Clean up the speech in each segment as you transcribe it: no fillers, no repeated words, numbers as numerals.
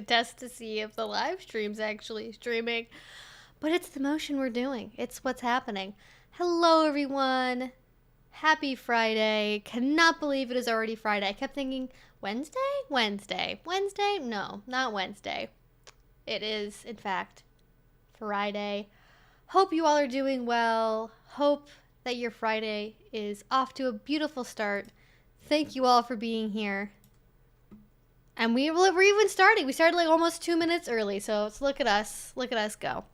test to see if the live stream's actually streaming. But it's the motion we're doing. It's what's happening. Hello, everyone. Happy Friday. Cannot believe it is already Friday. I kept thinking, Wednesday? Wednesday. Wednesday? No, not Wednesday. It is, in fact, Friday. Hope you all are doing well. Hope that your Friday is off to a beautiful start. Thank you all for being here. And we're even starting. We started like almost 2 minutes early, so let's look at us. Look at us go.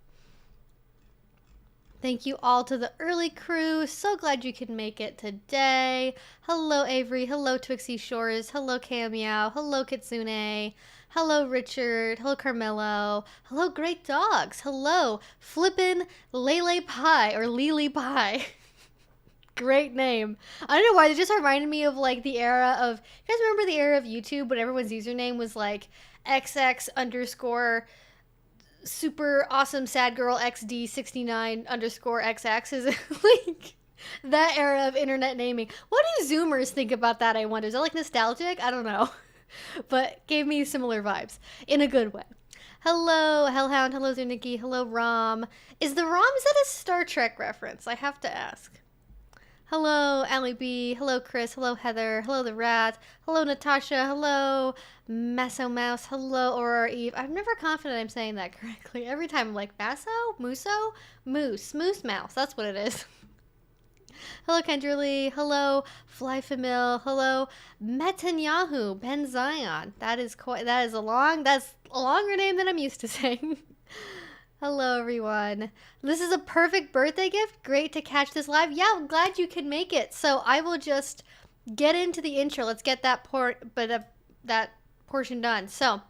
Thank you all to the early crew. So glad you could make it today. Hello, Avery. Hello, Twixie Shores. Hello, Cameo. Hello, Kitsune. Hello, Richard. Hello, Carmelo. Hello, Great Dogs. Hello, Flippin' Lele Pie or Lily Pie. Great name. I don't know why, it just reminded me of like the era of, you guys remember the era of YouTube when everyone's username was like XX underscore super awesome sad girl XD 69 underscore XX? Is it like that era of internet naming? What do Zoomers think about that, I wonder? Is that like nostalgic? I don't know. But gave me similar vibes in a good way. Hello, Hellhound. Hello, Zernicki. Hello, Rom. Is that a Star Trek reference? I have to ask. Hello, Allie B. Hello, Chris. Hello, Heather. Hello, The Rat. Hello, Natasha. Hello, Masso Mouse. Hello, Aurora Eve. I'm never confident I'm saying that correctly. Every time I'm like, Masso? Muso? Moose. Moose Mouse. That's what it is. Hello, Kendralee. Hello, Fly Famil. Hello, Netanyahu. Ben Zion. That's a longer name than I'm used to saying. Hello, everyone. This is a perfect birthday gift. Great to catch this live. Yeah, I'm glad you could make it. So I will just get into the intro. Let's get that portion done. So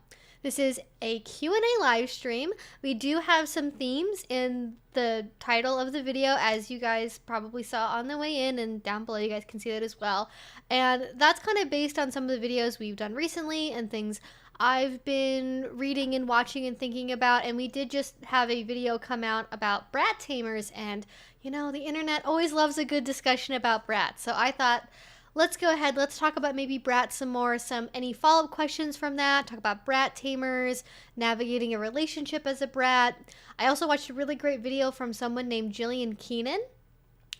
this is a Q&A live stream. We do have some themes in the title of the video, as you guys probably saw on the way in, and down below you guys can see that as well. And that's kind of based on some of the videos we've done recently and things I've been reading and watching and thinking about. And we did just have a video come out about Brat tamers, and you know, the internet always loves a good discussion about Brat. So I thought, let's go ahead, let's talk about maybe Brat some more, any follow-up questions from that, talk about Brat tamers, navigating a relationship as a Brat. I also watched a really great video from someone named Jillian Keenan.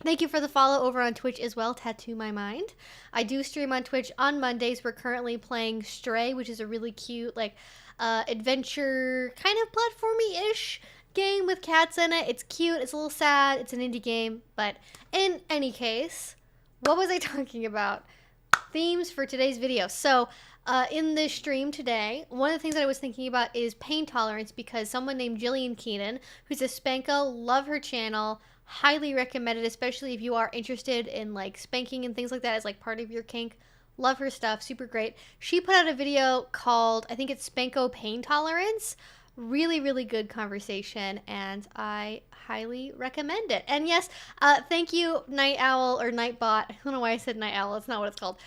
Thank you for the follow over on Twitch as well, Tattoo My Mind. I do stream on Twitch on Mondays. We're currently playing Stray, which is a really cute, like, adventure, kind of platformy-ish game with cats in it. It's cute, it's a little sad, it's an indie game, but in any case, what was I talking about? Themes for today's video. So, in this stream today, one of the things that I was thinking about is pain tolerance, because someone named Jillian Keenan, who's a Spanko, love her channel, highly recommend it, especially if you are interested in like spanking and things like that as like part of your kink. Love her stuff, super great. She put out a video called, I think it's Spanko Pain Tolerance. Really, really good conversation, and I highly recommend it. And yes, thank you, Night Owl or Nightbot. I don't know why I said Night Owl, it's not what it's called.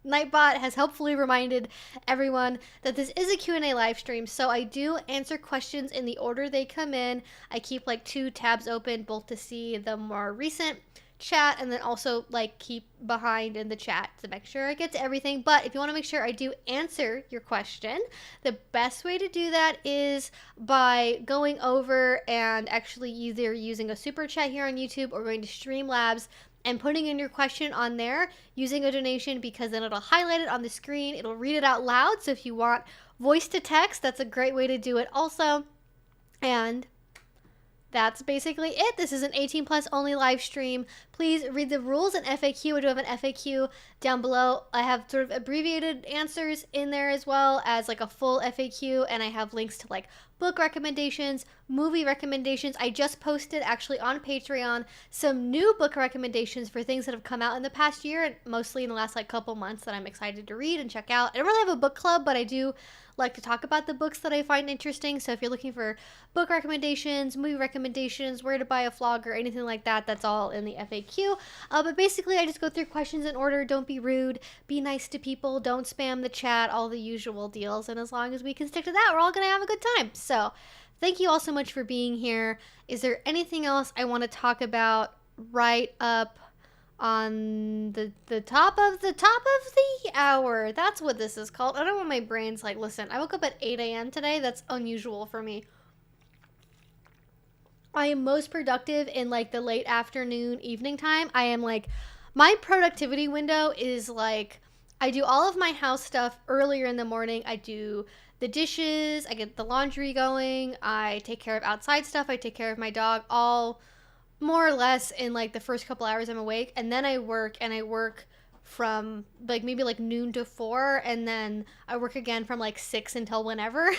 Nightbot has helpfully reminded everyone that this is a Q&A live stream, so I do answer questions in the order they come in. I keep like 2 tabs open, both to see the more recent chat and then also like keep behind in the chat to make sure I get to everything. But if you want to make sure I do answer your question, the best way to do that is by going over and actually either using a super chat here on YouTube or going to Streamlabs and putting in your question on there using a donation, because then it'll highlight it on the screen. It'll read it out loud. So if you want voice to text, that's a great way to do it also. And that's basically it. This is an 18 plus only live stream. Please read the rules and FAQ. I do have an FAQ down below. I have sort of abbreviated answers in there as well as like a full FAQ, and I have links to like book recommendations, movie recommendations. I just posted actually on Patreon some new book recommendations for things that have come out in the past year, and mostly in the last like couple months, that I'm excited to read and check out. I don't really have a book club, but I do like to talk about the books that I find interesting. So if you're looking for book recommendations, movie recommendations, where to buy a flogger, anything like that, that's all in the FAQ. But basically I just go through questions in order. Don't be rude, be nice to people, don't spam the chat, all the usual deals. And as long as we can stick to that, we're all gonna have a good time. So thank you all so much for being here. Is there anything else I want to talk about right up on the top of the hour. That's what this is called. I don't want my brain's like, listen, I woke up at 8 a.m. today. That's unusual for me. I am most productive in like the late afternoon, evening time. I am like, my productivity window is like, I do all of my house stuff earlier in the morning. I do the dishes, I get the laundry going, I take care of outside stuff, I take care of my dog, all more or less in like the first couple hours I'm awake. And then I work, and I work from like maybe like noon to 4, and then I work again from like 6 until whenever.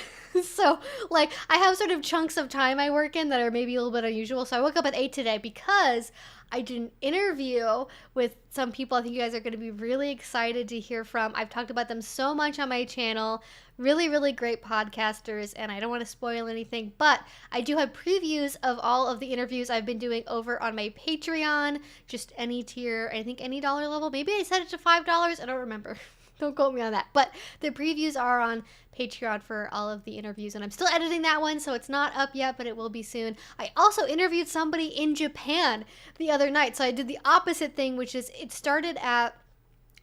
So like I have sort of chunks of time I work in that are maybe a little bit unusual. So I woke up at 8 today because I did an interview with some people I think you guys are going to be really excited to hear from. I've talked about them so much on my channel. Really, really great podcasters, and I don't want to spoil anything, but I do have previews of all of the interviews I've been doing over on my Patreon, just any tier, I think any dollar level. Maybe I set it to $5, I don't remember. Don't quote me on that, but the previews are on Patreon for all of the interviews, and I'm still editing that one, so it's not up yet, but it will be soon. I also interviewed somebody in Japan the other night, so I did the opposite thing, which is it started at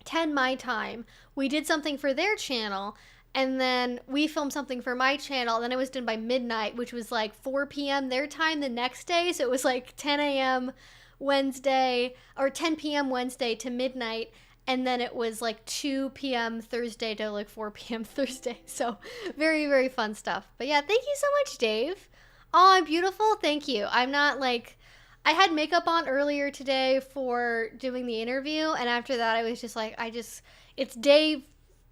10 my time. We did something for their channel, and then we filmed something for my channel, and then it was done by midnight, which was like 4 p.m. their time the next day, so it was like 10 a.m. Wednesday, or 10 p.m. Wednesday to midnight, and then it was like 2 p.m. Thursday to like 4 p.m. Thursday, so very, very fun stuff. But yeah, thank you so much, Dave. Oh, I'm beautiful? Thank you. I'm not like... I had makeup on earlier today for doing the interview, and after that I was just like, it's day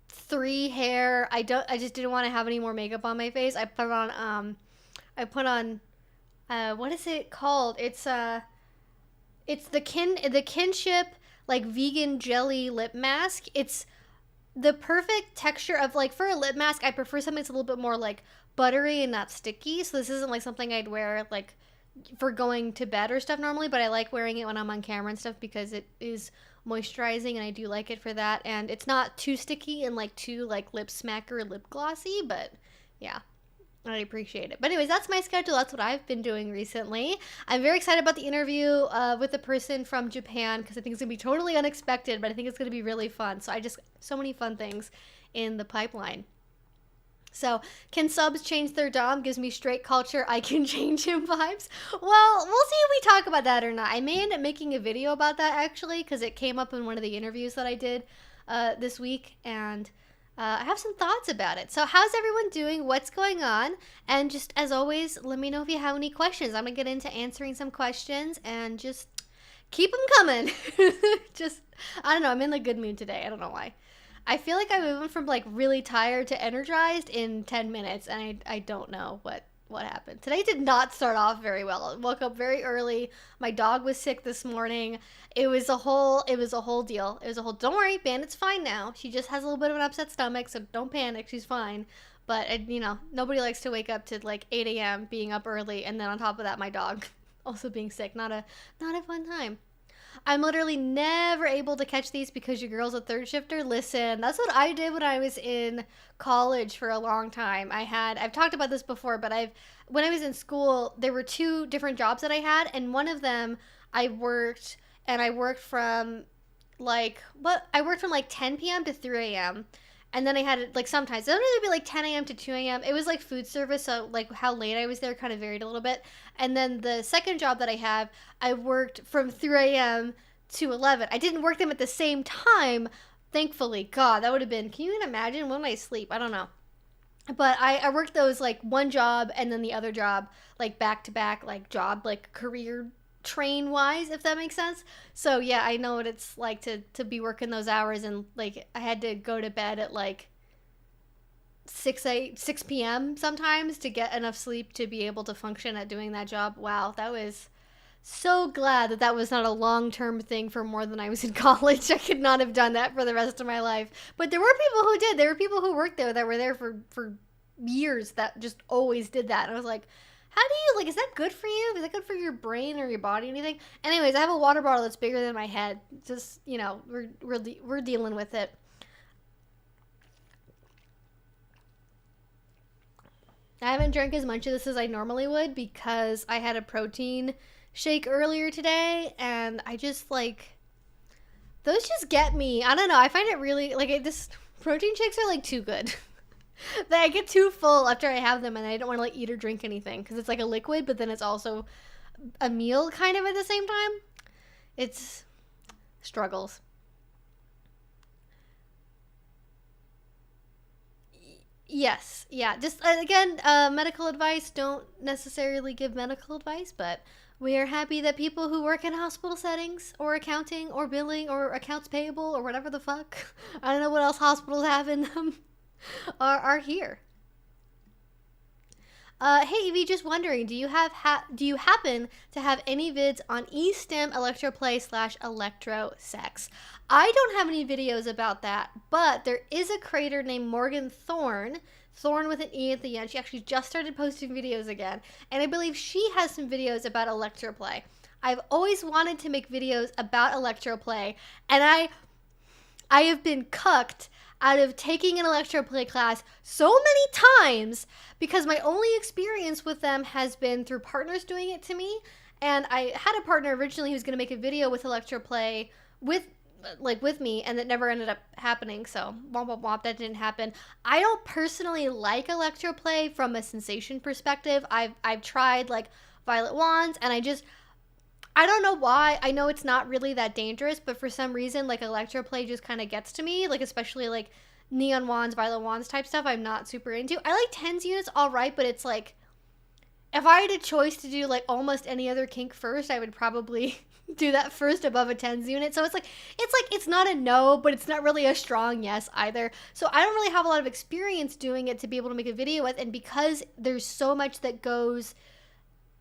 3 hair. I just didn't want to have any more makeup on my face. I put on what is it called? It's the Kinship like vegan jelly lip mask. It's the perfect texture of like, for a lip mask, I prefer something that's a little bit more like buttery and not sticky. So this isn't like something I'd wear like for going to bed or stuff normally, but I like wearing it when I'm on camera and stuff because it is moisturizing, and I do like it for that, and it's not too sticky and like too like lip smacker, lip glossy, but yeah, I appreciate it. But anyways, that's my schedule. That's what I've been doing recently. I'm very excited about the interview with the person from Japan because I think it's gonna be totally unexpected, but I think it's gonna be really fun. So so many fun things in the pipeline. So, can subs change their dom? Gives me straight culture, I can change him vibes. Well, we'll see if we talk about that or not. I may end up making a video about that, actually, because it came up in one of the interviews that I did this week, and I have some thoughts about it. So, how's everyone doing? What's going on? And just, as always, let me know if you have any questions. I'm going to get into answering some questions, and just keep them coming. I don't know, I'm in a good mood today. I don't know why. I feel like I went from like really tired to energized in 10 minutes, and I don't know what happened. Today did not start off very well. I woke up very early. My dog was sick this morning. It was a whole deal. Don't worry, Bandit's fine now. She just has a little bit of an upset stomach, so don't panic. She's fine. But nobody likes to wake up to like 8 a.m. being up early, and then on top of that, my dog also being sick. Not a fun time. I'm literally never able to catch these because your girl's a third shifter. Listen, that's what I did when I was in college for a long time. I've talked about this before, but when I was in school, there were 2 different jobs that I had, and one of them I worked from like 10 p.m. to 3 a.m. And then I had like sometimes it would be like 10 a.m. to 2 a.m. It was like food service, so like how late I was there kind of varied a little bit. And then the second job that I have, I worked from 3 a.m. to 11. I didn't work them at the same time, thankfully. God, that would have been, can you even imagine when I sleep? I don't know. But I worked those like one job and then the other job like back to back, like job, like career train wise, if that makes sense. So yeah, I know what it's like to be working those hours, and like I had to go to bed at like 6 p.m. sometimes to get enough sleep to be able to function at doing that job. Wow, that was so glad that was not a long-term thing for more than I was in college. I could not have done that for the rest of my life. But there were people who did. There were people who worked there that were there for years that just always did that. And I was like, how do you, like, is that good for you? Is that good for your brain or your body, anything? Anyways, I have a water bottle that's bigger than my head. Just, we're dealing with it. I haven't drank as much of this as I normally would because I had a protein shake earlier today, and I just, like, Those just get me. I don't know. I find it really like this. Protein shakes are like too good. That I get too full after I have them, and I don't want to like eat or drink anything because it's like a liquid, but then it's also a meal kind of at the same time. It's struggles. Yes, yeah. Just again, medical advice. Don't necessarily give medical advice, but we are happy that people who work in hospital settings or accounting or billing or accounts payable or whatever the fuck, I don't know what else hospitals have in them, are here. Hey Evie, just wondering, do you happen to have any vids on eStem electroplay slash electro sex? I don't have any videos about that, but there is a creator named Morgan Thorn with an E at the end. She actually just started posting videos again, and I believe she has some videos about electroplay. I've always wanted to make videos about electroplay, and I have been cucked out of taking an electroplay class so many times because my only experience with them has been through partners doing it to me. And I had a partner originally who was going to make a video with electroplay with me, and that never ended up happening. So womp womp womp, that didn't happen. I don't personally like electroplay from a sensation perspective. I've tried like violet wands, and I don't know why. I know it's not really that dangerous, but for some reason, like, electroplay just kind of gets to me. Like, especially, like, neon wands, violet wands type stuff, I'm not super into. I like TENS units all right, but it's like, if I had a choice to do, like, almost any other kink first, I would probably do that first above a TENS unit. So it's not a no, but it's not really a strong yes either. So I don't really have a lot of experience doing it to be able to make a video with, and because there's so much that goes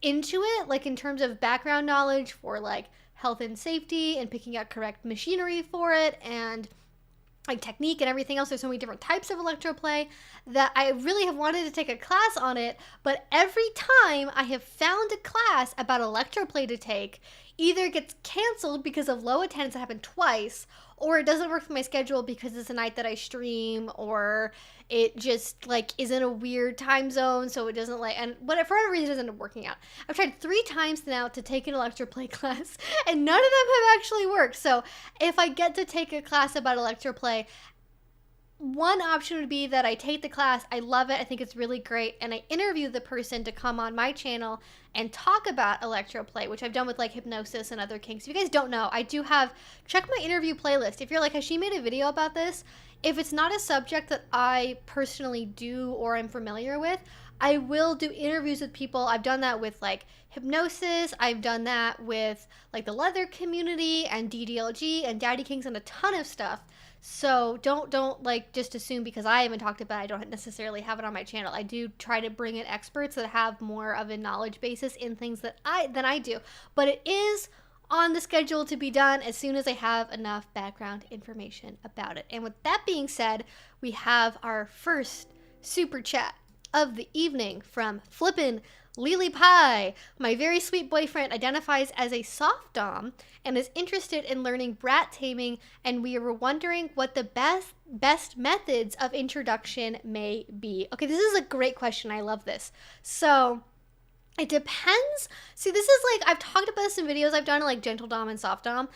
into it, like in terms of background knowledge for like health and safety and picking out correct machinery for it and like technique and everything else. There's so many different types of electroplay that I really have wanted to take a class on it, but every time I have found a class about electroplay to take, either gets canceled because of low attendance. That happened twice, or it doesn't work for my schedule because it's a night that I stream, or it just like is in a weird time zone, so it doesn't like, and whatever, for whatever reason, it doesn't end up working out. I've tried 3 times now to take an electroplay class, and none of them have actually worked. So if I get to take a class about electroplay, one option would be that I take the class, I love it, I think it's really great, and I interview the person to come on my channel and talk about electroplay, which I've done with like hypnosis and other kinks. If you guys don't know, I do have, check my interview playlist. If you're like, has she made a video about this? If it's not a subject that I personally do or am familiar with, I will do interviews with people. I've done that with like hypnosis. I've done that with like the leather community and DDLG and daddy kinks and a ton of stuff. So don't like just assume because I haven't talked about it, I don't necessarily have it on my channel. I do try to bring in experts that have more of a knowledge basis in things that I do. But it is on the schedule to be done as soon as I have enough background information about it. And with that being said, we have our first super chat of the evening from Flippin' Lily Pie. My very sweet boyfriend identifies as a soft dom and is interested in learning brat taming, and we were wondering what the best methods of introduction may be. Okay, this is a great question. I love this. So it depends. See, this is like, I've talked about this in videos I've done, like gentle dom and soft dom.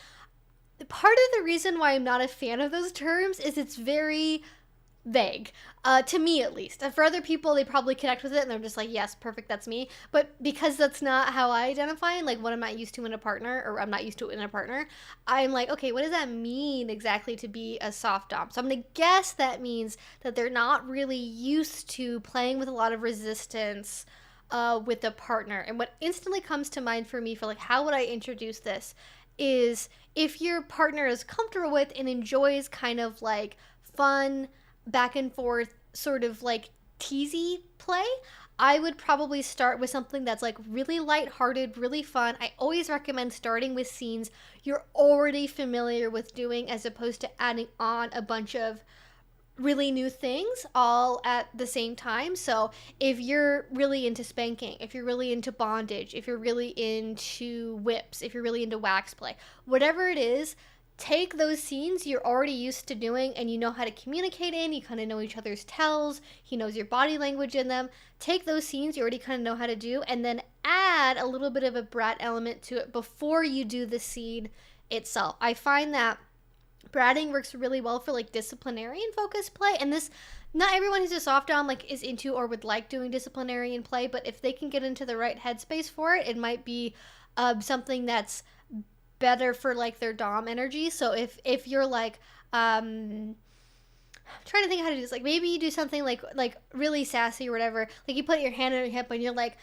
Part of the reason why I'm not a fan of those terms is it's very vague, to me at least. For other people, they probably connect with it and they're just like, yes, perfect, that's me. But because that's not how I identify and like what I'm not used to in a partner, or I'm not used to in a partner, I'm like, okay, what does that mean exactly to be a soft dom? So I'm gonna guess that means that they're not really used to playing with a lot of resistance with the partner. And what instantly comes to mind for me for like how would I introduce this is if your partner is comfortable with and enjoys kind of like fun back and forth sort of like teasy play, I would probably start with something that's like really lighthearted, really fun. I always recommend starting with scenes you're already familiar with doing as opposed to adding on a bunch of really new things all at the same time. So if you're really into spanking, if you're really into bondage, if you're really into whips, if you're really into wax play, whatever it is, take those scenes you're already used to doing and you know how to communicate in, you kind of know each other's tells, he knows your body language in them. Take those scenes you already kind of know how to do and then add a little bit of a brat element to it before you do the scene itself. I find that Bratting works really well for like disciplinarian focused play, and this, not everyone who's a soft dom like is into or would like doing disciplinarian play, but if they can get into the right headspace for it, it might be something that's better for like their dom energy. So if you're like I'm trying to think how to do this, like maybe you do something like really sassy or whatever, like you put your hand on your hip and you're like,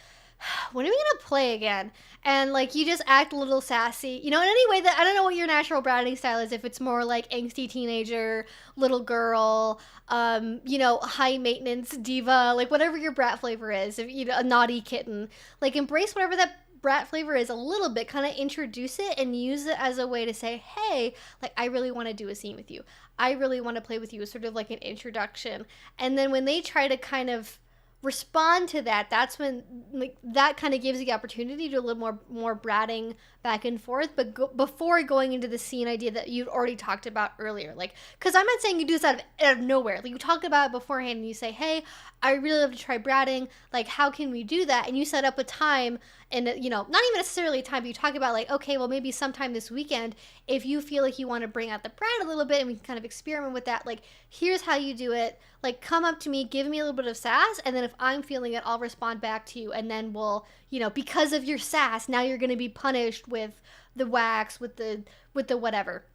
when are we gonna play again? And like you just act a little sassy, you know, in any way that, I don't know what your natural Bratting style is, if it's more like angsty teenager, little girl, you know, high maintenance diva, like whatever your Brat flavor is, if you know, a naughty kitten, like embrace whatever that Brat flavor is a little bit, kind of introduce it and use it as a way to say, hey, like I really want to do a scene with you, I really want to play with you, sort of like an introduction. And then when they try to kind of respond to that, that's when like that kind of gives the opportunity to do a little more bratting back and forth, but before going into the scene idea that you'd already talked about earlier, like, because I'm not saying you do this out of nowhere, like you talk about it beforehand and you say, hey, I really love to try bratting, like how can we do that, and you set up a time, and you know, not even necessarily a time, but you talk about like, okay, well maybe sometime this weekend, if you feel like you want to bring out the brat a little bit and we can kind of experiment with that, like here's how you do it, like come up to me, give me a little bit of sass, and then if I'm feeling it, I'll respond back to you, and then we'll, you know, because of your sass, now you're going to be punished with the wax, with the whatever.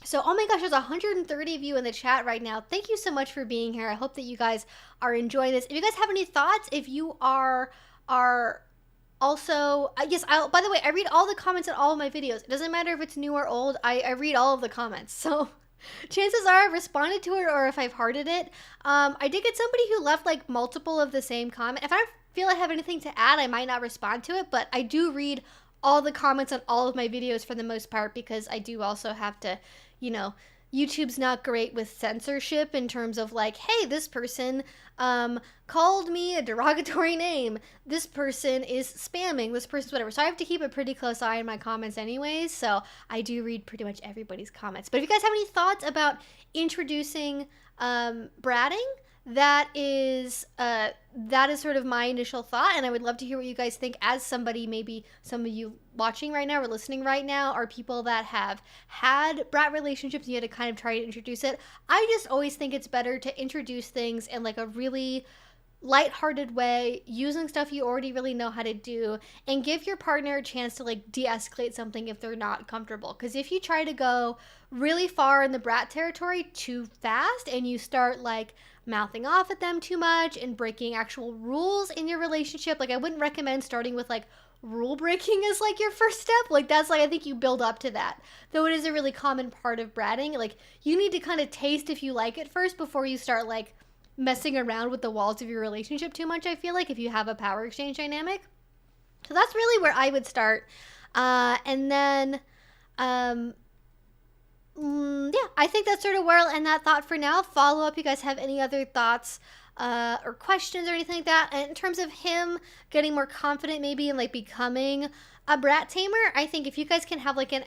So, oh my gosh, there's 130 of you in the chat right now. Thank you so much for being here. I hope that you guys are enjoying this. If you guys have any thoughts, if you are also, yes, by the way, I read all the comments in all of my videos. It doesn't matter if it's new or old. I read all of the comments. So chances are I've responded to it, or if I've hearted it. I did get somebody who left like multiple of the same comment. If I feel I have anything to add, I might not respond to it, but I do read all the comments on all of my videos for the most part, because I do also have to, you know, YouTube's not great with censorship in terms of like, hey, this person called me a derogatory name, this person is spamming, this person's whatever. So I have to keep a pretty close eye on my comments anyways. So I do read pretty much everybody's comments. But if you guys have any thoughts about introducing bratting, that is sort of my initial thought, and I would love to hear what you guys think, as somebody, maybe some of you watching right now or listening right now are people that have had brat relationships and you had to kind of try to introduce it. I just always think it's better to introduce things in like a really lighthearted way, using stuff you already really know how to do, and give your partner a chance to like de-escalate something if they're not comfortable. Because if you try to go really far in the brat territory too fast and you start like mouthing off at them too much and breaking actual rules in your relationship, like I wouldn't recommend starting with like rule breaking as like your first step. Like that's like, I think you build up to that, though it is a really common part of bratting. Like you need to kind of taste if you like it first before you start like messing around with the walls of your relationship too much, I feel like, if you have a power exchange dynamic. So that's really where I would start. And then yeah, I think that's sort of where I'll end that thought for now. Follow up, you guys have any other thoughts or questions or anything like that. And in terms of him getting more confident maybe in like becoming a brat tamer, I think if you guys can have like an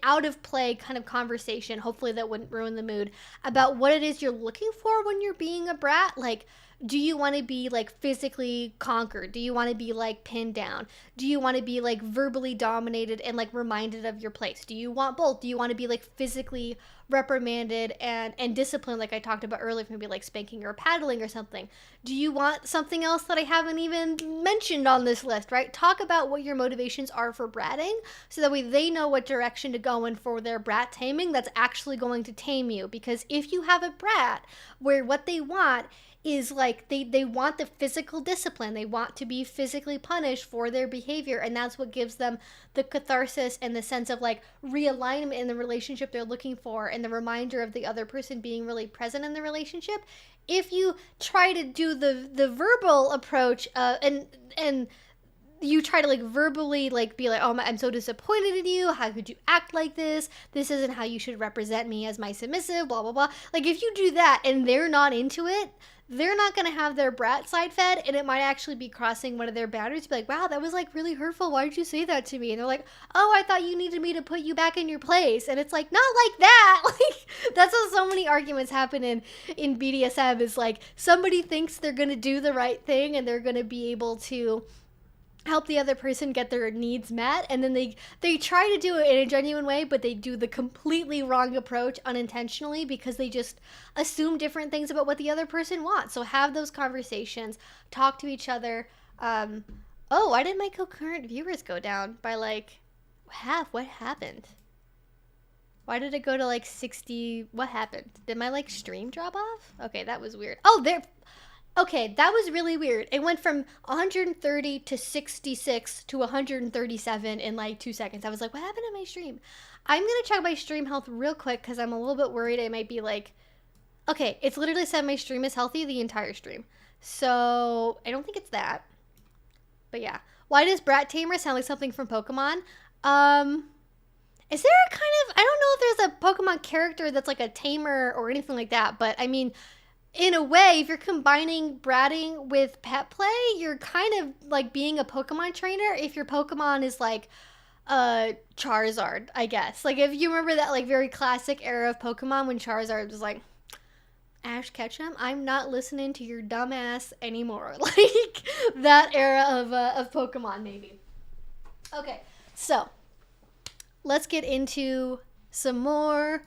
out of play kind of conversation, hopefully that wouldn't ruin the mood, about what it is you're looking for when you're being a brat. Like, do you want to be like physically conquered? Do you want to be like pinned down? Do you want to be like verbally dominated and like reminded of your place? Do you want both? Do you want to be like physically reprimanded and disciplined, like I talked about earlier, maybe like spanking or paddling or something? Do you want something else that I haven't even mentioned on this list, right? Talk about what your motivations are for bratting, so that way they know what direction to go in for their brat taming that's actually going to tame you. Because if you have a brat where what they want is like they want the physical discipline, they want to be physically punished for their behavior, and that's what gives them the catharsis and the sense of like realignment in the relationship they're looking for, and the reminder of the other person being really present in the relationship. If you try to do the verbal approach and you try to like verbally like be like, oh, I'm so disappointed in you, how could you act like this isn't how you should represent me as my submissive, blah blah blah, like if you do that and they're not into it, they're not going to have their brat side fed, and it might actually be crossing one of their boundaries. Be like, wow, that was like really hurtful, why did you say that to me? And they're like, oh, I thought you needed me to put you back in your place. And it's like, not like that. Like, that's how so many arguments happen in BDSM, is like somebody thinks they're going to do the right thing and they're going to be able to help the other person get their needs met, and then they try to do it in a genuine way, but they do the completely wrong approach unintentionally because they just assume different things about what the other person wants. So have those conversations, talk to each other. Oh, why did my concurrent viewers go down by like half? What happened? Why did it go to like 60? What happened? Did my like stream drop off? Okay, that was weird. Oh, there. Okay, that was really weird. It went from 130 to 66 to 137 in like 2 seconds. I was like, what happened to my stream? I'm going to check my stream health real quick because I'm a little bit worried it might be like... Okay, it's literally said my stream is healthy the entire stream. So, I don't think it's that. But yeah. Why does Brat Tamer sound like something from Pokemon? Is there a kind of... I don't know if there's a Pokemon character that's like a tamer or anything like that, but I mean... In a way, if you're combining bratting with pet play, you're kind of like being a Pokemon trainer if your Pokemon is like Charizard, I guess. Like if you remember that like very classic era of Pokemon when Charizard was like, Ash Ketchum, I'm not listening to your dumb ass anymore. Like that era of Pokemon maybe. Okay, so let's get into some more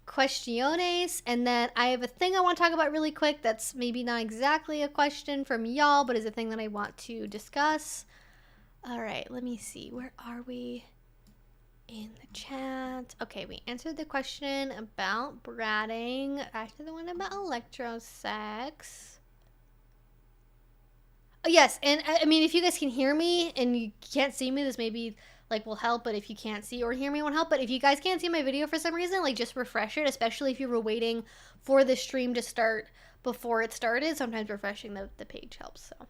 questiones, and then I have a thing I want to talk about really quick that's maybe not exactly a question from y'all, but is a thing that I want to discuss. All right, let me see. Where are we in the chat? Okay, we answered the question about bratting. After the one about electrosex. Oh, yes, and I mean, if you guys can hear me and you can't see me, this maybe like will help, but if you can't see or hear me, won't help. But if you guys can't see my video for some reason, like just refresh it, especially if you were waiting for the stream to start before it started. Sometimes refreshing the page helps. So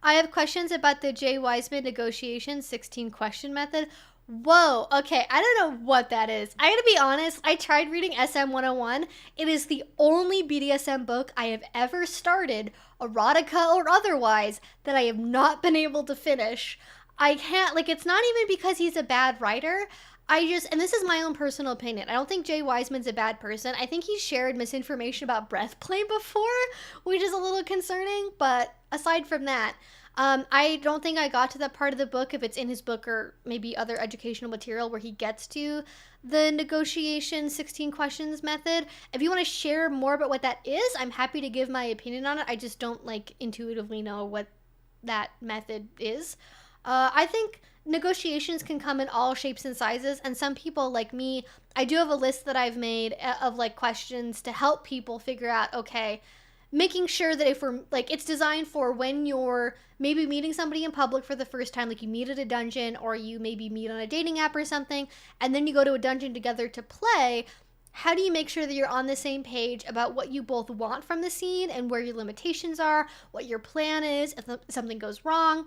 I have questions about the Jay Wiseman negotiation 16 question method. Whoa, okay, I don't know what that is. I gotta be honest, I tried reading SM 101. It is the only BDSM book I have ever started, erotica or otherwise, that I have not been able to finish. I can't, like, it's not even because he's a bad writer. And this is my own personal opinion, I don't think Jay Wiseman's a bad person. I think he shared misinformation about breathplay before, which is a little concerning, but aside from that, I don't think I got to that part of the book, if it's in his book or maybe other educational material, where he gets to the negotiation 16 questions method. If you want to share more about what that is, I'm happy to give my opinion on it. I just don't like intuitively know what that method is. I think negotiations can come in all shapes and sizes, and some people like me, I do have a list that I've made of like questions to help people figure out, okay, making sure that if we're like, it's designed for when you're maybe meeting somebody in public for the first time, like you meet at a dungeon or you maybe meet on a dating app or something, and then you go to a dungeon together to play. How do you make sure that you're on the same page about what you both want from the scene and where your limitations are, what your plan is, if something goes wrong?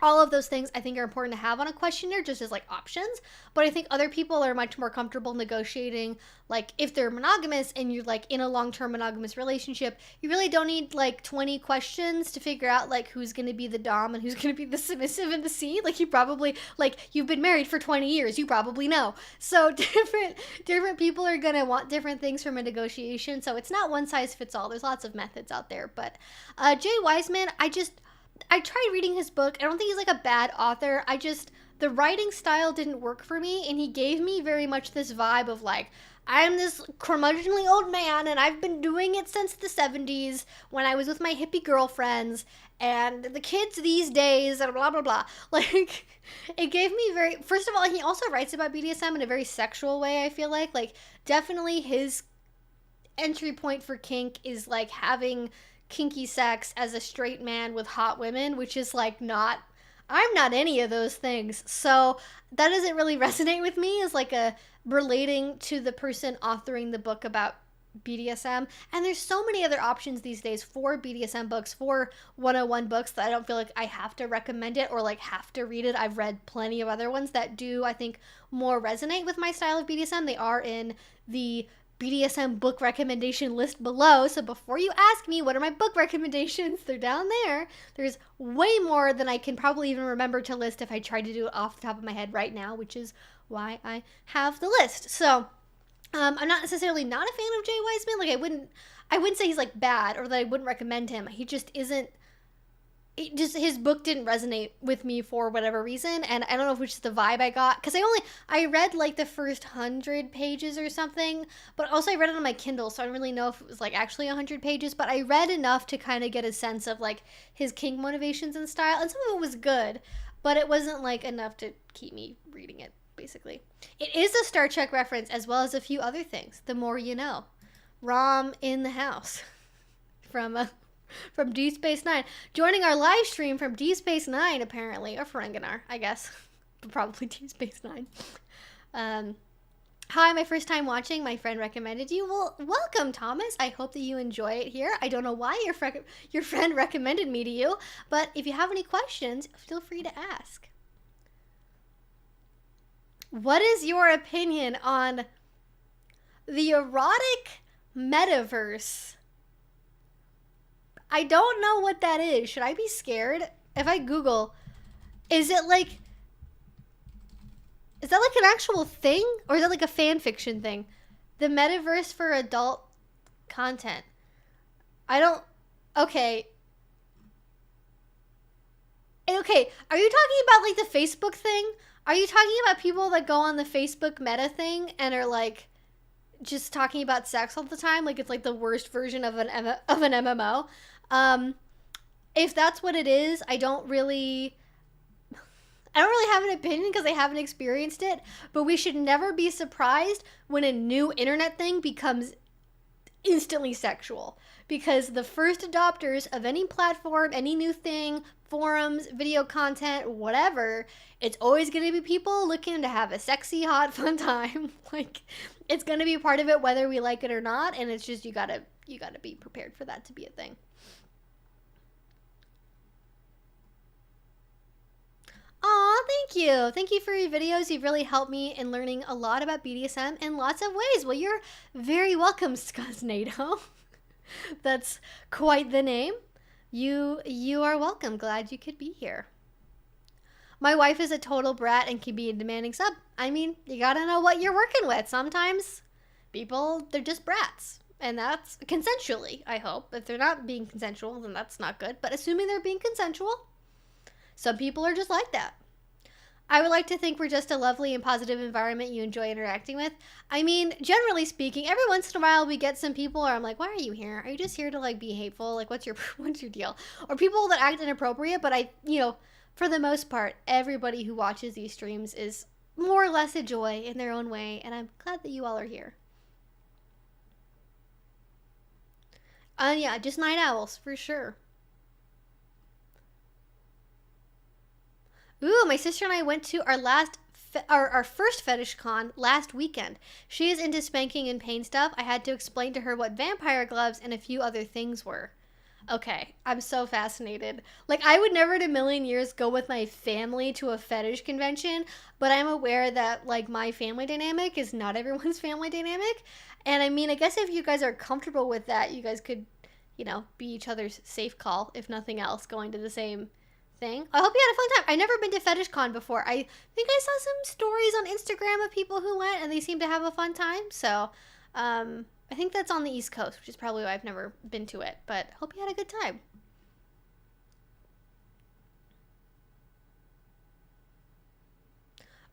All of those things I think are important to have on a questionnaire just as like options, but I think other people are much more comfortable negotiating, like if they're monogamous and you're like in a long-term monogamous relationship, you really don't need like 20 questions to figure out like who's going to be the dom and who's going to be the submissive in the scene. Like you probably, like you've been married for 20 years, you probably know. So different people are going to want different things from a negotiation, so it's not one size fits all. There's lots of methods out there, but Jay Wiseman, I tried reading his book. I don't think he's like a bad author. The writing style didn't work for me, and he gave me very much this vibe of like, I'm this curmudgeonly old man, and I've been doing it since the 70s when I was with my hippie girlfriends, and the kids these days, and blah, blah, blah. Like, it gave me first of all, he also writes about BDSM in a very sexual way, I feel like. Like, definitely his entry point for kink is like having kinky sex as a straight man with hot women, which is like I'm not any of those things. So that doesn't really resonate with me as like a relating to the person authoring the book about BDSM. And there's so many other options these days for BDSM books, for 101 books, that I don't feel like I have to recommend it or like have to read it. I've read plenty of other ones that do, I think, more resonate with my style of BDSM. They are in the BDSM book recommendation list below, so before you ask me what are my book recommendations, they're down there. There's way more than I can probably even remember to list if I tried to do it off the top of my head right now, which is why I have the list. So I'm not necessarily not a fan of Jay Weissman. Like I wouldn't say he's like bad or that I wouldn't recommend him. He just isn't. His book didn't resonate with me for whatever reason, and I don't know if it's just the vibe I got, because I read like the first 100 pages or something, but also I read it on my Kindle, so I don't really know if it was like actually 100 pages, but I read enough to kind of get a sense of like his kink motivations and style, and some of it was good, but it wasn't like enough to keep me reading it, basically. It is a Star Trek reference as well as a few other things. The more you know. Rom in the house from D Space Nine, joining our live stream from D Space Nine, apparently, or Ferenginar, I guess, but probably D Space Nine. Hi, my first time watching. My friend recommended you. Well, welcome, Thomas. I hope that you enjoy it here. I don't know why your friend recommended me to you, but if you have any questions, feel free to ask. What is your opinion on the erotic Metaverse? I don't know what that is. Should I be scared? If I Google, is that like an actual thing? Or is that like a fan fiction thing? The Metaverse for adult content. Okay. Okay, are you talking about like the Facebook thing? Are you talking about people that go on the Facebook meta thing and are like just talking about sex all the time? Like it's like the worst version of an MMO? If that's what it is, I don't really have an opinion because I haven't experienced it, but we should never be surprised when a new internet thing becomes instantly sexual, because the first adopters of any platform, any new thing, forums, video content, whatever, it's always going to be people looking to have a sexy, hot, fun time. Like, it's going to be part of it whether we like it or not, and it's just you gotta be prepared for that to be a thing. Aw, thank you. Thank you for your videos. You've really helped me in learning a lot about BDSM in lots of ways. Well, you're very welcome, Scuznado. That's quite the name. You are welcome. Glad you could be here. My wife is a total brat and can be a demanding sub. I mean, you gotta know what you're working with. Sometimes people, they're just brats. And that's consensually, I hope. If they're not being consensual, then that's not good. But assuming they're being consensual, some people are just like that. I would like to think we're just a lovely and positive environment you enjoy interacting with. I mean, generally speaking, every once in a while we get some people where I'm like, why are you here? Are you just here to like be hateful? Like, what's your deal? Or people that act inappropriate, but for the most part, everybody who watches these streams is more or less a joy in their own way, and I'm glad that you all are here. Yeah, just night owls, for sure. Ooh, my sister and I went to our first fetish con last weekend. She is into spanking and pain stuff. I had to explain to her what vampire gloves and a few other things were. Okay, I'm so fascinated. Like, I would never in a million years go with my family to a fetish convention, but I'm aware that, like, my family dynamic is not everyone's family dynamic. And I mean, I guess if you guys are comfortable with that, you guys could, be each other's safe call, if nothing else, going to the same thing. I hope you had a fun time. I've never been to Fetish Con before. I think I saw some stories on Instagram of people who went and they seem to have a fun time. So, I think that's on the East Coast, which is probably why I've never been to it. But hope you had a good time.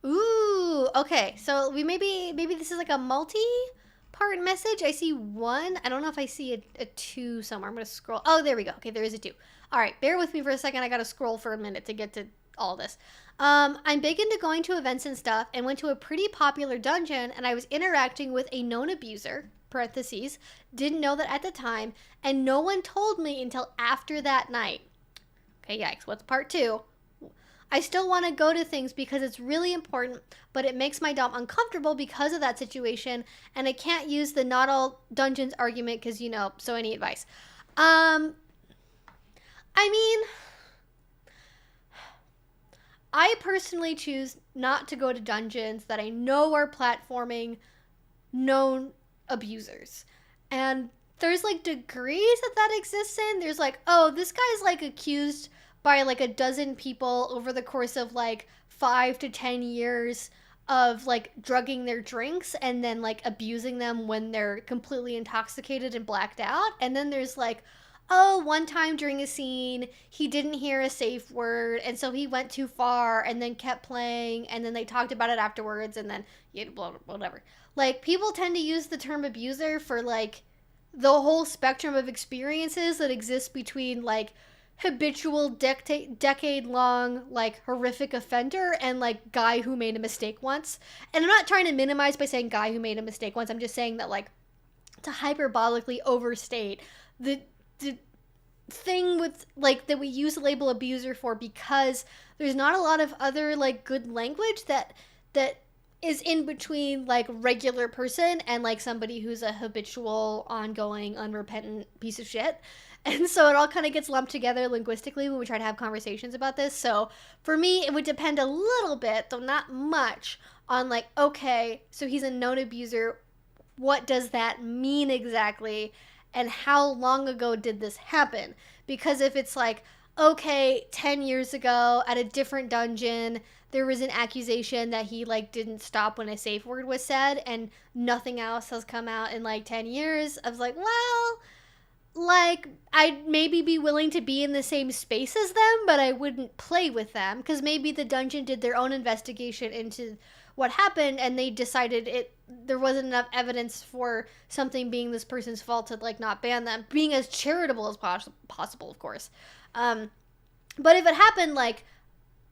Ooh, okay. So maybe this is like a multi-part message. I see one. I don't know if I see a two somewhere. I'm gonna scroll. Oh, there we go. Okay, there is a two. All right, bear with me for a second. I gotta scroll for a minute to get to all this. I'm big into going to events and stuff, and went to a pretty popular dungeon, and I was interacting with a known abuser, parentheses, didn't know that at the time, and no one told me until after that night. Okay, yikes, what's part two? I still want to go to things because it's really important, but it makes my dom uncomfortable because of that situation, and I can't use the not all dungeons argument because, so any advice? I mean, I personally choose not to go to dungeons that I know are platforming known abusers. And there's like degrees that exists in. There's like, oh, this guy's like accused by like a dozen people over the course of like 5 to 10 years of like drugging their drinks and then like abusing them when they're completely intoxicated and blacked out. And then there's like, oh, one time during a scene, he didn't hear a safe word, and so he went too far and then kept playing, and then they talked about it afterwards, and then, yeah, whatever. Like, people tend to use the term abuser for, like, the whole spectrum of experiences that exist between, like, habitual decade-long, like, horrific offender and, like, guy who made a mistake once. And I'm not trying to minimize by saying guy who made a mistake once. I'm just saying that, like, to hyperbolically overstate the thing with like that we use the label abuser for, because there's not a lot of other like good language that is in between like regular person and like somebody who's a habitual, ongoing, unrepentant piece of shit. And so it all kind of gets lumped together linguistically when we try to have conversations about this. So for me, it would depend a little bit, though not much, on like, okay, so he's a known abuser. What does that mean exactly? And how long ago did this happen? Because if it's like, okay, 10 years ago at a different dungeon, there was an accusation that he like didn't stop when a safe word was said, and nothing else has come out in like 10 years. I was like, well, like, I'd maybe be willing to be in the same space as them, but I wouldn't play with them, because maybe the dungeon did their own investigation into what happened, and they decided there wasn't enough evidence for something being this person's fault to like not ban them, being as charitable as possible, of course. But if it happened like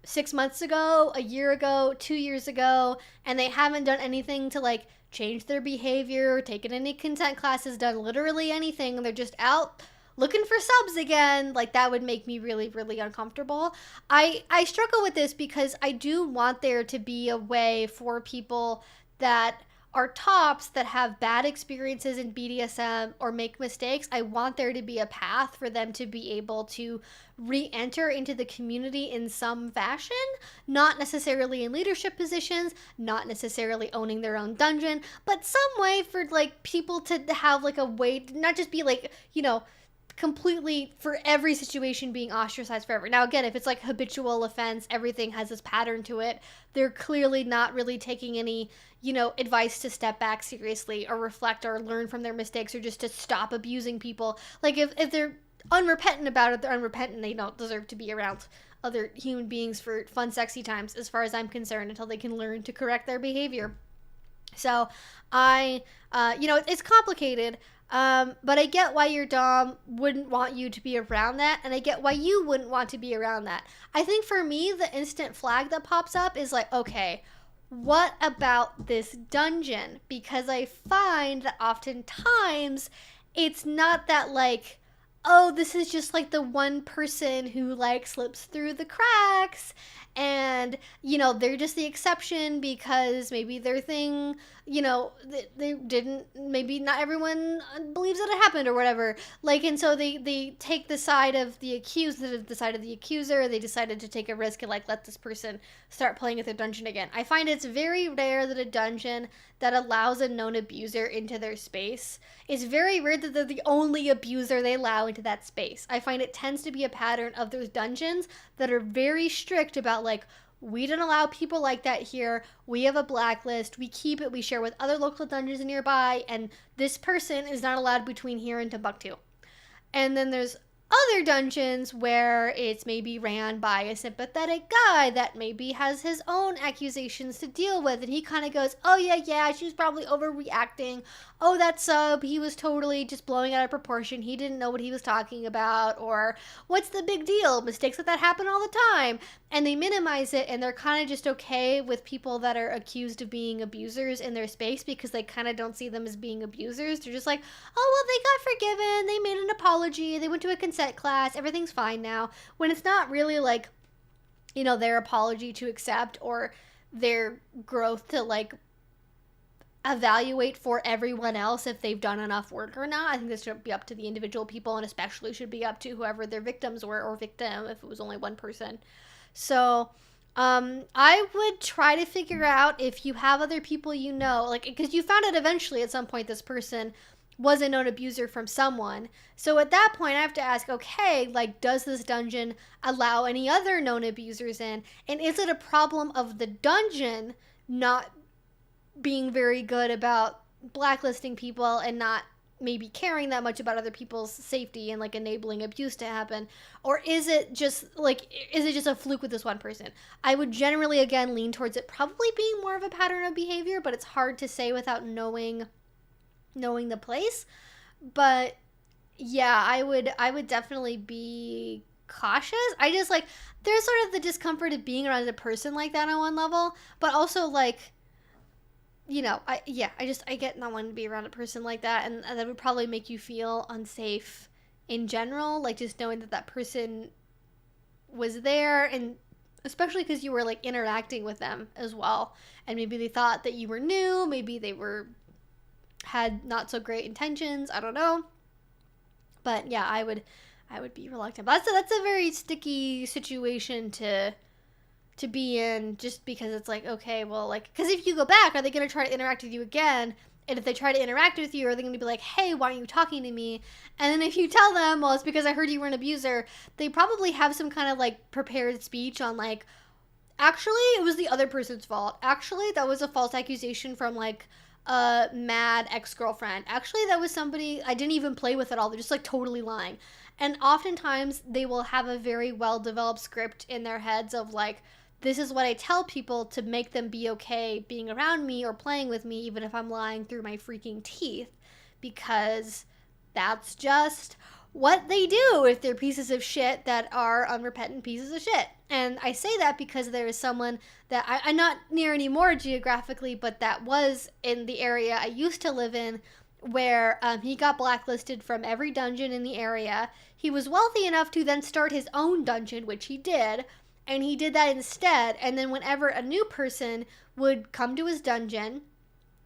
6 months ago, a year ago, 2 years ago, and they haven't done anything to like change their behavior, taken any consent classes, done literally anything, and they're just out looking for subs again, like that would make me really, really uncomfortable. I struggle with this because I do want there to be a way for people that are tops that have bad experiences in BDSM or make mistakes. I want there to be a path for them to be able to re-enter into the community in some fashion, not necessarily in leadership positions, not necessarily owning their own dungeon, but some way for like people to have like a way to not just be like, you know, completely for every situation being ostracized forever. Now again, if it's like habitual offense, everything has this pattern to it, they're clearly not really taking any, you know, advice to step back seriously or reflect or learn from their mistakes or just to stop abusing people. Like if they're unrepentant about it, they're unrepentant. They don't deserve to be around other human beings for fun, sexy times, as far as I'm concerned, until they can learn to correct their behavior. So you know, it's complicated. But I get why your dom wouldn't want you to be around that, and I get why you wouldn't want to be around that. I think for me, the instant flag that pops up is like, okay, what about this dungeon? Because I find that oftentimes it's not that like, oh, this is just like the one person who like slips through the cracks, and you know, they're just the exception because maybe their thing, you know, they didn't, maybe not everyone believes that it happened or whatever, like, and so they take the side of the accused instead of the side of the accuser. They decided to take a risk and like let this person start playing at their dungeon again. I find it's very rare that a dungeon that allows a known abuser into their space, it's very rare that they're the only abuser they allow into that space. I find it tends to be a pattern of those dungeons that are very strict about like, we don't allow people like that here. We have a blacklist. We keep it. We share with other local dungeons nearby. And this person is not allowed between here and Timbuktu. And then there's other dungeons where it's maybe ran by a sympathetic guy that maybe has his own accusations to deal with. And he kind of goes, oh, yeah, she was probably overreacting. Oh, that sub, he was totally just blowing out of proportion. He didn't know what he was talking about. Or what's the big deal? Mistakes like that happen all the time. And they minimize it, and they're kind of just okay with people that are accused of being abusers in their space because they kind of don't see them as being abusers. They're just like, oh, well, they got forgiven. They made an apology. They went to a consent class. Everything's fine now. When it's not really like, you know, their apology to accept or their growth to like evaluate for everyone else if they've done enough work or not. I think this should be up to the individual people, and especially should be up to whoever their victims were, or victim if it was only one person. So I would try to figure out if you have other people you know, like, because you found out eventually at some point this person was a known abuser from someone. So at that point I have to ask, okay, like, does this dungeon allow any other known abusers in? And is it a problem of the dungeon not being very good about blacklisting people and not maybe caring that much about other people's safety and like enabling abuse to happen? Or is it just a fluke with this one person? I would generally again lean towards it probably being more of a pattern of behavior, but it's hard to say without knowing the place. But yeah, I would definitely be cautious. I just like, there's sort of the discomfort of being around a person like that on one level, but also like, you know, I get not wanting to be around a person like that, and that would probably make you feel unsafe in general, like just knowing that that person was there, and especially because you were like interacting with them as well, and maybe they thought that you were new, maybe they had not so great intentions, I don't know. But yeah, I would be reluctant. But that's a very sticky situation to be in, just because it's like, okay, well, like, because if you go back, are they going to try to interact with you again? And if they try to interact with you, are they going to be like, hey, why aren't you talking to me? And then if you tell them, well, it's because I heard you were an abuser, they probably have some kind of like prepared speech on like, actually, it was the other person's fault. Actually, that was a false accusation from like a mad ex-girlfriend. Actually, that was somebody I didn't even play with at all. They're just like totally lying. And oftentimes they will have a very well-developed script in their heads of like, this is what I tell people to make them be okay being around me or playing with me, even if I'm lying through my freaking teeth, because that's just what they do if they're pieces of shit that are unrepentant pieces of shit. And I say that because there is someone that I'm not near anymore geographically, but that was in the area I used to live in, where he got blacklisted from every dungeon in the area. He was wealthy enough to then start his own dungeon, which he did, and he did that instead. And then whenever a new person would come to his dungeon,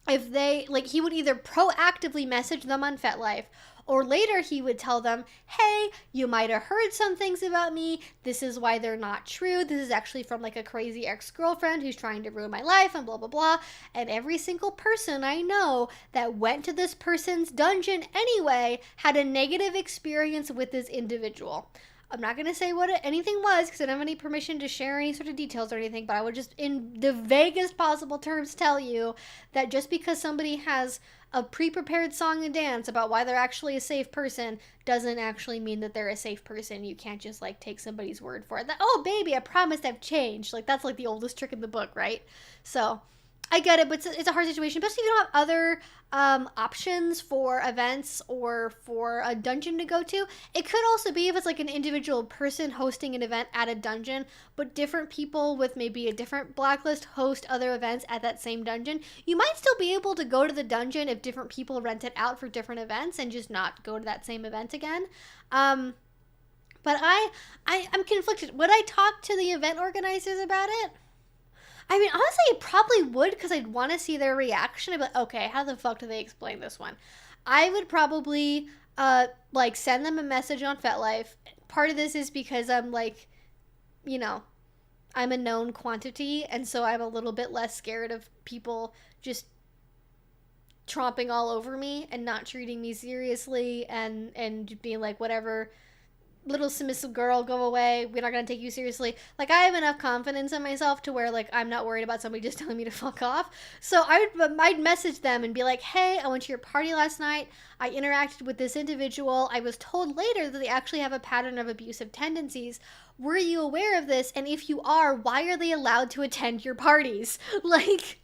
if they, like, he would either proactively message them on FetLife, or later he would tell them, hey, you might have heard some things about me. This is why they're not true. This is actually from like a crazy ex-girlfriend who's trying to ruin my life and blah, blah, blah. And every single person I know that went to this person's dungeon anyway had a negative experience with this individual. I'm not going to say what anything was because I don't have any permission to share any sort of details or anything, but I would just, in the vaguest possible terms, tell you that just because somebody has a pre-prepared song and dance about why they're actually a safe person doesn't actually mean that they're a safe person. You can't just like take somebody's word for it. That, oh baby, I promised I've changed. Like that's like the oldest trick in the book, right? So I get it, but it's a hard situation, especially if you don't have other options for events or for a dungeon to go to. It could also be if it's like an individual person hosting an event at a dungeon, but different people with maybe a different blacklist host other events at that same dungeon. You might still be able to go to the dungeon if different people rent it out for different events and just not go to that same event again. But I'm conflicted. Would I talk to the event organizers about it? I mean, honestly, I probably would because I'd want to see their reaction. I'd be like, okay, how the fuck do they explain this one? I would probably, like, send them a message on FetLife. Part of this is because I'm, like, you know, I'm a known quantity, and so I'm a little bit less scared of people just tromping all over me and not treating me seriously and being like, whatever, little submissive girl, go away, we're not going to take you seriously. Like, I have enough confidence in myself to where, like, I'm not worried about somebody just telling me to fuck off. So I'd message them and be like, hey, I went to your party last night, I interacted with this individual, I was told later that they actually have a pattern of abusive tendencies. Were you aware of this? And if you are, why are they allowed to attend your parties? Like,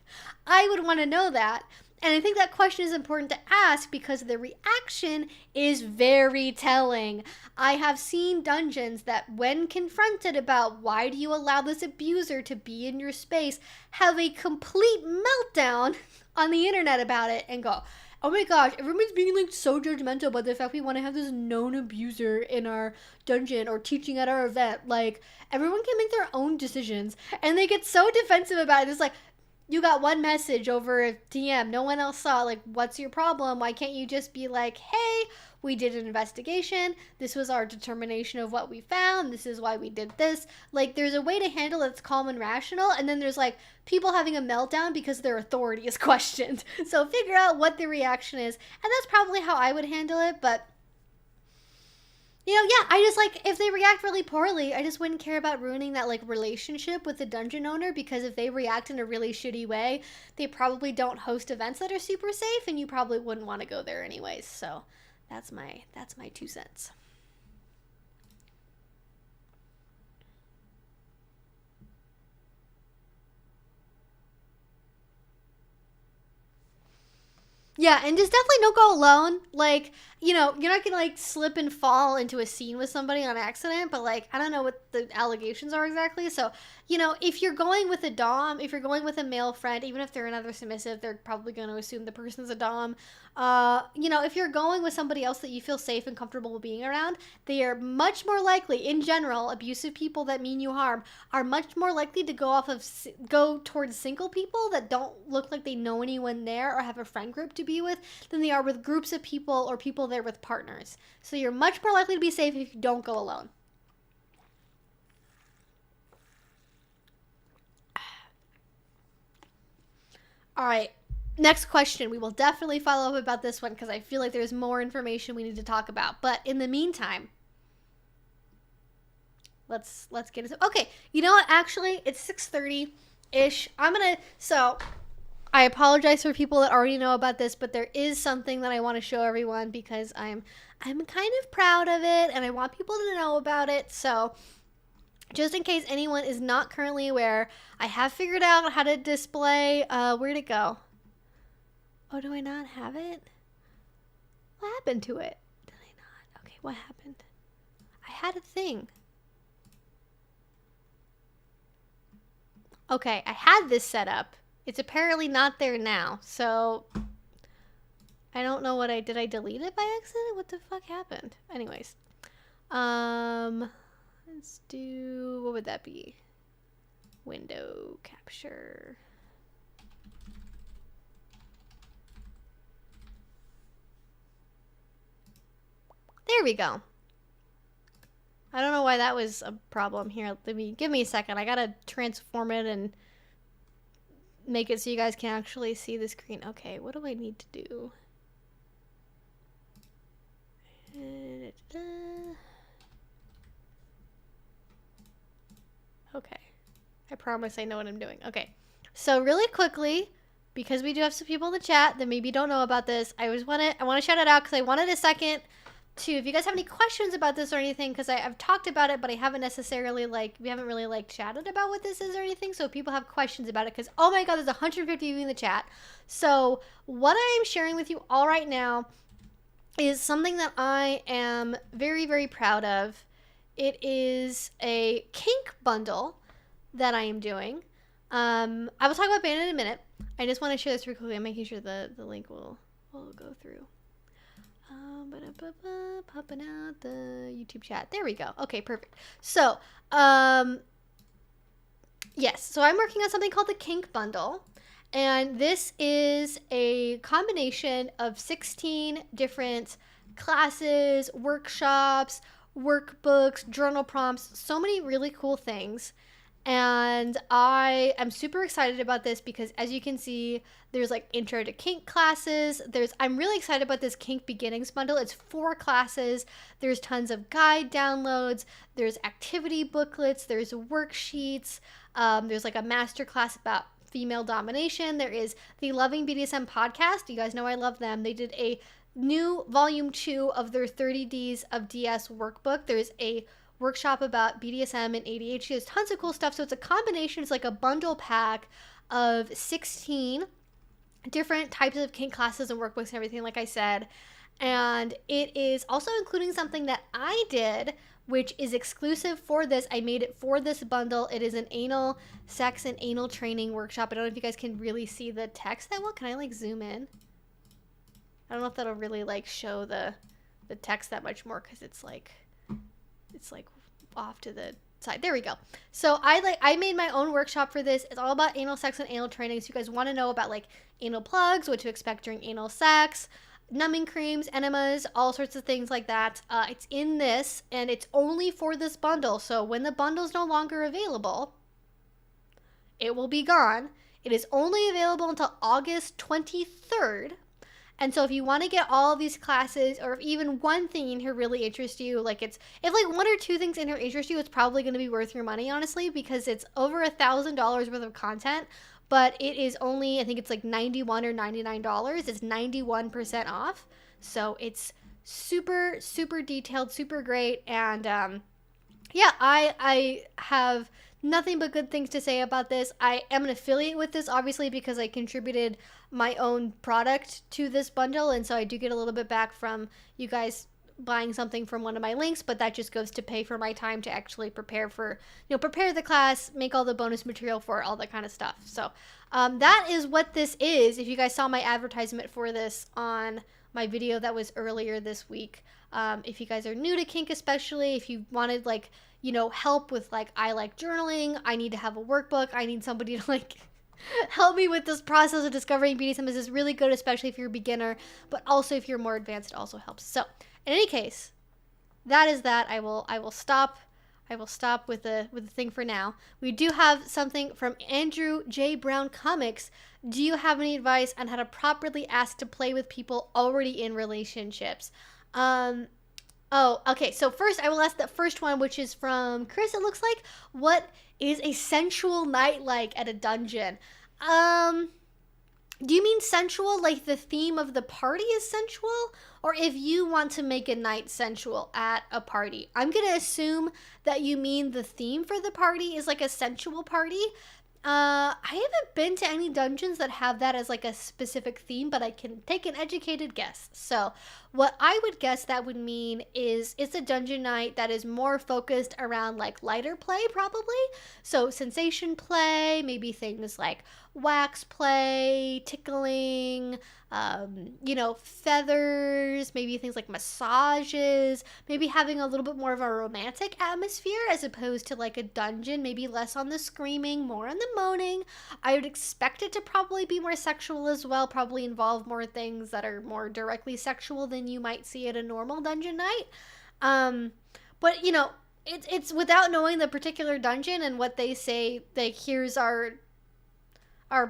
I would want to know that. And I think that question is important to ask because the reaction is very telling. I have seen dungeons that, when confronted about why do you allow this abuser to be in your space, have a complete meltdown on the internet about it and go, oh my gosh, everyone's being like so judgmental about the fact we want to have this known abuser in our dungeon or teaching at our event. Like, everyone can make their own decisions. And they get so defensive about it. It's like, you got one message over a DM, no one else saw. Like, what's your problem? Why can't you just be like, hey, we did an investigation, this was our determination of what we found, this is why we did this. Like, there's a way to handle it that's calm and rational, and then there's like people having a meltdown because their authority is questioned. So figure out what the reaction is, and that's probably how I would handle it. But You know, yeah, I just like if they react really poorly, I just wouldn't care about ruining that like relationship with the dungeon owner, because if they react in a really shitty way, they probably don't host events that are super safe, and you probably wouldn't want to go there anyways. So that's my 2 cents. Yeah, and just definitely don't go alone. Like, you know, you're not gonna like slip and fall into a scene with somebody on accident, but like, I don't know what the allegations are exactly. So, you know, if you're going with a Dom, if you're going with a male friend, even if they're another submissive, they're probably gonna assume the person's a Dom. You know, if you're going with somebody else that you feel safe and comfortable being around, they are much more likely, in general, abusive people that mean you harm are much more likely to go towards single people that don't look like they know anyone there or have a friend group to be with than they are with groups of people or people there with partners. So you're much more likely to be safe if you don't go alone. All right. Next question. We will definitely follow up about this one because I feel like there's more information we need to talk about. But in the meantime, let's get into. Okay, you know what? Actually, it's 6:30-ish. So I apologize for people that already know about this, but there is something that I want to show everyone because I'm kind of proud of it and I want people to know about it. So just in case anyone is not currently aware, I have figured out how to display. Where'd it go? Oh, do I not have it? What happened to it? Did I not? Okay, what happened? I had a thing. Okay, I had this set up. It's apparently not there now, so I don't know what did I delete it by accident? What the fuck happened? Anyways, let's do, what would that be? Window capture. There we go. I don't know why that was a problem here. Give me a second. I gotta transform it and make it so you guys can actually see the screen. Okay, what do I need to do? Okay. I promise I know what I'm doing. Okay. So really quickly, because we do have some people in the chat that maybe don't know about this, I want to shout it out because I wanted a second to, if you guys have any questions about this or anything, because I've talked about it, but I haven't necessarily we haven't really chatted about what this is or anything. So if people have questions about it, because oh my god, there's 150 of you in the chat. So what I'm sharing with you all right now is something that I am very, very proud of. It is a kink bundle that I am doing. I will talk about Band in a minute. I just want to share this really quickly. I'm making sure the link will go through. Popping out the YouTube chat. There we go. Okay, perfect. So, yes. So I'm working on something called the Kink Bundle. And this is a combination of 16 different classes, workshops, workbooks, journal prompts, so many really cool things. And I am super excited about this because, as you can see, there's intro to kink classes. I'm really excited about this kink beginnings bundle. It's 4 classes. There's tons of guide downloads. There's activity booklets. There's worksheets. There's a master class about female domination. There is the Loving BDSM podcast. You guys know I love them. They did a new volume 2 of their 30 Ds of DS workbook. There's a workshop about BDSM and ADHD. There's tons of cool stuff. So it's a combination. It's like a bundle pack of 16 different types of kink classes and workbooks and everything, like I said. And it is also including something that I did, which is exclusive for this. I made it for this bundle. It is an anal sex and anal training workshop. I don't know if you guys can really see the text that well. Can I zoom in? I don't know if that'll really show the text that much more because it's off to the side. There we go. So I made my own workshop for this. It's all about anal sex and anal training. So you guys want to know about anal plugs, what to expect during anal sex, numbing creams, enemas, all sorts of things like that. It's in this, and it's only for this bundle. So when the bundle's no longer available, it will be gone. It is only available until August 23rd. And so if you want to get all of these classes, or if even one thing in here really interests you, like if like one or two things in here interest you, it's probably going to be worth your money, honestly, because it's over $1,000 worth of content, but it is only, I think it's like $91 or $99. It's 91% off. So it's super, super detailed, super great. And yeah, I have nothing but good things to say about this. I am an affiliate with this, obviously, because I contributed my own product to this bundle, and so I do get a little bit back from you guys buying something from one of my links, but that just goes to pay for my time to actually prepare the class, make all the bonus material for it, all that kind of stuff. So that is what this is. If you guys saw my advertisement for this on my video that was earlier this week, if you guys are new to kink, especially if you wanted like, you know, help with like, I like journaling, I need to have a workbook, I need somebody to like help me with this process of discovering BDSM. This is really good, especially if you're a beginner, but also if you're more advanced, it also helps. So in any case, that is that. I will stop with the thing for now. We do have something from Andrew J. Brown Comics. Do you have any advice on how to properly ask to play with people already in relationships? Oh, okay. So first, I will ask the first one, which is from Chris. It looks like, what is a sensual night like at a dungeon? Do you mean sensual, like the theme of the party is sensual? Or if you want to make a night sensual at a party? I'm going to assume that you mean the theme for the party is like a sensual party. I haven't been to any dungeons that have that as like a specific theme, but I can take an educated guess. So what I would guess that would mean is it's a dungeon night that is more focused around like lighter play, probably. So sensation play, maybe things like wax play, tickling, you know, feathers, maybe things like massages, maybe having a little bit more of a romantic atmosphere as opposed to like a dungeon, maybe less on the screaming, more on the moaning. I would expect it to probably be more sexual as well, probably involve more things that are more directly sexual than you might see at a normal dungeon night. But you know, it's without knowing the particular dungeon and what they say, like, here's our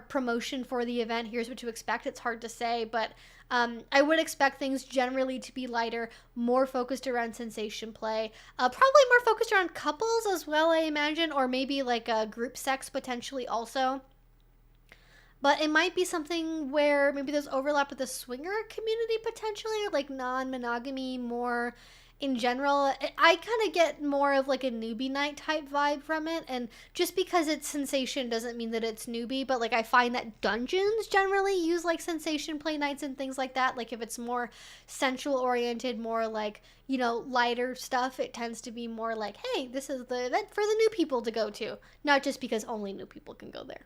promotion for the event, here's what to expect. It's hard to say, but I would expect things generally to be lighter, more focused around sensation play, probably more focused around couples as well, I imagine, or maybe like a group sex potentially also. But it might be something where maybe there's overlap with the swinger community potentially, or like non-monogamy more in general. I kind of get more of like a newbie night type vibe from it, and just because it's sensation doesn't mean that it's newbie, but like I find that dungeons generally use like sensation play nights and things like that. Like if it's more sensual oriented, more like, you know, lighter stuff, it tends to be more like, hey, this is the event for the new people to go to, not just because only new people can go there.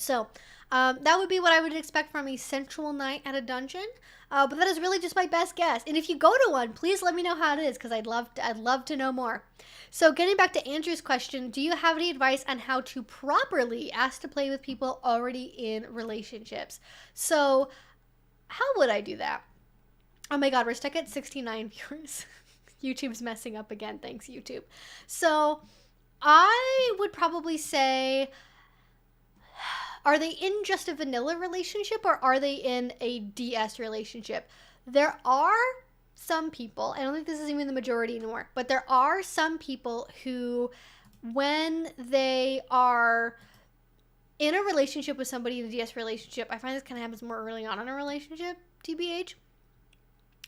So that would be what I would expect from a sensual night at a dungeon. But that is really just my best guess. And if you go to one, please let me know how it is, because I'd love to know more. So getting back to Andrew's question, do you have any advice on how to properly ask to play with people already in relationships? So how would I do that? Oh my God, we're stuck at 69 viewers. YouTube's messing up again. Thanks, YouTube. So I would probably say, are they in just a vanilla relationship, or are they in a DS relationship? There are some people, I don't think this is even the majority anymore, but there are some people who, when they are in a relationship with somebody in a DS relationship, I find this kind of happens more early on in a relationship, TBH.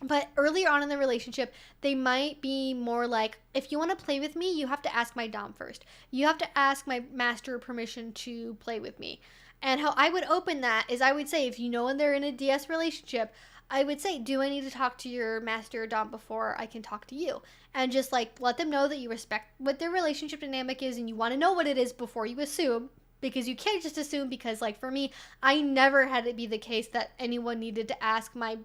But earlier on in the relationship, they might be more like, if you want to play with me, you have to ask my dom first. You have to ask my master permission to play with me. And how I would open that is, I would say, if you know when they're in a DS relationship, I would say, do I need to talk to your master or dom before I can talk to you? And just like let them know that you respect what their relationship dynamic is and you want to know what it is before you assume. Because you can't just assume, because like for me, I never had it be the case that anyone needed to ask my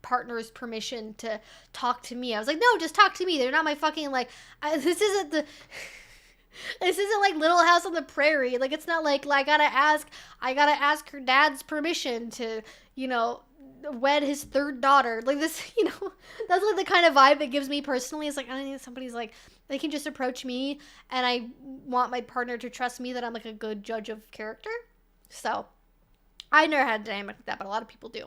partner's permission to talk to me. I was like, no, just talk to me. They're not my fucking, like, this isn't like Little House on the Prairie. Like, it's not like I gotta ask her dad's permission to, you know, wed his third daughter. Like this, you know, that's like the kind of vibe it gives me personally. It's like, I need somebody's like, they can just approach me, and I want my partner to trust me that I'm like a good judge of character. So I never had a dynamic like that, but a lot of people do.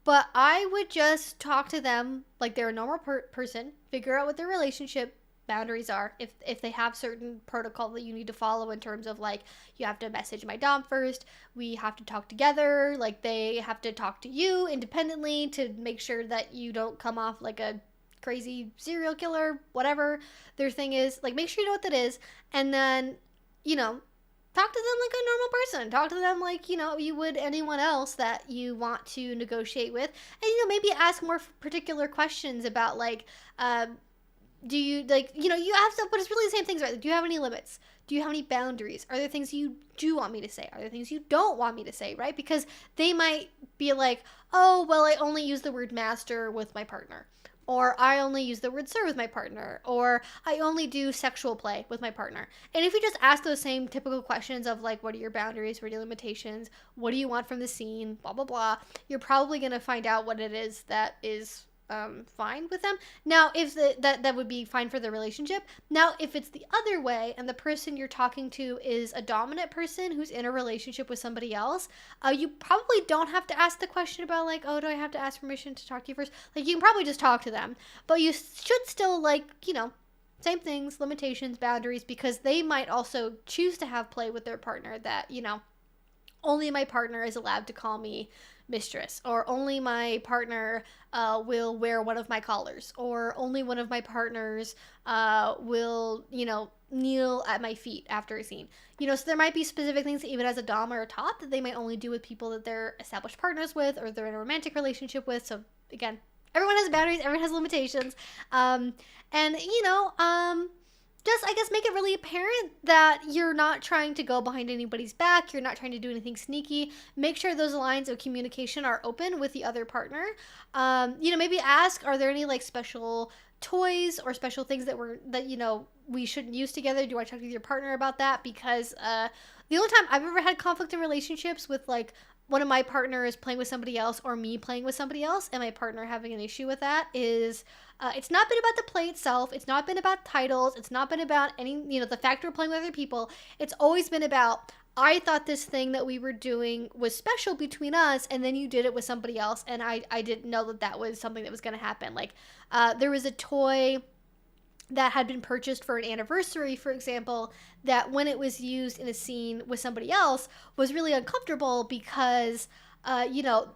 But I would just talk to them like they're a normal person, figure out what their relationship boundaries are, if they have certain protocol that you need to follow in terms of like, you have to message my dom first, we have to talk together, like they have to talk to you independently to make sure that you don't come off like a crazy serial killer, whatever their thing is. Like, make sure you know what that is, and then, you know, talk to them like a normal person. Talk to them like, you know, you would anyone else that you want to negotiate with. And, you know, maybe ask more particular questions about, like, do you, like, you know, you have to, but it's really the same things, right? Like, do you have any limits? Do you have any boundaries? Are there things you do want me to say? Are there things you don't want me to say, right? Because they might be like, oh, well, I only use the word master with my partner. Or I only use the word sir with my partner. Or I only do sexual play with my partner. And if you just ask those same typical questions of like, what are your boundaries? What are your limitations? What do you want from the scene? Blah, blah, blah. You're probably going to find out what it is that is fine with them. Now, if that would be fine for the relationship. Now, if it's the other way and the person you're talking to is a dominant person who's in a relationship with somebody else, you probably don't have to ask the question about like, oh, do I have to ask permission to talk to you first? Like, you can probably just talk to them, but you should still, like, you know, same things, limitations, boundaries, because they might also choose to have play with their partner that, you know, only my partner is allowed to call me mistress, or only my partner will wear one of my collars, or only one of my partners will, you know, kneel at my feet after a scene. You know, so there might be specific things that even as a dom or a top that they might only do with people that they're established partners with, or they're in a romantic relationship with. So again, everyone has boundaries, everyone has limitations. And, you know, just, I guess, make it really apparent that you're not trying to go behind anybody's back. You're not trying to do anything sneaky. Make sure those lines of communication are open with the other partner. You know, maybe ask, are there any, like, special toys or special things that you know, we shouldn't use together? Do I talk with your partner about that? Because the only time I've ever had conflict in relationships with, like, one of my partners playing with somebody else or me playing with somebody else and my partner having an issue with that is it's not been about the play itself. It's not been about titles. It's not been about any, you know, the fact we're playing with other people. It's always been about, I thought this thing that we were doing was special between us, and then you did it with somebody else, and I didn't know that that was something that was going to happen. Like, there was a toy that had been purchased for an anniversary, for example, that when it was used in a scene with somebody else was really uncomfortable because, you know,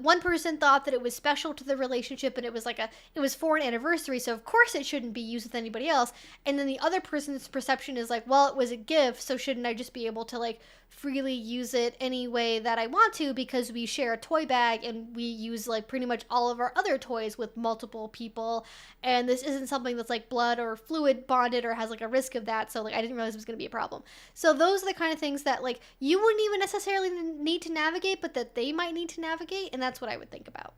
one person thought that it was special to the relationship and it was for an anniversary, so of course it shouldn't be used with anybody else. And then the other person's perception is like, well, it was a gift, so shouldn't I just be able to like freely use it any way that I want to because we share a toy bag and we use like pretty much all of our other toys with multiple people, and this isn't something that's like blood or fluid bonded or has like a risk of that, so like I didn't realize it was going to be a problem. So those are the kind of things that like you wouldn't even necessarily need to navigate, but that they might need to navigate. And that's what I would think about.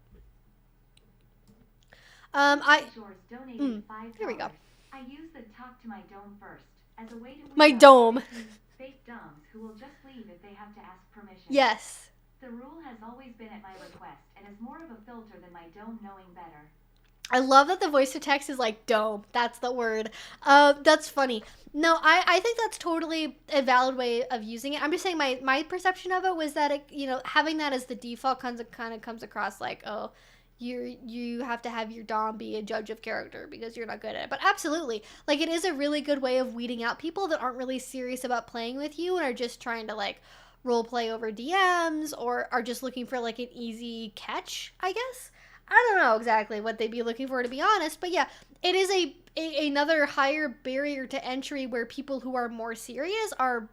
Here we go. I use the talk to my dome first as a way to my dome. fake doms who will just leave if they have to ask permission. Yes. The rule has always been at my request and is more of a filter than my dome knowing better. I love that the voice to text is like dome. That's the word. That's funny. No, I think that's totally a valid way of using it. I'm just saying my perception of it was that it, you know, having that as the default kind of comes across like, oh, you have to have your dom be a judge of character because you're not good at it. But absolutely, like it is a really good way of weeding out people that aren't really serious about playing with you and are just trying to like role play over DMs or are just looking for like an easy catch, I guess. I don't know exactly what they'd be looking for, to be honest, but yeah, it is another higher barrier to entry where people who are more serious are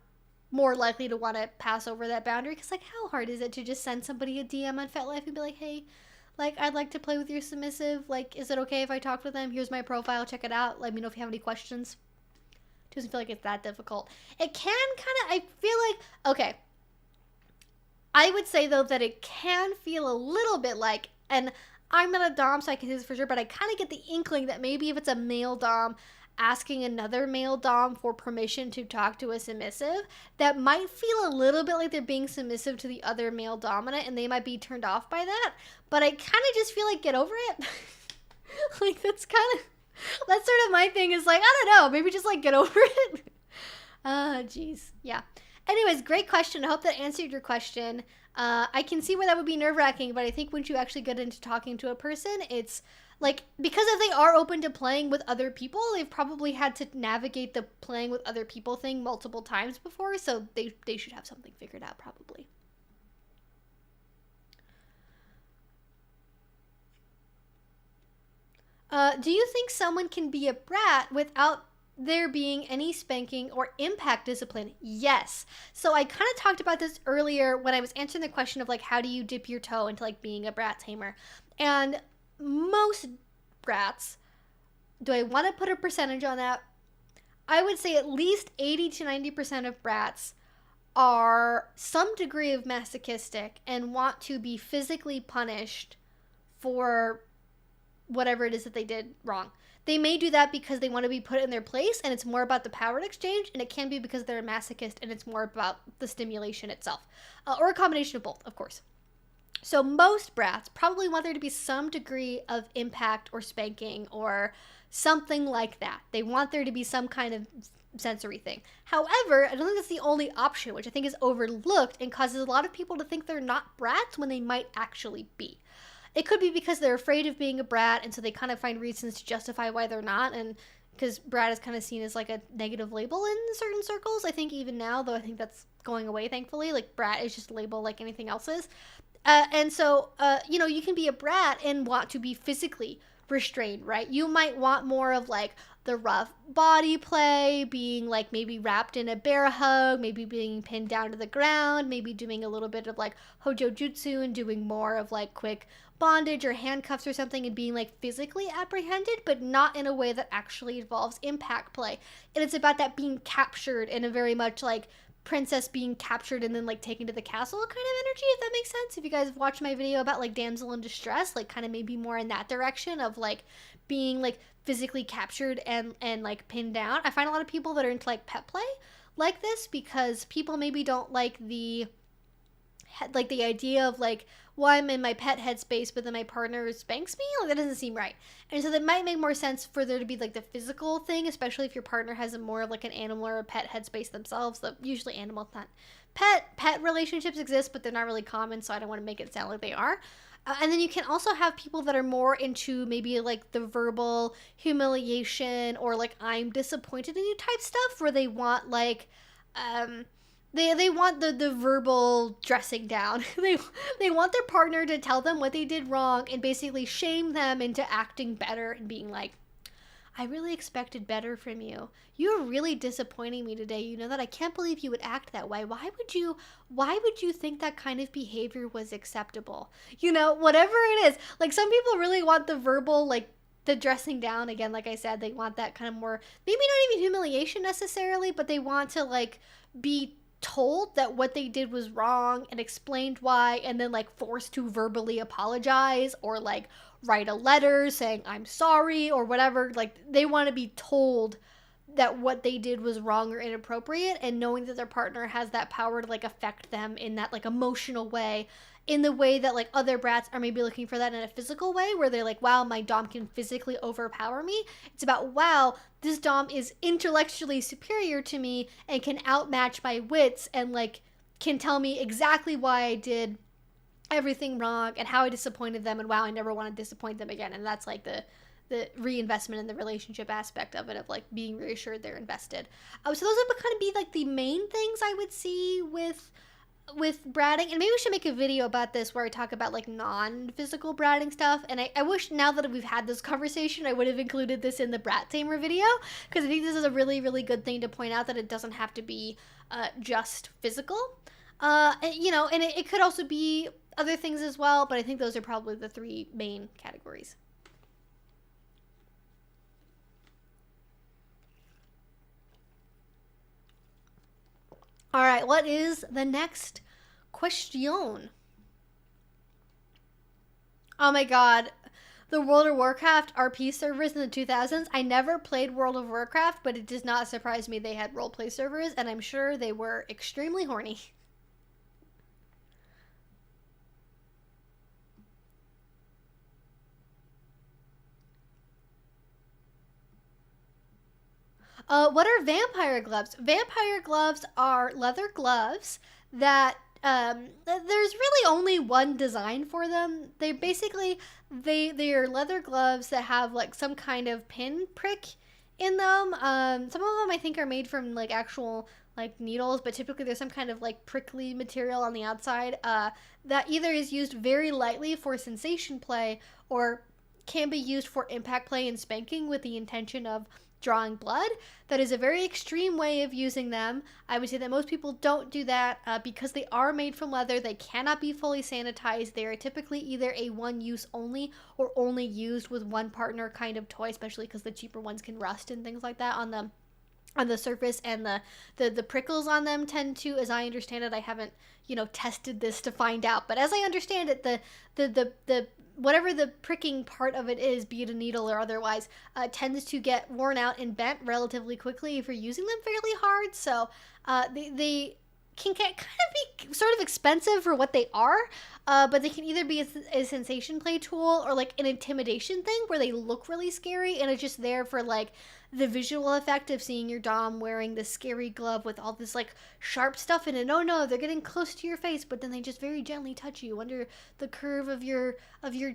more likely to want to pass over that boundary. Because, like, how hard is it to just send somebody a DM on FetLife and be like, hey, like, I'd like to play with your submissive. Like, is it okay if I talk with them? Here's my profile. Check it out. Let me know if you have any questions. It doesn't feel like it's that difficult. It can kind of, I feel like, okay. I would say, though, that it can feel a little bit like, and I'm not a dom, so I can say this for sure, but I kind of get the inkling that maybe if it's a male dom, asking another male dom for permission to talk to a submissive that might feel a little bit like they're being submissive to the other male dominant, and they might be turned off by that. But I kind of just feel like, get over it. Like, that's sort of my thing, is like, I don't know, maybe just like get over it. Geez. Yeah. Anyways, great question. I hope that answered your question. I can see where that would be nerve-wracking, but I think once you actually get into talking to a person, it's like, because if they are open to playing with other people, they've probably had to navigate the playing with other people thing multiple times before, so they should have something figured out probably. Do you think someone can be a brat without there being any spanking or impact discipline? Yes. So I kind of talked about this earlier when I was answering the question of like, how do you dip your toe into like being a brat tamer? And most brats, do I want to put a percentage on that? I would say at least 80 to 90% of brats are some degree of masochistic and want to be physically punished for whatever it is that they did wrong. They may do that because they want to be put in their place and it's more about the power exchange, and it can be because they're a masochist and it's more about the stimulation itself. Or a combination of both, of course. So most brats probably want there to be some degree of impact or spanking or something like that. They want there to be some kind of sensory thing. However, I don't think that's the only option, which I think is overlooked and causes a lot of people to think they're not brats when they might actually be. It could be because they're afraid of being a brat, and so they kind of find reasons to justify why they're not, and because brat is kind of seen as like a negative label in certain circles, I think even now, though I think that's going away, thankfully. Like, brat is just a label like anything else is. And so, you know, you can be a brat and want to be physically restrained, right? You might want more of like the rough body play, being like maybe wrapped in a bear hug, maybe being pinned down to the ground, maybe doing a little bit of like hojo jutsu and doing more of like quick bondage or handcuffs or something and being like physically apprehended, but not in a way that actually involves impact play. And it's about that being captured in a very much like princess being captured and then like taken to the castle kind of energy, if that makes sense. If you guys have watched my video about like damsel in distress, like kind of maybe more in that direction of like being like physically captured and like pinned down. I find a lot of people that are into like pet play like this because people maybe don't like the idea of like, well, I'm in my pet headspace, but then my partner spanks me. Like, that doesn't seem right. And so that might make more sense for there to be like the physical thing, especially if your partner has a more of like an animal or a pet headspace themselves. Though usually animal, not pet relationships exist, but they're not really common. So I don't want to make it sound like they are. And then you can also have people that are more into maybe like the verbal humiliation or like I'm disappointed in you type stuff, where they want like They want the verbal dressing down. They want their partner to tell them what they did wrong and basically shame them into acting better and being like, I really expected better from you. You're really disappointing me today. You know that? I can't believe you would act that way. Why would you think that kind of behavior was acceptable? You know, whatever it is. Like, some people really want the verbal, like, the dressing down. Again, like I said, they want that kind of more, maybe not even humiliation necessarily, but they want to like be told that what they did was wrong and explained why, and then like forced to verbally apologize or like write a letter saying I'm sorry or whatever. Like, they want to be told that what they did was wrong or inappropriate, and knowing that their partner has that power to like affect them in that like emotional way, in the way that like other brats are maybe looking for that in a physical way, where they're like, wow, my dom can physically overpower me. It's about, wow, this dom is intellectually superior to me and can outmatch my wits and like can tell me exactly why I did everything wrong and how I disappointed them, and wow, I never want to disappoint them again. And that's like the reinvestment in the relationship aspect of it, of like being reassured they're invested. So those would kind of be like the main things I would see with bratting. And maybe we should make a video about this where I talk about like non-physical bratting stuff. And I wish now that we've had this conversation, I would have included this in the brat tamer video, because I think this is a really, really good thing to point out, that it doesn't have to be just physical. You know, and it could also be other things as well, but I think those are probably the three main categories. All right, what is the next question? Oh my god. the World of Warcraft RP servers in the 2000s. I never played World of Warcraft, but it does not surprise me they had roleplay servers, and I'm sure they were extremely horny. What are vampire gloves? Vampire gloves are leather gloves that there's really only one design for them. They basically they are leather gloves that have like some kind of pin prick in them. Some of them I think are made from like actual like needles, but typically there's some kind of like prickly material on the outside that either is used very lightly for sensation play or can be used for impact play and spanking with the intention of drawing blood. That is a very extreme way of using them. I would say that most people don't do that because they are made from leather. They cannot be fully sanitized. They are typically either a one use only or only used with one partner kind of toy, especially because the cheaper ones can rust and things like that on the surface, and the prickles on them tend to, as I understand it, I haven't tested this to find out, but as I understand it, the whatever the pricking part of it is, be it a needle or otherwise, tends to get worn out and bent relatively quickly if you're using them fairly hard. So they can kind of be sort of expensive for what they are, but they can either be a sensation play tool or like an intimidation thing where they look really scary and it's just there for like the visual effect of seeing your dom wearing this scary glove with all this like sharp stuff in it. Oh no, they're getting close to your face, but then they just very gently touch you under the curve of your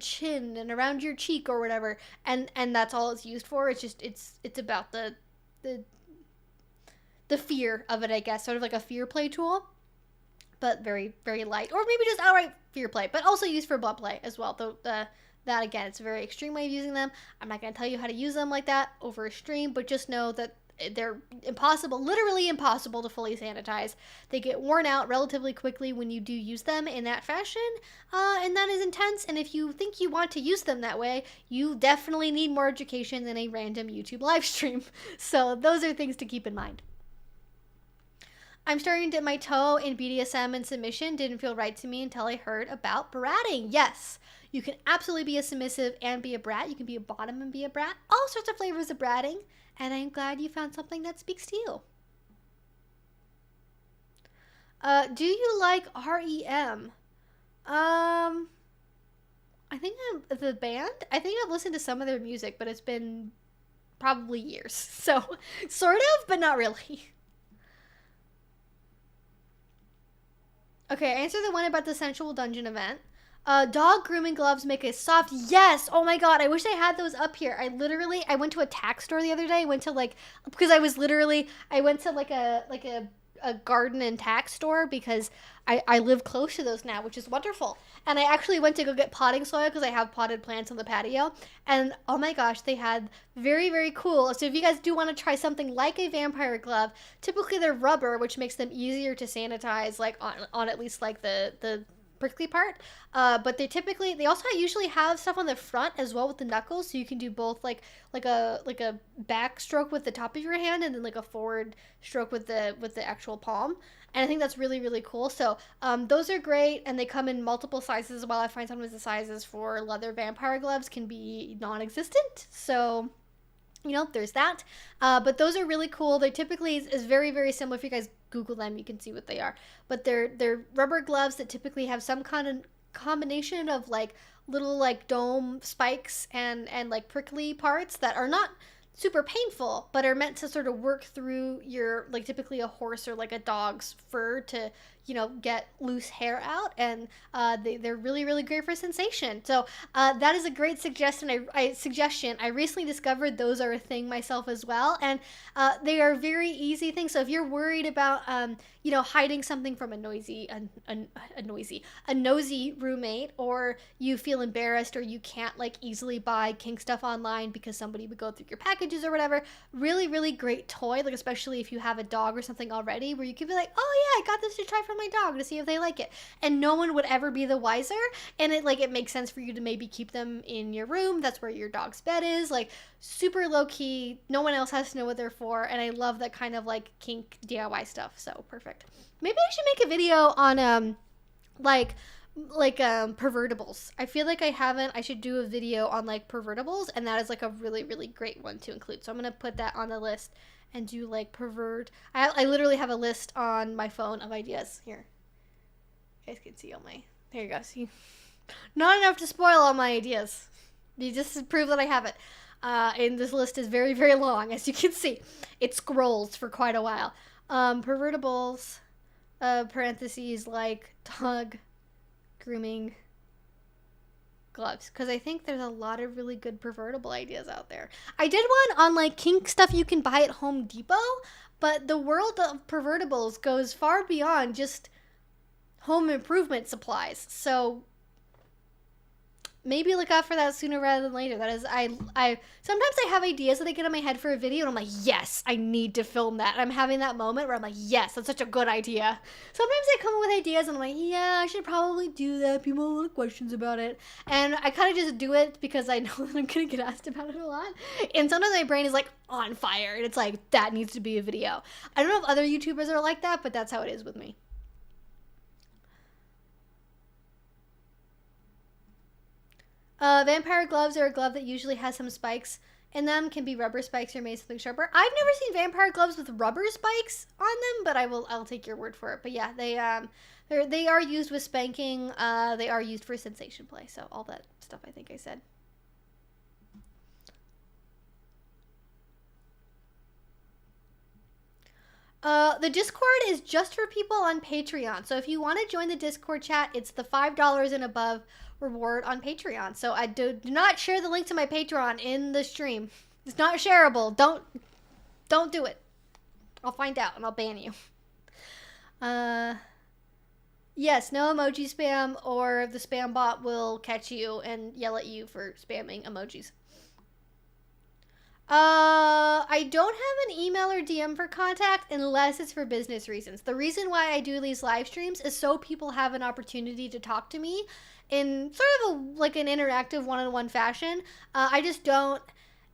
chin and around your cheek or whatever, and that's all it's used for. It's just it's about the fear of it, I guess, sort of like a fear play tool, but very, very light, or maybe just outright fear play, but also used for blood play as well. That again, it's a very extreme way of using them. I'm not going to tell you how to use them like that over a stream, but just know that they're impossible, literally impossible to fully sanitize. They get worn out relatively quickly when you do use them in that fashion, and that is intense. And if you think you want to use them that way, you definitely need more education than a random YouTube live stream. So those are things to keep in mind. I'm starting to dip my toe in BDSM and submission. Didn't feel right to me until I heard about bratting. Yes, you can absolutely be a submissive and be a brat. You can be a bottom and be a brat. All sorts of flavors of bratting. And I'm glad you found something that speaks to you. Do you like REM? I think the band. I think I've listened to some of their music, but it's been probably years. So, sort of, but not really. Okay, answer the one about the sensual dungeon event. Dog grooming gloves make a soft yes. Oh my god, I wish I had those up here. I went to a tack store the other day. I went to like a garden and tack store because I live close to those now, which is wonderful. And I actually went to go get potting soil because I have potted plants on the patio. And oh my gosh, they had very, very cool. So if you guys do want to try something like a vampire glove, typically they're rubber, which makes them easier to sanitize, like on at least like the prickly part, but they also usually have stuff on the front as well with the knuckles, so you can do both like a back stroke with the top of your hand and then like a forward stroke with the actual palm. And I think that's really, really cool. So those are great, and they come in multiple sizes. While I find sometimes the sizes for leather vampire gloves can be non-existent, so there's that. But those are really cool. They typically is very, very similar. If you guys Google them, you can see what they are. But they're rubber gloves that typically have some kind of combination of like little like dome spikes and like prickly parts that are not super painful, but are meant to sort of work through your, like typically a horse or like a dog's fur to, get loose hair out. And they're really, really great for sensation. So that is a great suggestion. I recently discovered those are a thing myself as well. And they are very easy things. So if you're worried about, hiding something from a nosy roommate, or you feel embarrassed, or you can't like easily buy kink stuff online because somebody would go through your packages or whatever, really, really great toy, like especially if you have a dog or something already, where you could be like, oh yeah, I got this to try for my dog to see if they like it, and no one would ever be the wiser. And it makes sense for you to maybe keep them in your room. That's where your dog's bed is, like super low key, no one else has to know what they're for. And I love that kind of like kink DIY stuff. So perfect. Maybe I should make a video on like like pervertibles. I feel like I should do a video on like pervertibles, and that is like a really, really great one to include. So I'm gonna put that on the list and do like pervert. I literally have a list on my phone of ideas. Here, you guys can see all my, there you go. See, not enough to spoil all my ideas. You just prove that I have it. And this list is very, very long, as you can see. It scrolls for quite a while. Pervertibles, parentheses, like dog grooming gloves, because I think there's a lot of really good pervertible ideas out there. I did one on like kink stuff you can buy at Home Depot, but the world of pervertibles goes far beyond just home improvement supplies. So maybe look out for that sooner rather than later. That is, I sometimes I have ideas that I get in my head for a video, and I'm like, yes, I need to film that. And I'm having that moment where I'm like, yes, that's such a good idea. Sometimes I come up with ideas, and I'm like, yeah, I should probably do that. People have a lot of questions about it. And I kind of just do it because I know that I'm going to get asked about it a lot. And sometimes my brain is like on fire, and it's like, that needs to be a video. I don't know if other YouTubers are like that, but that's how it is with me. Vampire gloves are a glove that usually has some spikes in them. Can be rubber spikes or made something sharper. I've never seen vampire gloves with rubber spikes on them, but I'll take your word for it. But yeah, they are used with spanking. They are used for sensation play. So all that stuff I think I said. The Discord is just for people on Patreon. So if you want to join the Discord chat, it's the $5 and above reward on Patreon. So I do not share the link to my Patreon in the stream. It's not shareable. Don't do it. I'll find out and I'll ban you. Yes, no emoji spam, or the spam bot will catch you and yell at you for spamming emojis. I don't have an email or DM for contact unless it's for business reasons. The reason why I do these live streams is so people have an opportunity to talk to me in sort of like an interactive one-on-one fashion. I just don't,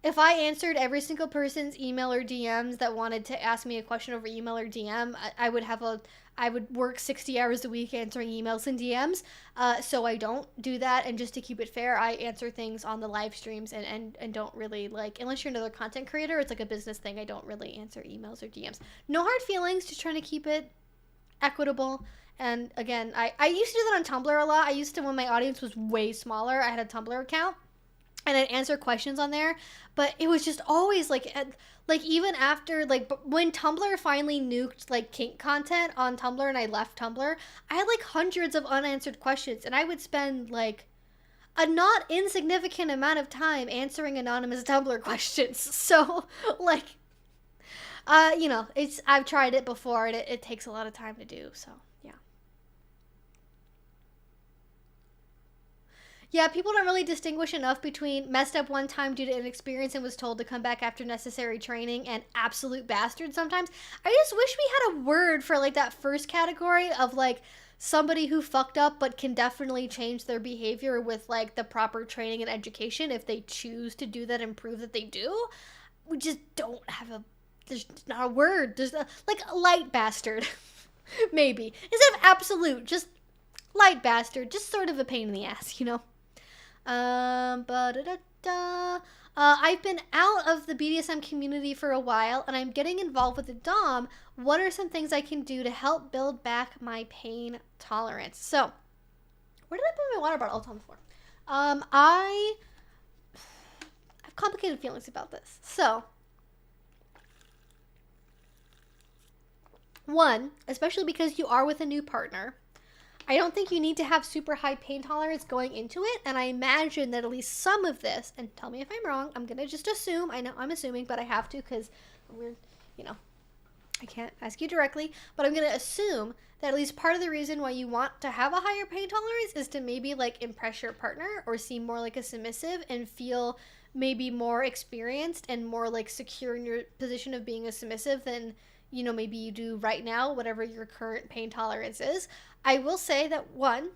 if I answered every single person's email or DMs that wanted to ask me a question over email or DM, I would work 60 hours a week answering emails and DMs. So I don't do that. And just to keep it fair, I answer things on the live streams and don't really like, unless you're another content creator, it's like a business thing. I don't really answer emails or DMs. No hard feelings, just trying to keep it equitable. And again, I used to do that on Tumblr a lot. I used to, when my audience was way smaller, I had a Tumblr account and I'd answer questions on there, but it was just always like even after, like, when Tumblr finally nuked like kink content on Tumblr and I left Tumblr, I had like hundreds of unanswered questions, and I would spend like a not insignificant amount of time answering anonymous Tumblr questions. So like, you know, I've tried it before, and it takes a lot of time to do. So yeah. Yeah, people don't really distinguish enough between messed up one time due to inexperience and was told to come back after necessary training and absolute bastard sometimes. I just wish we had a word for like that first category of like somebody who fucked up but can definitely change their behavior with like the proper training and education if they choose to do that and prove that they do. We just don't have there's not a word. There's like a light bastard. Maybe. Instead of absolute, just light bastard. Just sort of a pain in the ass, you know? I've been out of the BDSM community for a while, and I'm getting involved with the Dom. What are some things I can do to help build back my pain tolerance? So, where did I put my water bottle? It's on the floor. I have complicated feelings about this. So, one, especially because you are with a new partner, I don't think you need to have super high pain tolerance going into it, and I imagine that at least some of this, and tell me if I'm wrong, I'm going to just assume, I know I'm assuming, but I have to because we're, you know, I can't ask you directly, but I'm going to assume that at least part of the reason why you want to have a higher pain tolerance is to maybe like impress your partner or seem more like a submissive and feel maybe more experienced and more like secure in your position of being a submissive than, you know, maybe you do right now, whatever your current pain tolerance is. I will say that, one,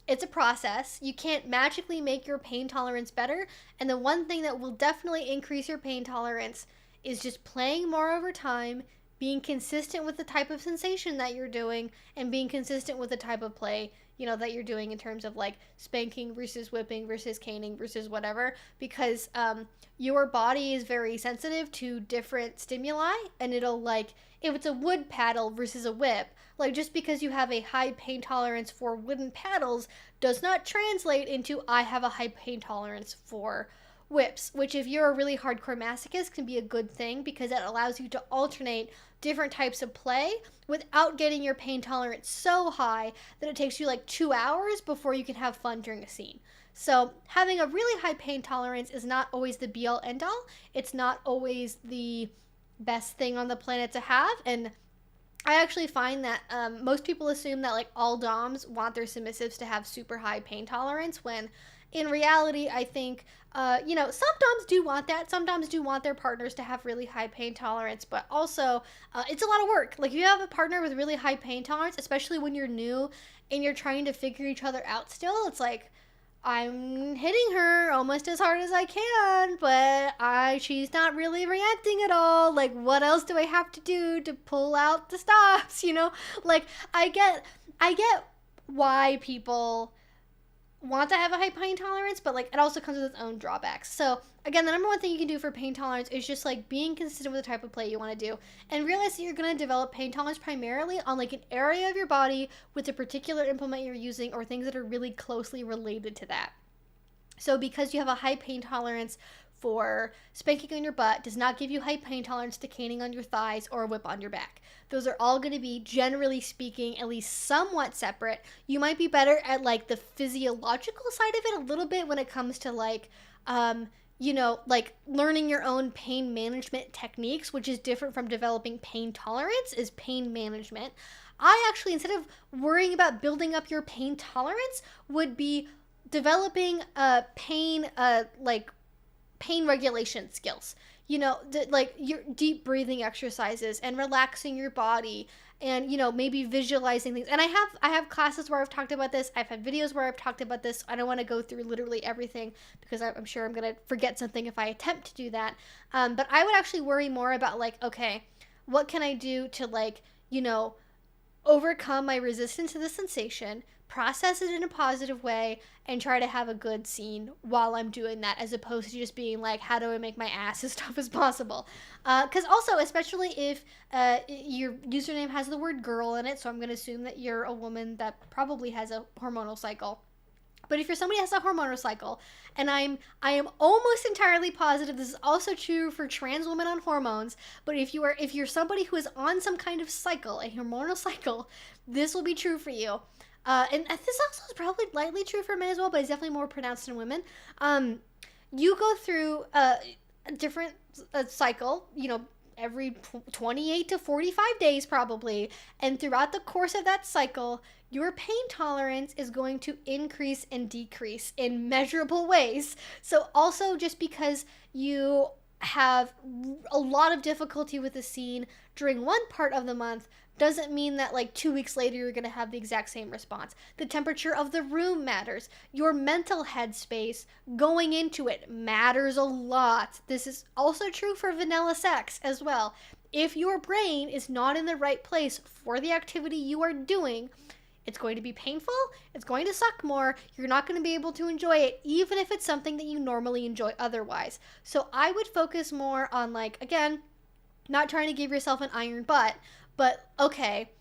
it's a process. You can't magically make your pain tolerance better. And the one thing that will definitely increase your pain tolerance is just playing more over time, being consistent with the type of sensation that you're doing and being consistent with the type of play, that you're doing in terms of like spanking versus whipping versus caning versus whatever, because your body is very sensitive to different stimuli, and it'll like, if it's a wood paddle versus a whip, like just because you have a high pain tolerance for wooden paddles does not translate into I have a high pain tolerance for whips, which if you're a really hardcore masochist can be a good thing because it allows you to alternate different types of play without getting your pain tolerance so high that it takes you like 2 hours before you can have fun during a scene. So having a really high pain tolerance is not always the be all end all. It's not always the best thing on the planet to have. And I actually find that most people assume that like all doms want their submissives to have super high pain tolerance, when in reality, I think, some doms do want that. Some doms do want their partners to have really high pain tolerance, but also it's a lot of work. Like if you have a partner with really high pain tolerance, especially when you're new and you're trying to figure each other out still, it's like, I'm hitting her almost as hard as I can, but she's not really reacting at all. Like, what else do I have to do to pull out the stops, Like, I get why people want to have a high pain tolerance, but like it also comes with its own drawbacks. So again, the number one thing you can do for pain tolerance is just like being consistent with the type of play you want to do, and realize that you're going to develop pain tolerance primarily on like an area of your body with a particular implement you're using, or things that are really closely related to that. So because you have a high pain tolerance for spanking on your butt does not give you high pain tolerance to caning on your thighs or a whip on your back. Those are all going to be, generally speaking, at least somewhat separate. You might be better at like the physiological side of it a little bit when it comes to like, like learning your own pain management techniques, which is different from developing pain tolerance, is pain management. I actually, instead of worrying about building up your pain tolerance, would be developing pain regulation skills. Like your deep breathing exercises and relaxing your body, and maybe visualizing things. And I have classes where I've talked about this. I've had videos where I've talked about this. I don't want to go through literally everything because I'm sure I'm gonna forget something if I attempt to do that. But I would actually worry more about like, okay, what can I do to like overcome my resistance to the sensation, process it in a positive way, and try to have a good scene while I'm doing that, as opposed to just being like, how do I make my ass as tough as possible? Because also, especially if your username has the word girl in it, so I'm going to assume that you're a woman that probably has a hormonal cycle. But if you're somebody who has a hormonal cycle, and I am almost entirely positive this is also true for trans women on hormones, but if you're somebody who is on some kind of cycle, a hormonal cycle, this will be true for you. And this also is probably lightly true for men as well, but it's definitely more pronounced in women. You go through a different cycle, every 28 to 45 days probably, and throughout the course of that cycle, your pain tolerance is going to increase and decrease in measurable ways. So also, just because you have a lot of difficulty with the scene during one part of the month doesn't mean that like 2 weeks later you're going to have the exact same response. The temperature of the room matters. Your mental headspace going into it matters a lot. This is also true for vanilla sex as well. If your brain is not in the right place for the activity you are doing, it's going to be painful, it's going to suck more, you're not going to be able to enjoy it, even if it's something that you normally enjoy otherwise. So I would focus more on like, again, not trying to give yourself an iron butt, but okay,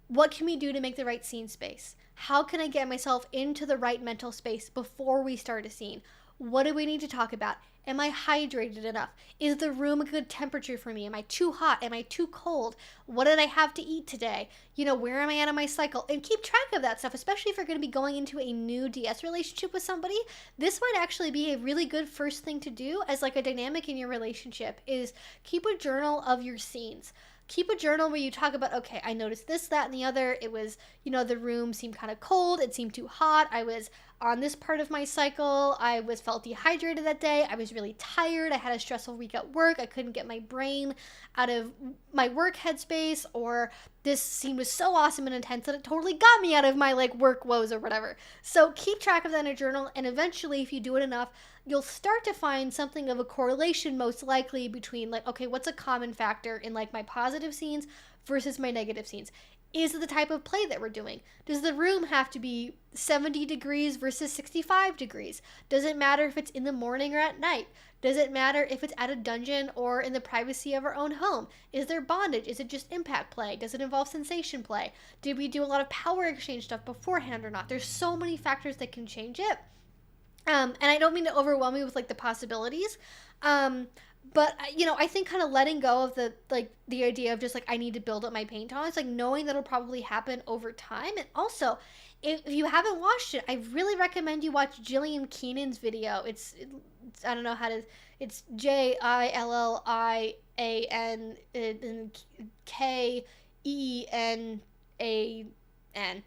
what can we do to make the right scene space? How can I get myself into the right mental space before we start a scene? What do we need to talk about? Am I hydrated enough? Is the room a good temperature for me? Am I too hot? Am I too cold? What did I have to eat today? Where am I at on my cycle? And keep track of that stuff, especially if you're going to be going into a new DS relationship with somebody. This might actually be a really good first thing to do as like a dynamic in your relationship, is keep a journal of your scenes. Keep a journal where you talk about, okay, I noticed this, that, and the other. It was, the room seemed kind of cold. It seemed too hot. I was on this part of my cycle, I felt dehydrated that day. I was really tired. I had a stressful week at work. I couldn't get my brain out of my work headspace, or this scene was so awesome and intense that it totally got me out of my like work woes or whatever. So keep track of that in a journal, and eventually, if you do it enough, you'll start to find something of a correlation, most likely, between like, okay, what's a common factor in like my positive scenes versus my negative scenes? Is it the type of play that we're doing? Does the room have to be 70 degrees versus 65 degrees? Does it matter if it's in the morning or at night? Does it matter if it's at a dungeon or in the privacy of our own home? Is there bondage? Is it just impact play? Does it involve sensation play? Did we do a lot of power exchange stuff beforehand or not? There's so many factors that can change it. And I don't mean to overwhelm you with like the possibilities. But you know, I think kind of letting go of the idea of just like I need to build up my pain tolerance, like knowing that'll probably happen over time. And also, if you haven't watched it, I really recommend you watch Jillian Keenan's video. It's I don't know how to. It's JILLIAN KENAN,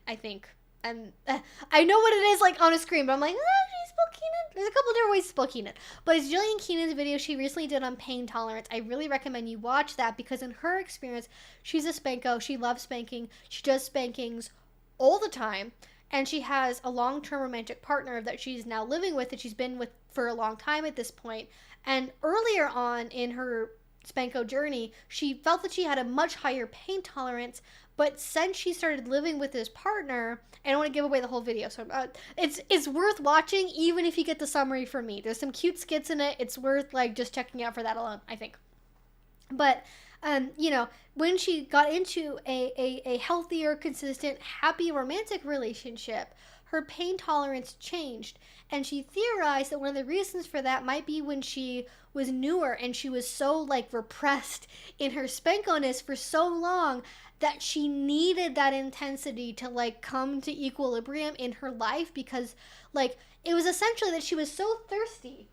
I think. And I know what it is like on a screen, but I'm like, she spelled Keenan. There's a couple different ways to spell Keenan. But it's Jillian Keenan's video she recently did on pain tolerance. I really recommend you watch that, because in her experience, she's a spanko. She loves spanking. She does spankings all the time. And she has a long-term romantic partner that she's now living with, that she's been with for a long time at this point. And earlier on in her spanko journey, she felt that she had a much higher pain tolerance. But since she started living with this partner, I don't want to give away the whole video, so it's worth watching, even if you get the summary from me. There's some cute skits in it. It's worth like just checking out for that alone, I think. But you know, when she got into a healthier, consistent, happy romantic relationship, her pain tolerance changed. And she theorized that one of the reasons for that might be when she was newer and she was so like repressed in her spankoness for so long that she needed that intensity to like come to equilibrium in her life, because like it was essentially that she was so thirsty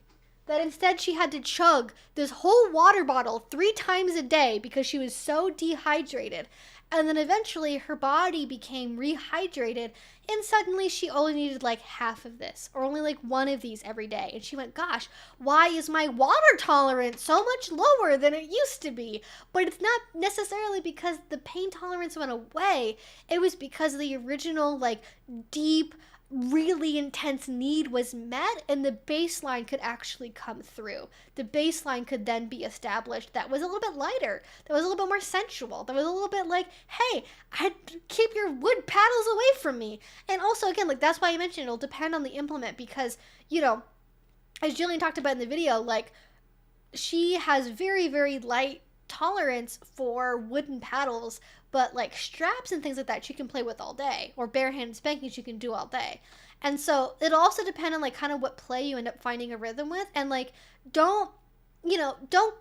that instead she had to chug this whole water bottle 3 times a day because she was so dehydrated. And then eventually her body became rehydrated, and suddenly she only needed like half of this, or only like one of these every day. And she went, gosh, why is my water tolerance so much lower than it used to be? But it's not necessarily because the pain tolerance went away. It was because the original like deep, really intense need was met, and the baseline could actually come through. The baseline could then be established that was a little bit lighter, that was a little bit more sensual, that was a little bit like, hey, keep your wood paddles away from me. And also, again, like that's why I mentioned it'll depend on the implement, because, you know, as Jillian talked about in the video, like she has very, very light tolerance for wooden paddles, but like straps and things like that she can play with all day, or barehanded spanking she can do all day. And so it'll also depend on like kind of what play you end up finding a rhythm with. And like don't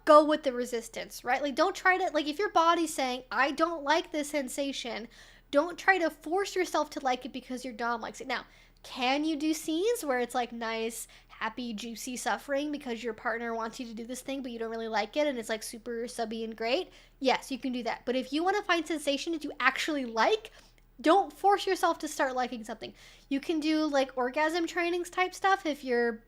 go with the resistance, right? Like don't try to, like if your body's saying I don't like this sensation, don't try to force yourself to like it because your dom likes it. Now, can you do scenes where it's like nice, happy, juicy suffering because your partner wants you to do this thing but you don't really like it and it's like super subby and great? Yes, you can do that. But if you want to find sensation that you actually like, don't force yourself to start liking something. You can do like orgasm trainings type stuff if you're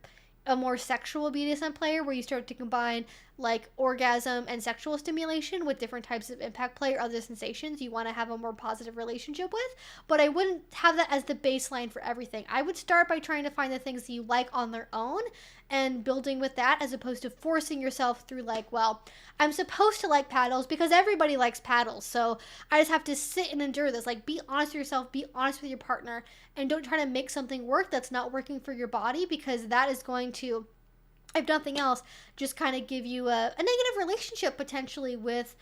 a more sexual BDSM player, where you start to combine like orgasm and sexual stimulation with different types of impact play or other sensations you want to have a more positive relationship with. But I wouldn't have that as the baseline for everything. I would start by trying to find the things that you like on their own and building with that, as opposed to forcing yourself through like, well, I'm supposed to like paddles because everybody likes paddles, so I just have to sit and endure this. Like, be honest with yourself, be honest with your partner, and don't try to make something work that's not working for your body, because that is going to, if nothing else, just kind of give you a negative relationship potentially with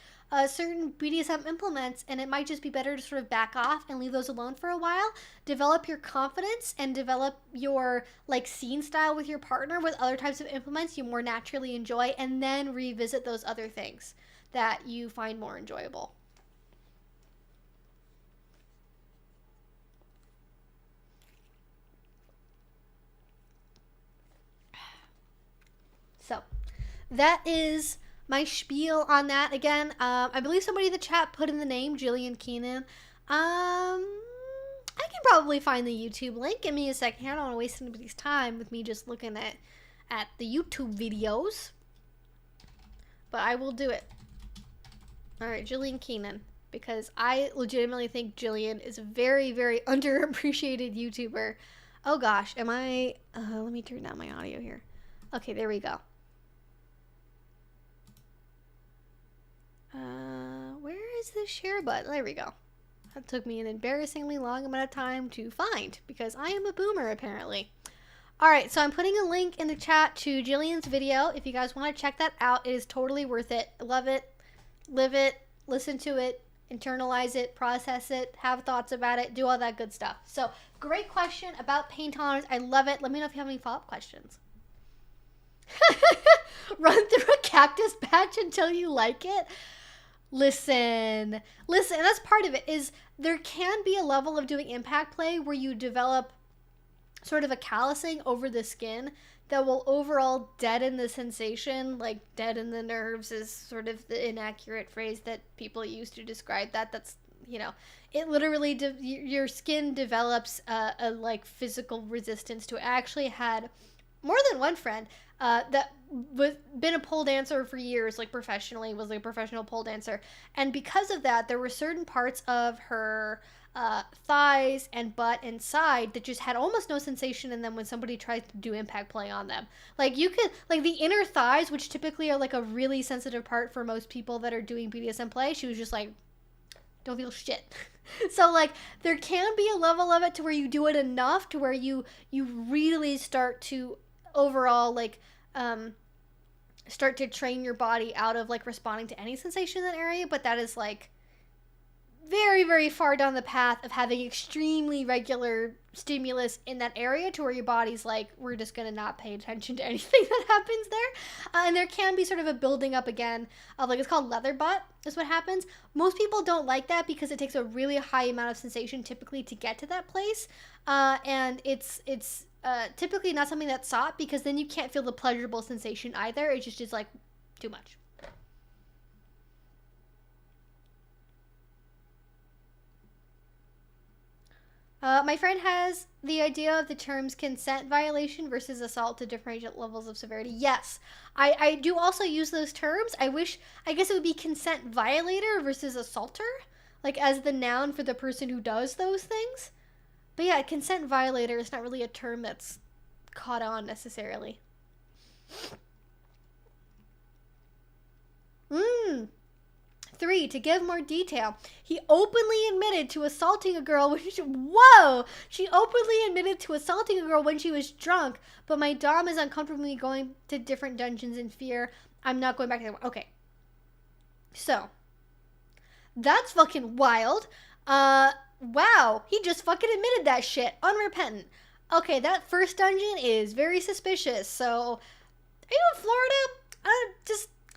certain BDSM implements, and it might just be better to sort of back off and leave those alone for a while. Develop your confidence and develop your like scene style with your partner with other types of implements you more naturally enjoy, and then revisit those other things that you find more enjoyable. So that is my spiel on that. Again, I believe somebody in the chat put in the name Jillian Keenan. I can probably find the YouTube link. Give me a second here. I don't want to waste anybody's time with me just looking at the YouTube videos. But I will do it. Alright, Jillian Keenan. Because I legitimately think Jillian is a very, very underappreciated YouTuber. Oh gosh, am I... let me turn down my audio here. Okay, there we go. Where is the share button? There we go. That took me an embarrassingly long amount of time to find because I am a boomer apparently. Alright, so I'm putting a link in the chat to Jillian's video. If you guys want to check that out, it is totally worth it. Love it, live it, listen to it, internalize it, process it, have thoughts about it, do all that good stuff. So, great question about pain tolerance. I love it. Let me know if you have any follow-up questions. Run through a cactus patch until you like it. Listen, and that's part of it, is there can be a level of doing impact play where you develop sort of a callousing over the skin that will overall deaden the sensation. Like deaden the nerves is sort of the inaccurate phrase that people use to describe that. That's, you know, it literally, your skin develops a like physical resistance to it. I actually had more than one friend that been a pole dancer for years, like professionally, was like a professional pole dancer. And because of that, there were certain parts of her thighs and butt and side that just had almost no sensation in them when somebody tried to do impact play on them. Like you could, like the inner thighs, which typically are like a really sensitive part for most people that are doing BDSM play, she was just like, don't feel shit. So like there can be a level of it to where you do it enough to where you really start to overall like start to train your body out of like responding to any sensation in that area, but that is like very, very far down the path of having extremely regular stimulus in that area to where your body's like, we're just gonna not pay attention to anything that happens there. And there can be sort of a building up again of like, it's called leather butt is what happens. Most people don't like that because it takes a really high amount of sensation typically to get to that place. And it's typically not something that's sought because then you can't feel the pleasurable sensation either. It just is like too much. My friend has the idea of the terms consent violation versus assault to different levels of severity. Yes, I do also use those terms. I guess it would be consent violator versus assaulter, like as the noun for the person who does those things. But yeah, consent violator is not really a term that's caught on necessarily. 3, to give more detail. He openly admitted to assaulting a girl when she openly admitted to assaulting a girl when she was drunk, but my dom is uncomfortably going to different dungeons in fear. I'm not going back to that one. Okay. So, that's fucking wild. Wow, he just fucking admitted that shit. Unrepentant. Okay, that first dungeon is very suspicious. So, are you in Florida?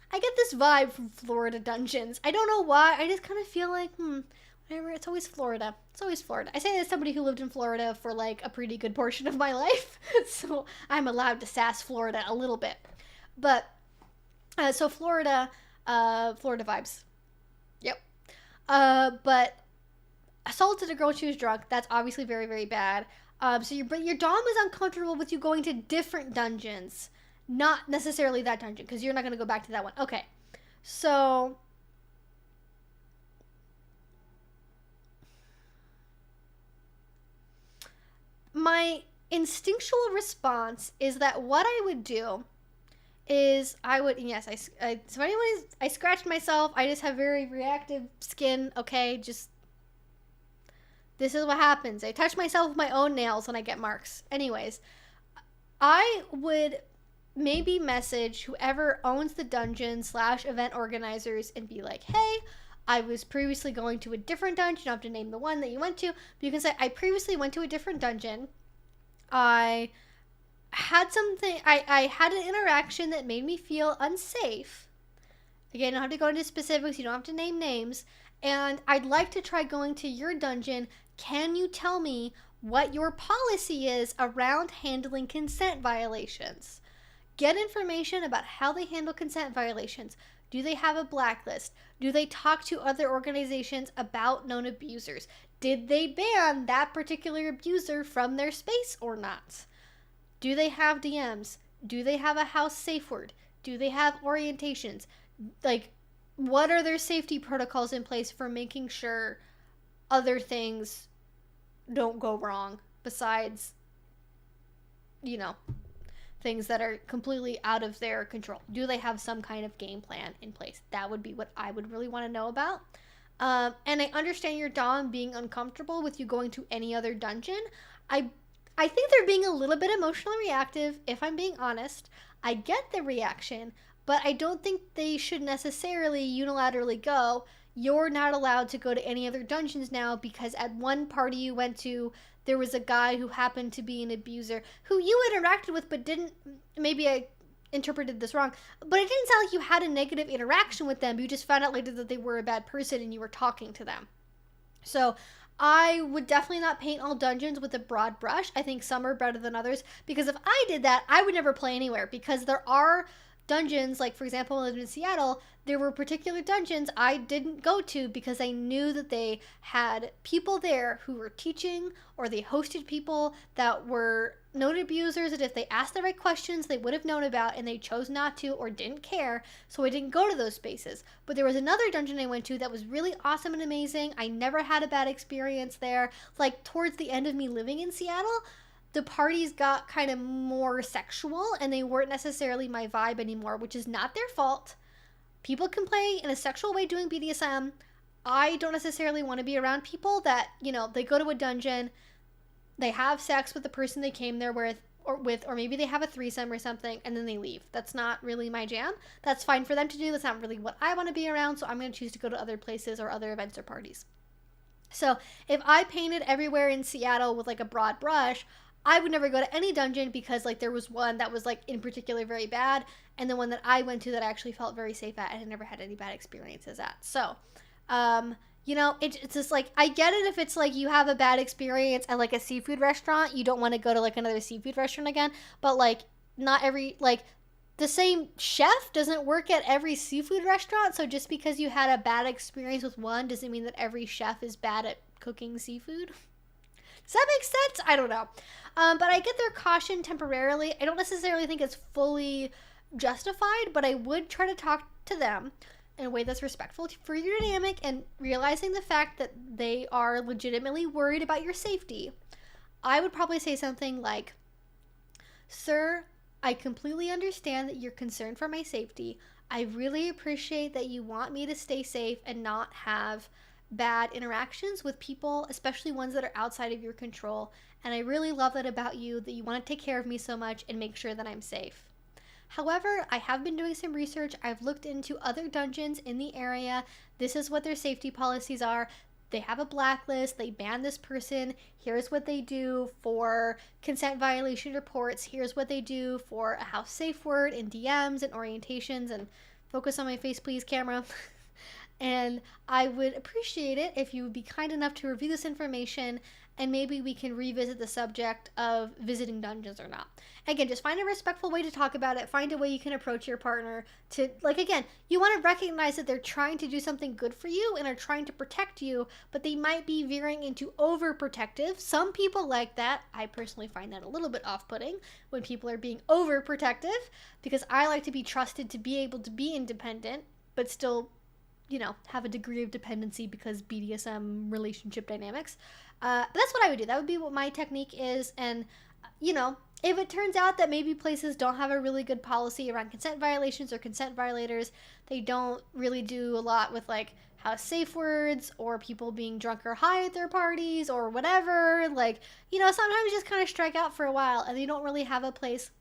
I get this vibe from Florida dungeons. I don't know why. I just kind of feel like, whatever. It's always Florida. It's always Florida. I say that as somebody who lived in Florida for like a pretty good portion of my life. So I'm allowed to sass Florida a little bit. But, so Florida vibes. Yep. But assaulted a girl when she was drunk. That's obviously very, very bad. But your dom is uncomfortable with you going to different dungeons. Not necessarily that dungeon, because you're not going to go back to that one. Okay, so my instinctual response is that what I would do is I scratched myself. I just have very reactive skin. Okay, just this is what happens. I touch myself with my own nails when I get marks. Anyways, I would maybe message whoever owns the dungeon / event organizers and be like, hey, I was previously going to a different dungeon. You don't have to name the one that you went to, but you can say, I previously went to a different dungeon. I had I had an interaction that made me feel unsafe. Again, you don't have to go into specifics. You don't have to name names. And I'd like to try going to your dungeon. Can you tell me what your policy is around handling consent violations? Get information about how they handle consent violations. Do they have a blacklist? Do they talk to other organizations about known abusers? Did they ban that particular abuser from their space or not? Do they have DMs? Do they have a house safe word? Do they have orientations? Like, what are their safety protocols in place for making sure other things don't go wrong besides, you know, things that are completely out of their control? Do they have some kind of game plan in place? That would be what I would really want to know about. And I understand your Dom being uncomfortable with you going to any other dungeon. I think they're being a little bit emotionally reactive, if I'm being honest. I get the reaction, but I don't think they should necessarily unilaterally go, you're not allowed to go to any other dungeons now because at one party you went to, there was a guy who happened to be an abuser who you interacted with but didn't, maybe I interpreted this wrong, but it didn't sound like you had a negative interaction with them. You just found out later that they were a bad person and you were talking to them. So I would definitely not paint all dungeons with a broad brush. I think some are better than others, because if I did that, I would never play anywhere, because there are dungeons, like for example, when I lived in Seattle, there were particular dungeons I didn't go to because I knew that they had people there who were teaching, or they hosted people that were known abusers, and if they asked the right questions, they would have known about, and they chose not to or didn't care, so I didn't go to those spaces. But there was another dungeon I went to that was really awesome and amazing. I never had a bad experience there. Like, towards the end of me living in Seattle, the parties got kind of more sexual and they weren't necessarily my vibe anymore, which is not their fault. People can play in a sexual way doing BDSM. I don't necessarily want to be around people that, you know, they go to a dungeon, they have sex with the person they came there with, or maybe they have a threesome or something, and then they leave. That's not really my jam. That's fine for them to do. That's not really what I want to be around, so I'm going to choose to go to other places or other events or parties. So if I painted everywhere in Seattle with like a broad brush, I would never go to any dungeon, because like there was one that was like in particular very bad, and the one that I went to that I actually felt very safe at and had never had any bad experiences at. So, you know, it's just like, I get it if it's like you have a bad experience at like a seafood restaurant, you don't want to go to like another seafood restaurant again, but like not every, like the same chef doesn't work at every seafood restaurant, so just because you had a bad experience with one doesn't mean that every chef is bad at cooking seafood. Does that make sense? I don't know. But I get their caution temporarily. I don't necessarily think it's fully justified, but I would try to talk to them in a way that's respectful for your dynamic, and realizing the fact that they are legitimately worried about your safety. I would probably say something like, "Sir, I completely understand that you're concerned for my safety. I really appreciate that you want me to stay safe and not have bad interactions with people, especially ones that are outside of your control. And I really love that about you, that you want to take care of me so much and make sure that I'm safe. However, I have been doing some research. I've looked into other dungeons in the area. This is what their safety policies are. They have a blacklist. They ban this person. Here's what they do for consent violation reports. Here's what they do for a house safe word and DMs and orientations. And focus on my face, please, camera." And I would appreciate it if you would be kind enough to review this information, and maybe we can revisit the subject of visiting dungeons or not. Again, just find a respectful way to talk about it. Find a way you can approach your partner to, like, again, you want to recognize that they're trying to do something good for you and are trying to protect you, but they might be veering into overprotective. Some people like that. I personally find that a little bit off-putting when people are being overprotective, because I like to be trusted to be able to be independent, but still, you know, have a degree of dependency because BDSM relationship dynamics. But that's what I would do. That would be what my technique is. And, you know, if it turns out that maybe places don't have a really good policy around consent violations or consent violators, they don't really do a lot with like house safe words or people being drunk or high at their parties or whatever, like, you know, sometimes you just kind of strike out for a while and you don't really have a place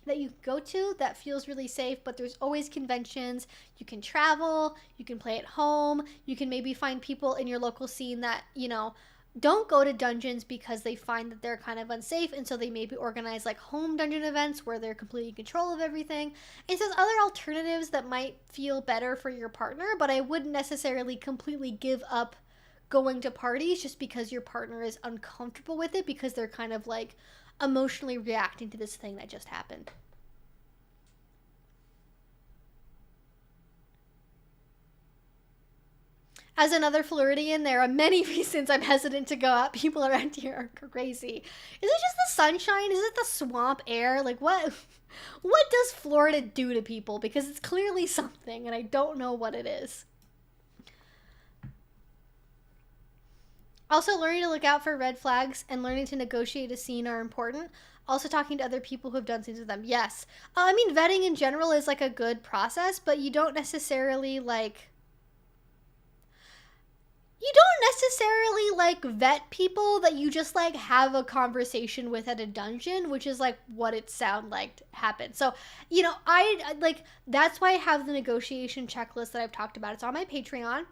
that you go to that feels really safe. But there's always conventions. You can travel, you can play at home, you can maybe find people in your local scene that, you know, don't go to dungeons because they find that they're kind of unsafe, and so they maybe organize like home dungeon events where they're completely in control of everything. And so there's other alternatives that might feel better for your partner, but I wouldn't necessarily completely give up going to parties just because your partner is uncomfortable with it, because they're kind of like emotionally reacting to this thing that just happened. As another Floridian, there are many reasons I'm hesitant to go out. People around here are crazy. Is it just the sunshine? Is it the swamp air? Like, what does Florida do to people? Because it's clearly something, and I don't know what it is. Also, learning to look out for red flags and learning to negotiate a scene are important. Also, talking to other people who have done scenes with them. Yes. I mean, vetting in general is like a good process, but you don't necessarily vet people that you just like have a conversation with at a dungeon, which is like what it sound like happened. So, you know, I like, that's why I have the negotiation checklist that I've talked about. It's on my Patreon,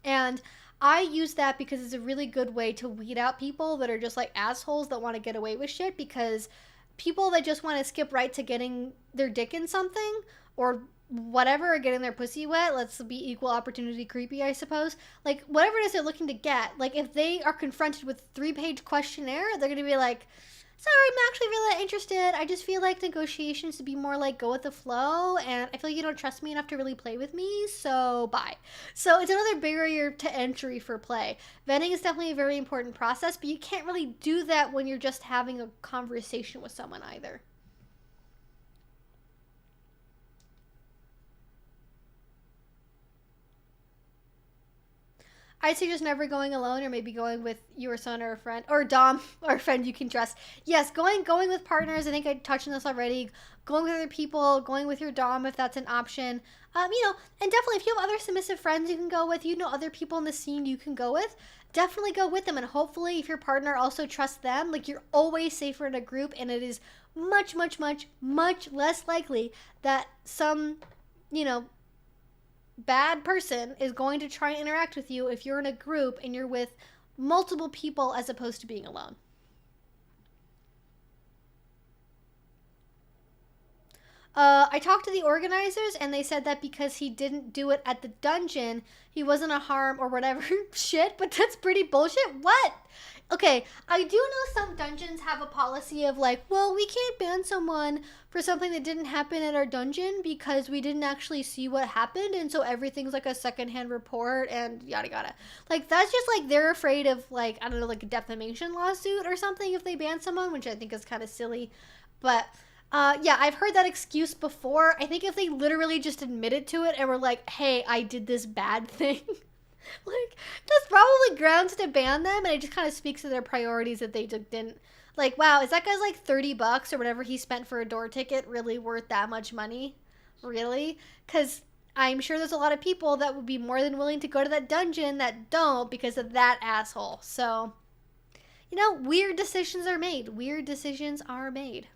and I use that because it's a really good way to weed out people that are just like assholes that want to get away with shit, because people that just want to skip right to getting their dick in something or whatever, or getting their pussy wet, let's be equal opportunity creepy, I suppose. Like, whatever it is they're looking to get, like, if they are confronted with a 3-page questionnaire, they're going to be like, sorry, I'm actually really interested. I just feel like negotiations to be more like go with the flow, and I feel like you don't trust me enough to really play with me, so bye. So it's another barrier to entry for play. Vetting is definitely a very important process, but you can't really do that when you're just having a conversation with someone either. I'd say just never going alone, or maybe going with your son or a friend, or dom, or a friend you can trust. Yes, going with partners. I think I touched on this already. Going with other people, going with your dom if that's an option. You know, and definitely if you have other submissive friends you can go with, you know, other people in the scene you can go with, definitely go with them. And hopefully if your partner also trusts them, like, you're always safer in a group, and it is much, much, much, much less likely that some, you know, bad person is going to try and interact with you if you're in a group and you're with multiple people as opposed to being alone. I talked to the organizers, and they said that because he didn't do it at the dungeon, he wasn't a harm or whatever shit, but that's pretty bullshit. What? Okay, I do know some dungeons have a policy of like, well, we can't ban someone for something that didn't happen at our dungeon because we didn't actually see what happened, and so everything's like a secondhand report and yada yada. Like, that's just like they're afraid of, like, I don't know, like a defamation lawsuit or something if they ban someone, which I think is kind of silly. But yeah, I've heard that excuse before. I think if they literally just admitted to it and were like, hey, I did this bad thing, like, that's probably grounds to ban them, and it just kind of speaks to their priorities that they didn't, like, wow, is that guy's like $30 or whatever he spent for a door ticket really worth that much money? Really? Because I'm sure there's a lot of people that would be more than willing to go to that dungeon that don't because of that asshole. So, you know, weird decisions are made. Weird decisions are made.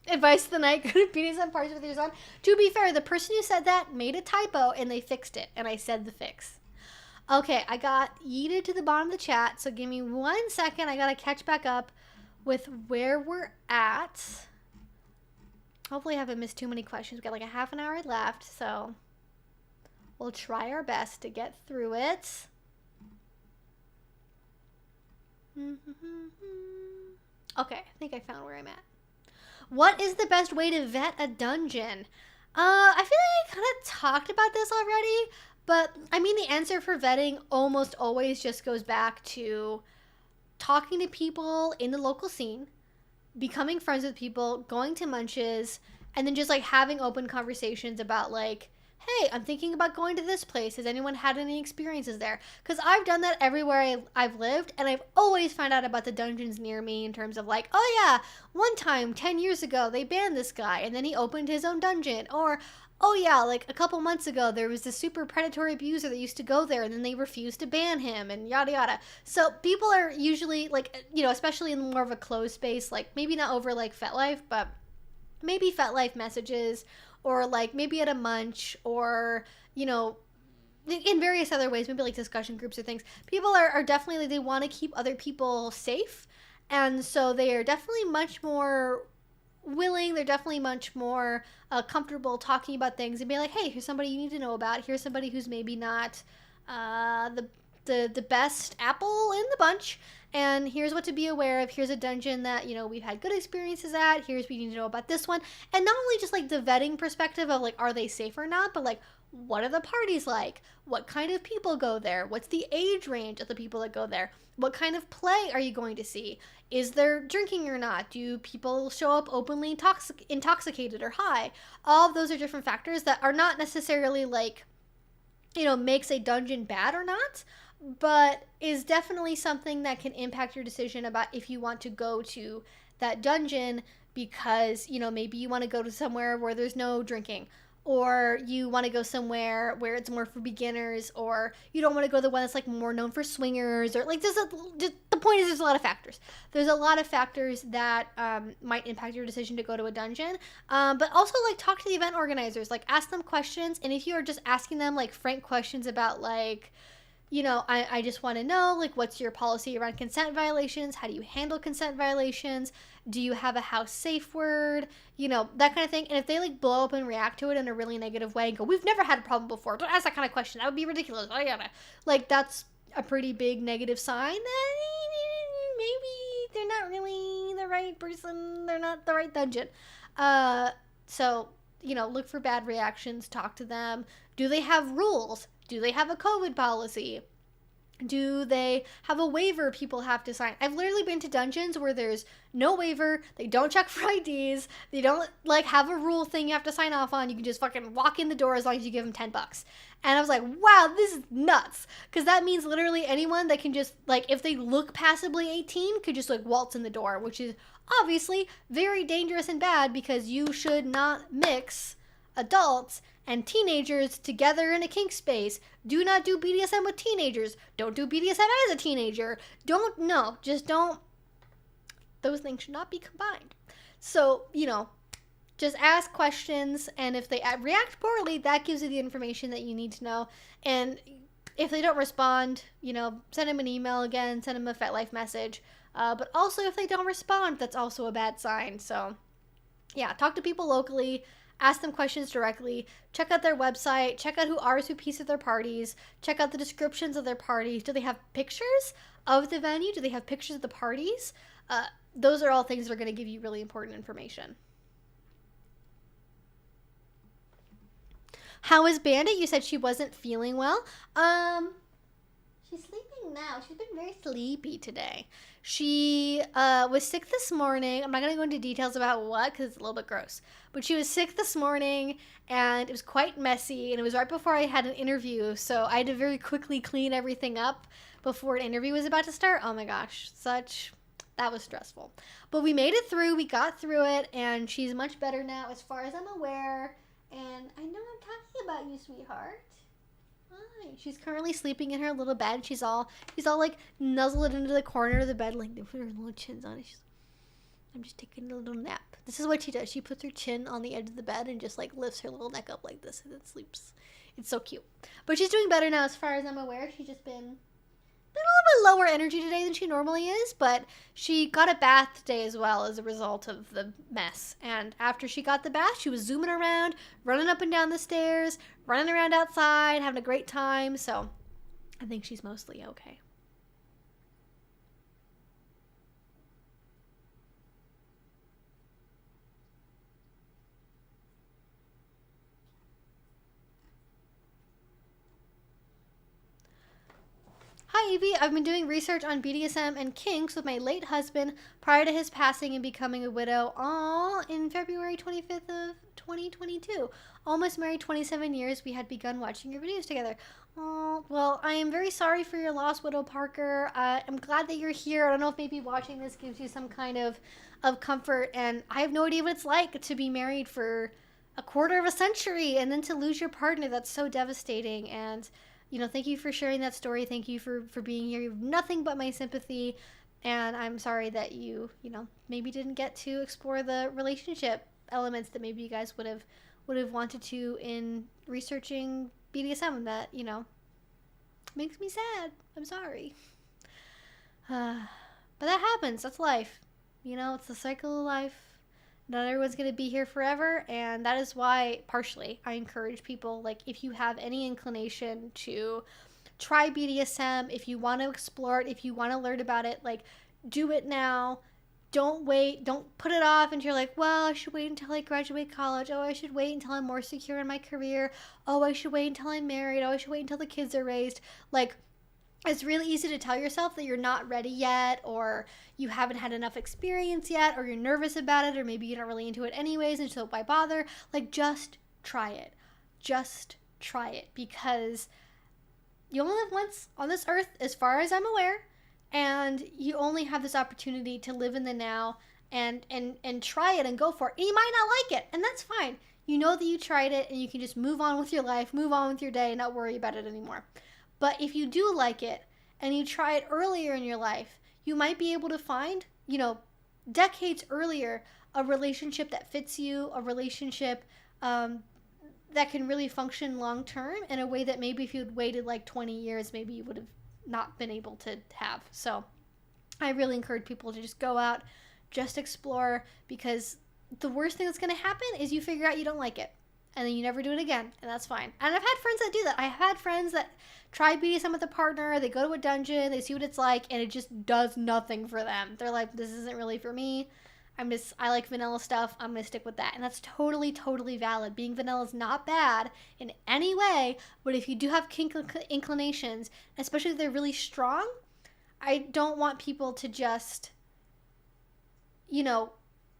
Advice of the night: go to BDSM parties with your son. To be fair, the person who said that made a typo and they fixed it, and I said the fix. Okay, I got yeeted to the bottom of the chat, so give me 1 second. I gotta catch back up with where we're at. Hopefully I haven't missed too many questions. We've got like a half an hour left, so we'll try our best to get through it. Okay, I think I found where I'm at. What is the best way to vet a dungeon? I feel like I kind of talked about this already, but I mean, the answer for vetting almost always just goes back to talking to people in the local scene, becoming friends with people, going to munches, and then just like having open conversations about like, hey, I'm thinking about going to this place. Has anyone had any experiences there? Because I've done that everywhere I've lived, and I've always found out about the dungeons near me in terms of like, oh yeah, one time 10 years ago they banned this guy and then he opened his own dungeon. Or, oh yeah, like a couple months ago there was this super predatory abuser that used to go there and then they refused to ban him, and yada yada. So people are usually like, you know, especially in more of a closed space, like maybe not over like FetLife, but maybe FetLife messages, or like maybe at a munch, or, you know, in various other ways, maybe like discussion groups or things. People are definitely, they want to keep other people safe, and so they are definitely much more willing, they're definitely much more comfortable talking about things and being like, hey, here's somebody you need to know about, here's somebody who's maybe not the the best apple in the bunch. And here's what to be aware of. Here's a dungeon that, we've had good experiences at. Here's what you need to know about this one. And not only just like the vetting perspective of like, are they safe or not, but like, what are the parties like? What kind of people go there? What's the age range of the people that go there? What kind of play are you going to see? Is there drinking or not? Do people show up openly intoxicated or high? All of those are different factors that are not necessarily like, makes a dungeon bad or not, but is definitely something that can impact your decision about if you want to go to that dungeon because, maybe you want to go to somewhere where there's no drinking, or you want to go somewhere where it's more for beginners, or you don't want to go to the one that's like more known for swingers, or like the point is there's a lot of factors. There's a lot of factors that might impact your decision to go to a dungeon, but also like talk to the event organizers, like ask them questions, and if you are just asking them like frank questions about like, I just want to know, like, what's your policy around consent violations? How do you handle consent violations? Do you have a house safe word? That kind of thing. And if they, like, blow up and react to it in a really negative way and go, we've never had a problem before, don't ask that kind of question. That would be ridiculous. Oh, yeah. Like, that's a pretty big negative sign that maybe they're not really the right person. They're not the right dungeon. So, look for bad reactions. Talk to them. Do they have rules? Do they have a COVID policy? Do they have a waiver people have to sign? I've literally been to dungeons where there's no waiver. They don't check for IDs. They don't like have a rule thing you have to sign off on. You can just fucking walk in the door as long as you give them $10. And I was like, wow, this is nuts. Because that means literally anyone that can just like, if they look passably 18, could just like waltz in the door, which is obviously very dangerous and bad because you should not mix adults and teenagers together in a kink space. Do not do BDSM with teenagers. Don't do BDSM as a teenager. Just don't. Those things should not be combined. So, just ask questions, and if they react poorly, that gives you the information that you need to know. And if they don't respond, send them an email again, send them a FetLife message. But also, if they don't respond, that's also a bad sign. So, yeah, talk to people locally. Ask them questions directly. Check out their website. Check out who RSVPs at their parties. Check out the descriptions of their parties. Do they have pictures of the venue? Do they have pictures of the parties? Those are all things that are going to give you really important information. How is Bandit? You said she wasn't feeling well. She's sleeping now. She's been very sleepy today. She was sick this morning. I'm not going to go into details about what because it's a little bit gross. But she was sick this morning, and it was quite messy, and it was right before I had an interview, so I had to very quickly clean everything up before an interview was about to start. Oh my gosh, that was stressful. But we made it through. We got through it, and she's much better now as far as I'm aware. And I know I'm talking about you, sweetheart. Hi. She's currently sleeping in her little bed. She's all like nuzzled into the corner of the bed, like they put her little chins on it. I'm just taking a little nap. This is what she does. She puts her chin on the edge of the bed and just like lifts her little neck up like this and then sleeps. It's so cute. But she's doing better now as far as I'm aware. She's just been a little bit lower energy today than she normally is, but she got a bath today as well as a result of the mess. And after she got the bath, she was zooming around, running up and down the stairs, running around outside, having a great time. So I think she's mostly okay. Hi Evie, I've been doing research on BDSM and kinks with my late husband prior to his passing and becoming a widow all in February 25th of 2022. Almost married 27 years, we had begun watching your videos together. Oh, well, I am very sorry for your loss, Widow Parker. I'm glad that you're here. I don't know if maybe watching this gives you some kind of comfort, and I have no idea what it's like to be married for a quarter of a century and then to lose your partner. That's so devastating, and thank you for sharing that story. Thank you for being here. You have nothing but my sympathy. And I'm sorry that you maybe didn't get to explore the relationship elements that maybe you guys would have wanted to in researching BDSM. That, makes me sad. I'm sorry. But that happens. That's life. It's the cycle of life. Not everyone's going to be here forever, and that is why, partially, I encourage people, like, if you have any inclination to try BDSM. If you want to explore it, if you want to learn about it, like, do it now. Don't wait. Don't put it off and you're like, well, I should wait until I graduate college. Oh, I should wait until I'm more secure in my career. Oh, I should wait until I'm married. Oh, I should wait until the kids are raised. Like, it's really easy to tell yourself that you're not ready yet, or you haven't had enough experience yet, or you're nervous about it, or maybe you're not really into it anyways, and so why bother? Like, just try it. Just try it, because you only live once on this earth, as far as I'm aware, and you only have this opportunity to live in the now and try it and go for it. And you might not like it, and that's fine. You know that you tried it, and you can just move on with your life, move on with your day, and not worry about it anymore. But if you do like it and you try it earlier in your life, you might be able to find, decades earlier, a relationship that fits you, a relationship that can really function long term in a way that maybe if you'd waited like 20 years, maybe you would have not been able to have. So I really encourage people to just go out, just explore, because the worst thing that's going to happen is you figure out you don't like it. And then you never do it again, and that's fine. And I've had friends that do that. I've had friends that try BDSM with a partner, they go to a dungeon, they see what it's like, and it just does nothing for them. They're like, this isn't really for me. I like vanilla stuff, I'm gonna stick with that. And that's totally, totally valid. Being vanilla is not bad in any way, but if you do have kink inclinations, especially if they're really strong, I don't want people to just,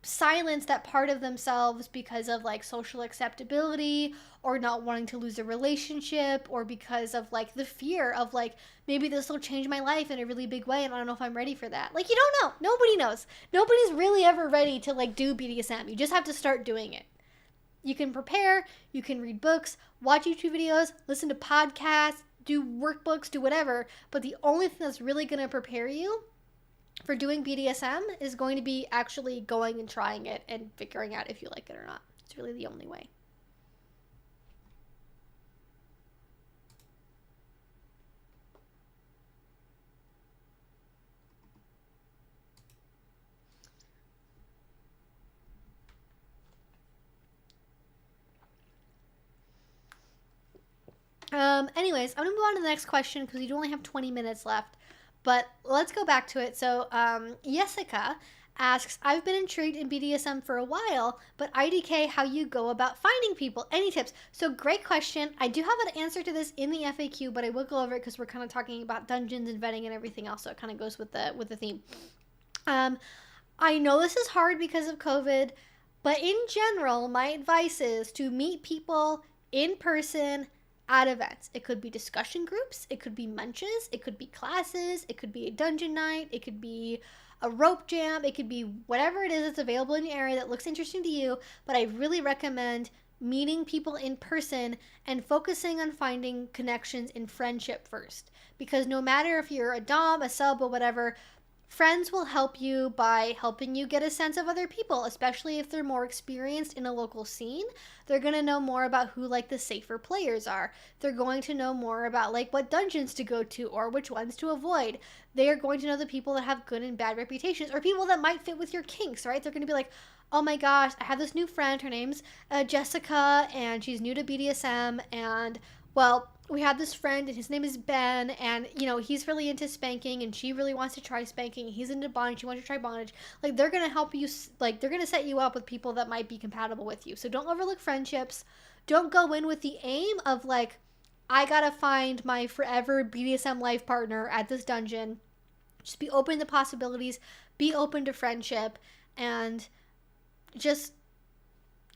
silence that part of themselves because of like social acceptability or not wanting to lose a relationship, or because of like the fear of like, maybe this will change my life in a really big way and I don't know if I'm ready for that. Like, you don't know. Nobody knows. Nobody's really ever ready to like do BDSM. You just have to start doing it. You can prepare, you can read books, watch YouTube videos, listen to podcasts, do workbooks, do whatever, but the only thing that's really going to prepare you for doing BDSM is going to be actually going and trying it and figuring out if you like it or not. It's really the only way. Anyways, I'm going to move on to the next question because we only have 20 minutes left. But let's go back to it. So Jessica asks, I've been intrigued in BDSM for a while, but IDK, how you go about finding people? Any tips? So great question. I do have an answer to this in the FAQ, but I will go over it because we're kind of talking about dungeons and vetting and everything else, so it kind of goes with the theme. I know this is hard because of COVID, but in general, my advice is to meet people in person at events. It could be discussion groups, it could be munches, it could be classes, it could be a dungeon night, it could be a rope jam, it could be whatever it is that's available in your area that looks interesting to you. But I really recommend meeting people in person and focusing on finding connections in friendship first, because no matter if you're a dom, a sub, or whatever, friends will help you by helping you get a sense of other people, especially if they're more experienced in a local scene. They're going to know more about who like the safer players are. They're going to know more about like what dungeons to go to or which ones to avoid. They are going to know the people that have good and bad reputations, or people that might fit with your kinks, right? They're going to be like, oh my gosh, I have this new friend, her name's Jessica, and she's new to BDSM, and well, we have this friend and his name is Ben, and he's really into spanking and she really wants to try spanking. He's into bondage, she wants to try bondage. Like, they're gonna help you, like, they're gonna set you up with people that might be compatible with you. So don't overlook friendships. Don't go in with the aim of like, I gotta find my forever BDSM life partner at this dungeon. Just be open to possibilities, be open to friendship, and just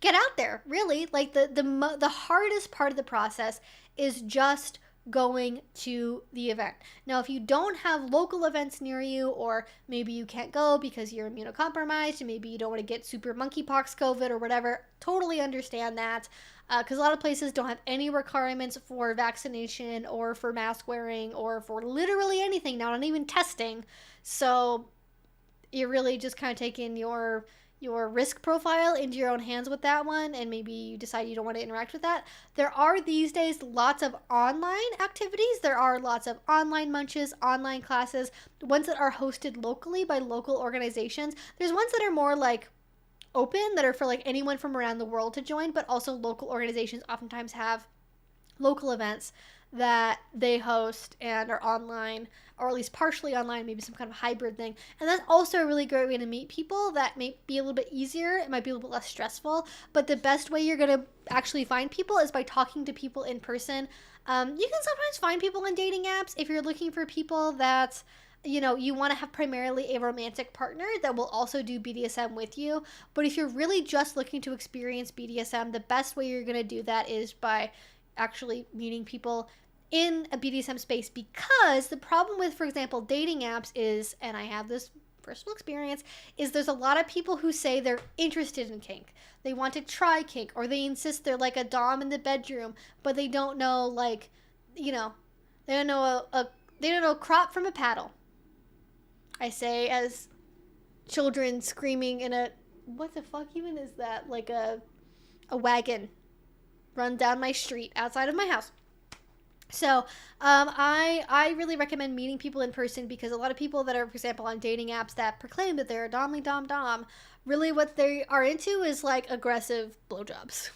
get out there. Really, like the hardest part of the process is just going to the event. Now, if you don't have local events near you, or maybe you can't go because you're immunocompromised and maybe you don't want to get super monkeypox COVID or whatever, totally understand that, because a lot of places don't have any requirements for vaccination or for mask wearing or for literally anything now, not even testing. So you're really just kind of taking your risk profile into your own hands with that one, and maybe you decide you don't want to interact with that. There are these days lots of online activities. There are lots of online munches, online classes, ones that are hosted locally by local organizations. There's ones that are more like open, that are for like anyone from around the world to join, but also local organizations oftentimes have local events that they host and are online, or at least partially online, maybe some kind of hybrid thing. And that's also a really great way to meet people. That may be a little bit easier. It might be a little bit less stressful. But the best way you're going to actually find people is by talking to people in person. You can sometimes find people on dating apps if you're looking for people that, you know, you want to have primarily a romantic partner that will also do BDSM with you. But if you're really just looking to experience BDSM, the best way you're going to do that is by actually meeting people in a BDSM space, because the problem with, for example, dating apps is, and I have this personal experience, is there's a lot of people who say they're interested in kink. They want to try kink, or they insist they're like a dom in the bedroom, but they don't know, like, you know, they don't know they don't know crop from a paddle. I say as children screaming in a, what the fuck even is that? Like a wagon run down my street outside of my house. So I really recommend meeting people in person, because a lot of people that are, for example, on dating apps that proclaim that they're a dom, really what they are into is like aggressive blowjobs.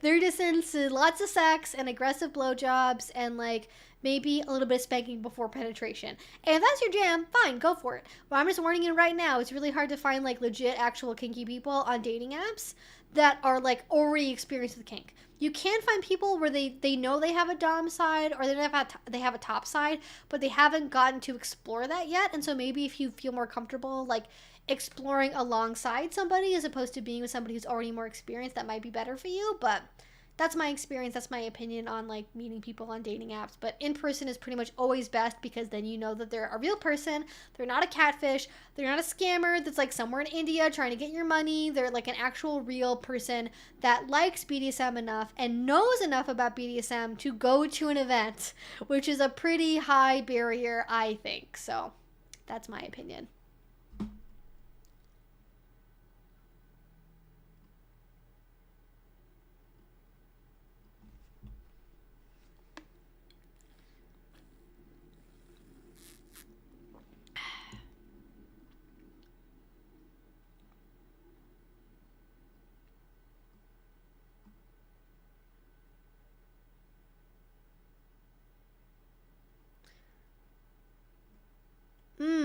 They're just into lots of sex and aggressive blowjobs and like maybe a little bit of spanking before penetration. And if that's your jam, fine, go for it. But I'm just warning you right now, it's really hard to find like legit actual kinky people on dating apps that are like already experienced with kink. You can find people where they know they have a dom side, or they have a top side, but they haven't gotten to explore that yet. And so maybe if you feel more comfortable like exploring alongside somebody as opposed to being with somebody who's already more experienced, that might be better for you. But that's my experience. That's my opinion on like meeting people on dating apps. But in person is pretty much always best, because then you know that they're a real person. They're not a catfish. They're not a scammer that's like somewhere in India trying to get your money. They're like an actual real person that likes BDSM enough and knows enough about BDSM to go to an event, which is a pretty high barrier, I think. So that's my opinion.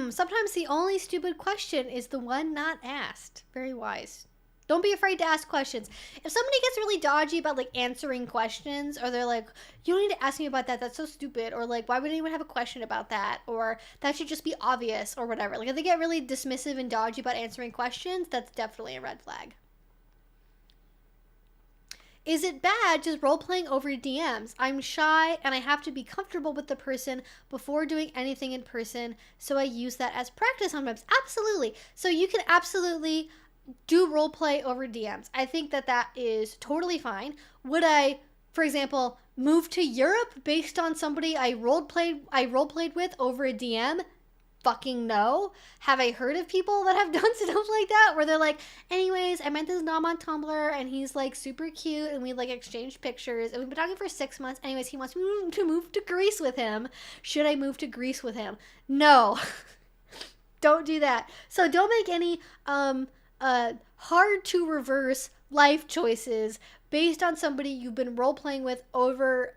Sometimes the only stupid question is the one not asked. Very wise. Don't be afraid to ask questions. If somebody gets really dodgy about like answering questions, or they're like, you don't need to ask me about that, that's so stupid, or like, why would anyone have a question about that, or that should just be obvious, or whatever. Like if they get really dismissive and dodgy about answering questions, that's definitely a red flag. Is it bad just role playing over DMs? I'm shy and I have to be comfortable with the person before doing anything in person, so I use that as practice sometimes. Absolutely. So you can absolutely do role play over DMs. I think that that is totally fine. Would I, for example, move to Europe based on somebody I role played with over a DM? Fucking no. Have I heard of people that have done stuff like that where they're like, anyways, I met this nom on Tumblr and he's like super cute and we like exchanged pictures and we've been talking for 6 months. Anyways, he wants me to move to Greece with him. Should I move to Greece with him? No. Don't do that. So don't make any hard to reverse life choices based on somebody you've been role playing with over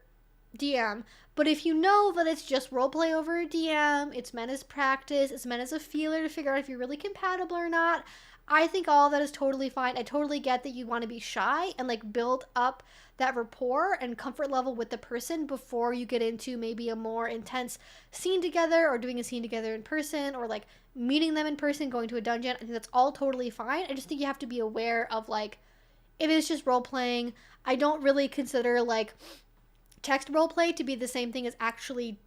DM. But if you know that it's just roleplay over a DM, it's meant as practice, it's meant as a feeler to figure out if you're really compatible or not, I think all of that is totally fine. I totally get that you want to be shy and like build up that rapport and comfort level with the person before you get into maybe a more intense scene together, or doing a scene together in person, or like meeting them in person, going to a dungeon. I think that's all totally fine. I just think you have to be aware of like, if it's just role playing, I don't really consider like text roleplay to be the same thing as actually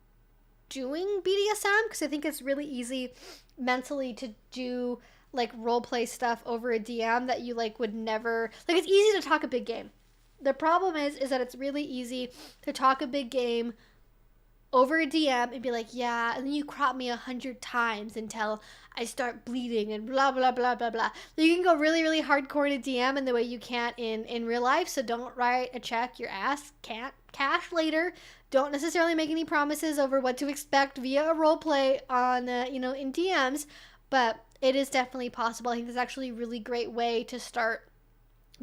doing BDSM, because I think it's really easy mentally to do like roleplay stuff over a DM that you like would never, like it's easy to talk a big game. The problem is that it's really easy to talk a big game over a DM and be like, yeah, and then you crop me 100 times until I start bleeding and blah, blah, blah, blah, blah. You can go really, really hardcore in a DM in the way you can't in real life, so don't write a check your ass can't cash later. Don't necessarily make any promises over what to expect via a roleplay on, in DMs, but it is definitely possible. I think it's actually a really great way to start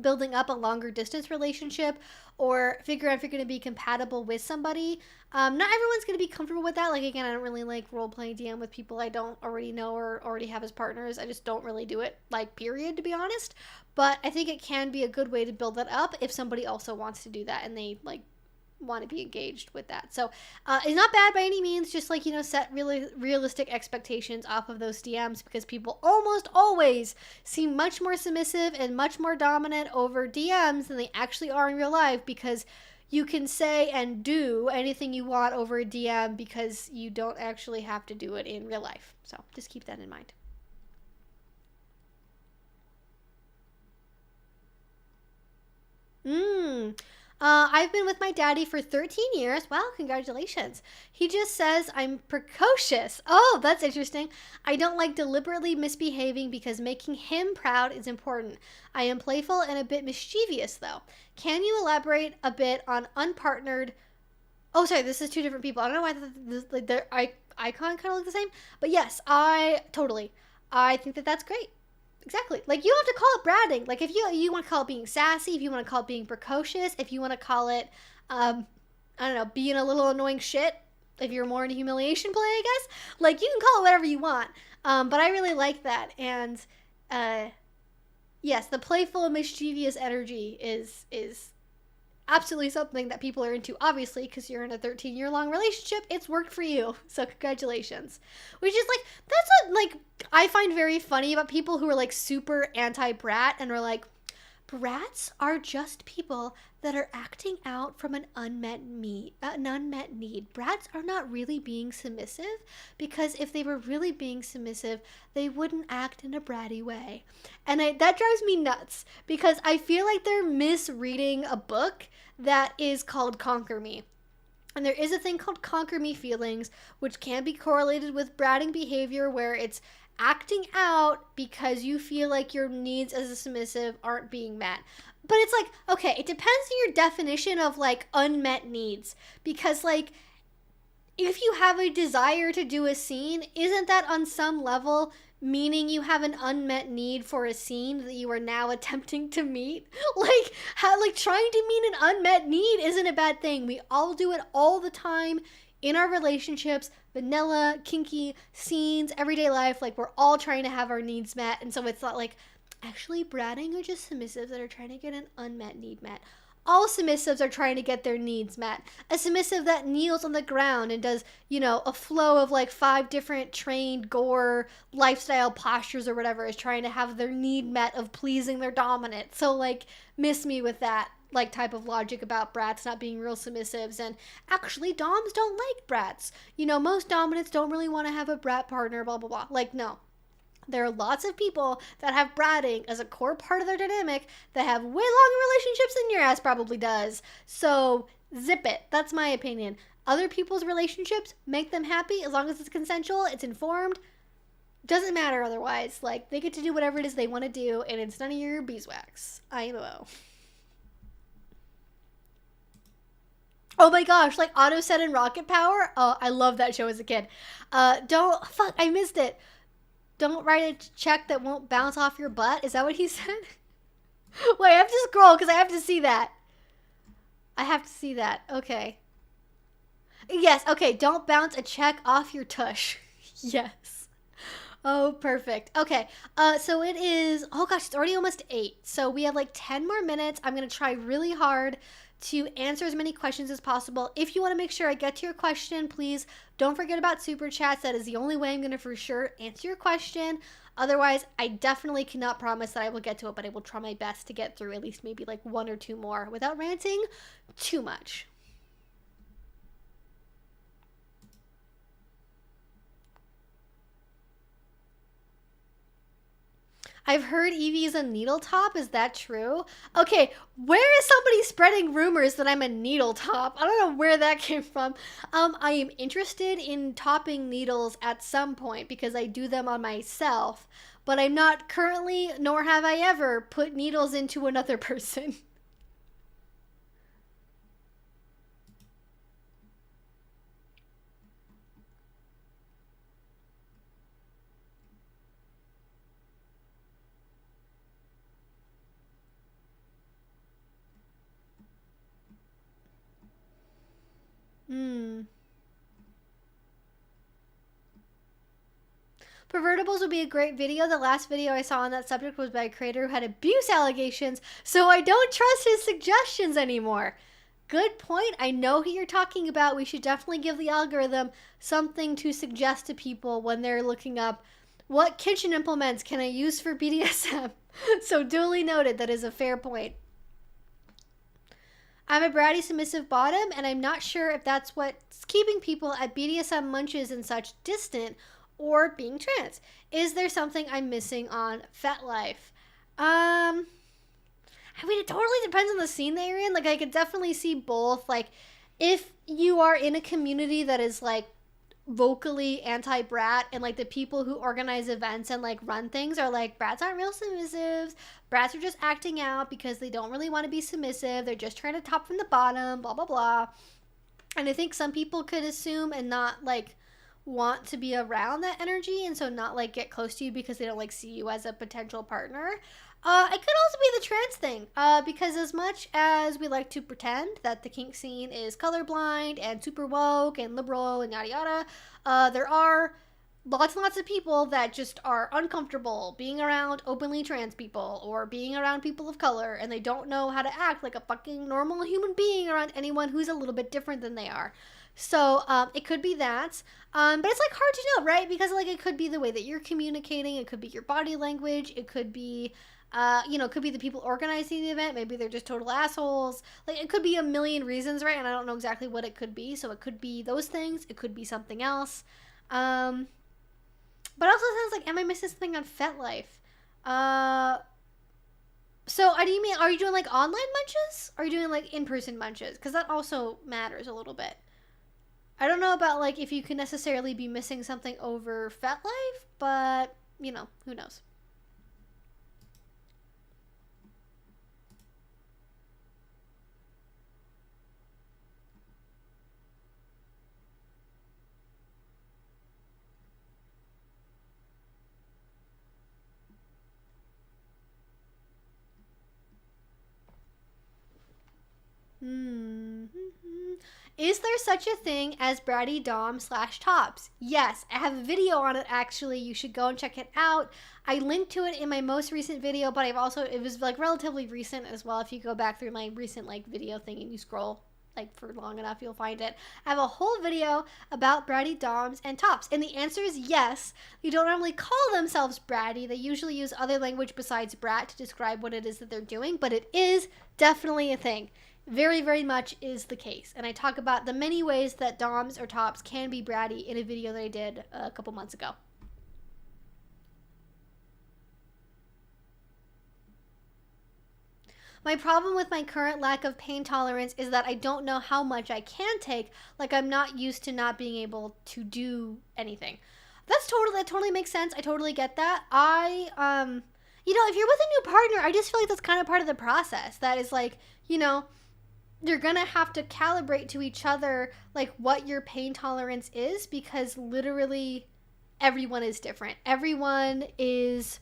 building up a longer distance relationship or figure out if you're going to be compatible with somebody. Not everyone's going to be comfortable with that. Like, again, I don't really like role-playing DM with people I don't already know or already have as partners. I just don't really do it, like, period, to be honest. But I think it can be a good way to build that up if somebody also wants to do that and they, like, want to be engaged with that. So it's not bad by any means. Just, like, you know, set really realistic expectations off of those DMs, because people almost always seem much more submissive and much more dominant over DMs than they actually are in real life, because you can say and do anything you want over a DM because you don't actually have to do it in real life. So just keep that in mind. I've been with my daddy for 13 years. Wow, congratulations. He just says I'm precocious. Oh, that's interesting. I don't like deliberately misbehaving because making him proud is important. I am playful and a bit mischievous, though. Can you elaborate a bit on unpartnered? Oh, sorry, this is two different people. I don't know why like their icon kind of look the same, but yes, I totally. I think that that's great. Exactly. Like, you don't have to call it bratting. Like, if you want to call it being sassy, if you want to call it being precocious, if you want to call it, I don't know, being a little annoying shit, if you're more into humiliation play, I guess. Like, you can call it whatever you want. But I really like that. And, yes, the playful, mischievous energy is absolutely something that people are into, obviously, because you're in a 13-year-long relationship. It's worked for you, so congratulations. Which is, like, that's what, like, I find very funny about people who are, like, super anti-brat and are like, brats are just people that are acting out from an unmet need. Brats are not really being submissive, because if they were really being submissive, they wouldn't act in a bratty way. And that drives me nuts, because I feel like they're misreading a book that is called Conquer Me. And there is a thing called Conquer Me feelings, which can be correlated with bratting behavior, where it's acting out because you feel like your needs as a submissive aren't being met. But it's like, okay, it depends on your definition of, like, unmet needs. Because, like, if you have a desire to do a scene, isn't that on some level meaning you have an unmet need for a scene that you are now attempting to meet? Like, trying to meet an unmet need isn't a bad thing. We all do it all the time in our relationships, vanilla, kinky scenes, everyday life. Like, we're all trying to have our needs met. And so it's not like, actually, bratting are just submissives that are trying to get an unmet need met. All submissives are trying to get their needs met. A submissive that kneels on the ground and does, you know, a flow of like 5 different trained gore lifestyle postures or whatever is trying to have their need met of pleasing their dominant. So, like, miss me with that, like, type of logic about brats not being real submissives. And actually, doms don't like brats. You know, most dominants don't really want to have a brat partner, blah, blah, blah. Like, no. There are lots of people that have bratting as a core part of their dynamic that have way longer relationships than your ass probably does. So, zip it. That's my opinion. Other people's relationships make them happy as long as it's consensual, it's informed. Doesn't matter otherwise. Like, they get to do whatever it is they want to do, and it's none of your beeswax. IMO. Oh my gosh, like Otto said in Rocket Power. Oh, I loved that show as a kid. Fuck, I missed it. Don't write a check that won't bounce off your butt. Is that what he said? Wait, I have to scroll because I have to see that. I have to see that. Okay. Yes, okay. Don't bounce a check off your tush. Yes. Oh, perfect. Okay. So it is, oh gosh, it's already almost 8. So we have like 10 more minutes. I'm going to try really hard to answer as many questions as possible. If you want to make sure I get to your question, please don't forget about super chats. That is the only way I'm going to for sure answer your question. Otherwise, I definitely cannot promise that I will get to it, but I will try my best to get through at least maybe like 1 or 2 more without ranting too much. I've heard Evie's a needle top. Is that true? Okay, where is somebody spreading rumors that I'm a needle top? I don't know where that came from. I am interested in topping needles at some point because I do them on myself, but I'm not currently, nor have I ever, put needles into another person. Pervertibles would be a great video. The last video I saw on that subject was by a creator who had abuse allegations, so I don't trust his suggestions anymore. Good point. I know who you're talking about. We should definitely give the algorithm something to suggest to people when they're looking up what kitchen implements can I use for BDSM. So duly noted. That is a fair point. I'm a bratty submissive bottom, and I'm not sure if that's what's keeping people at BDSM munches and such distant or being trans. Is there something I'm missing on FetLife? I mean, it totally depends on the scene that you're in. Like, I could definitely see both. Like, if you are in a community that is, like, vocally anti-brat, and, like, the people who organize events and, like, run things are like, brats aren't real submissives. Brats are just acting out because they don't really want to be submissive. They're just trying to top from the bottom, blah, blah, blah. And I think some people could assume and not, like, want to be around that energy, and so not, like, get close to you because they don't, like, see you as a potential partner. It could also be the trans thing, because as much as we like to pretend that the kink scene is colorblind and super woke and liberal and yada yada, there are lots and lots of people that just are uncomfortable being around openly trans people or being around people of color, and they don't know how to act like a fucking normal human being around anyone who's a little bit different than they are. So it could be that, but it's like hard to know, right? Because like it could be the way that you're communicating, it could be your body language, it could be it could be the people organizing the event. Maybe they're just total assholes. Like, it could be a million reasons, right? And I don't know exactly what it could be. So it could be those things. It could be something else. But also sounds like, am I missing something on FetLife? So, do you mean, are you doing, like, online munches? Or are you doing, like, in-person munches? Because that also matters a little bit. I don't know about, like, if you can necessarily be missing something over FetLife, but, you know, who knows? Is there such a thing as bratty dom / tops? Yes, I have a video on it actually. You should go and check it out. I linked to it in my most recent video, but it was like relatively recent as well. If you go back through my recent like video thing and you scroll like for long enough, you'll find it. I have a whole video about bratty doms and tops, and the answer is yes. You don't normally call themselves bratty. They usually use other language besides brat to describe what it is that they're doing, but it is definitely a thing. Very, very much is the case. And I talk about the many ways that doms or tops can be bratty in a video that I did a couple months ago. My problem with my current lack of pain tolerance is that I don't know how much I can take, like I'm not used to not being able to do anything. That totally makes sense. I totally get that. If you're with a new partner, I just feel like that's kind of part of the process. That is like, you're gonna have to calibrate to each other like what your pain tolerance is, because literally everyone is different. Everyone is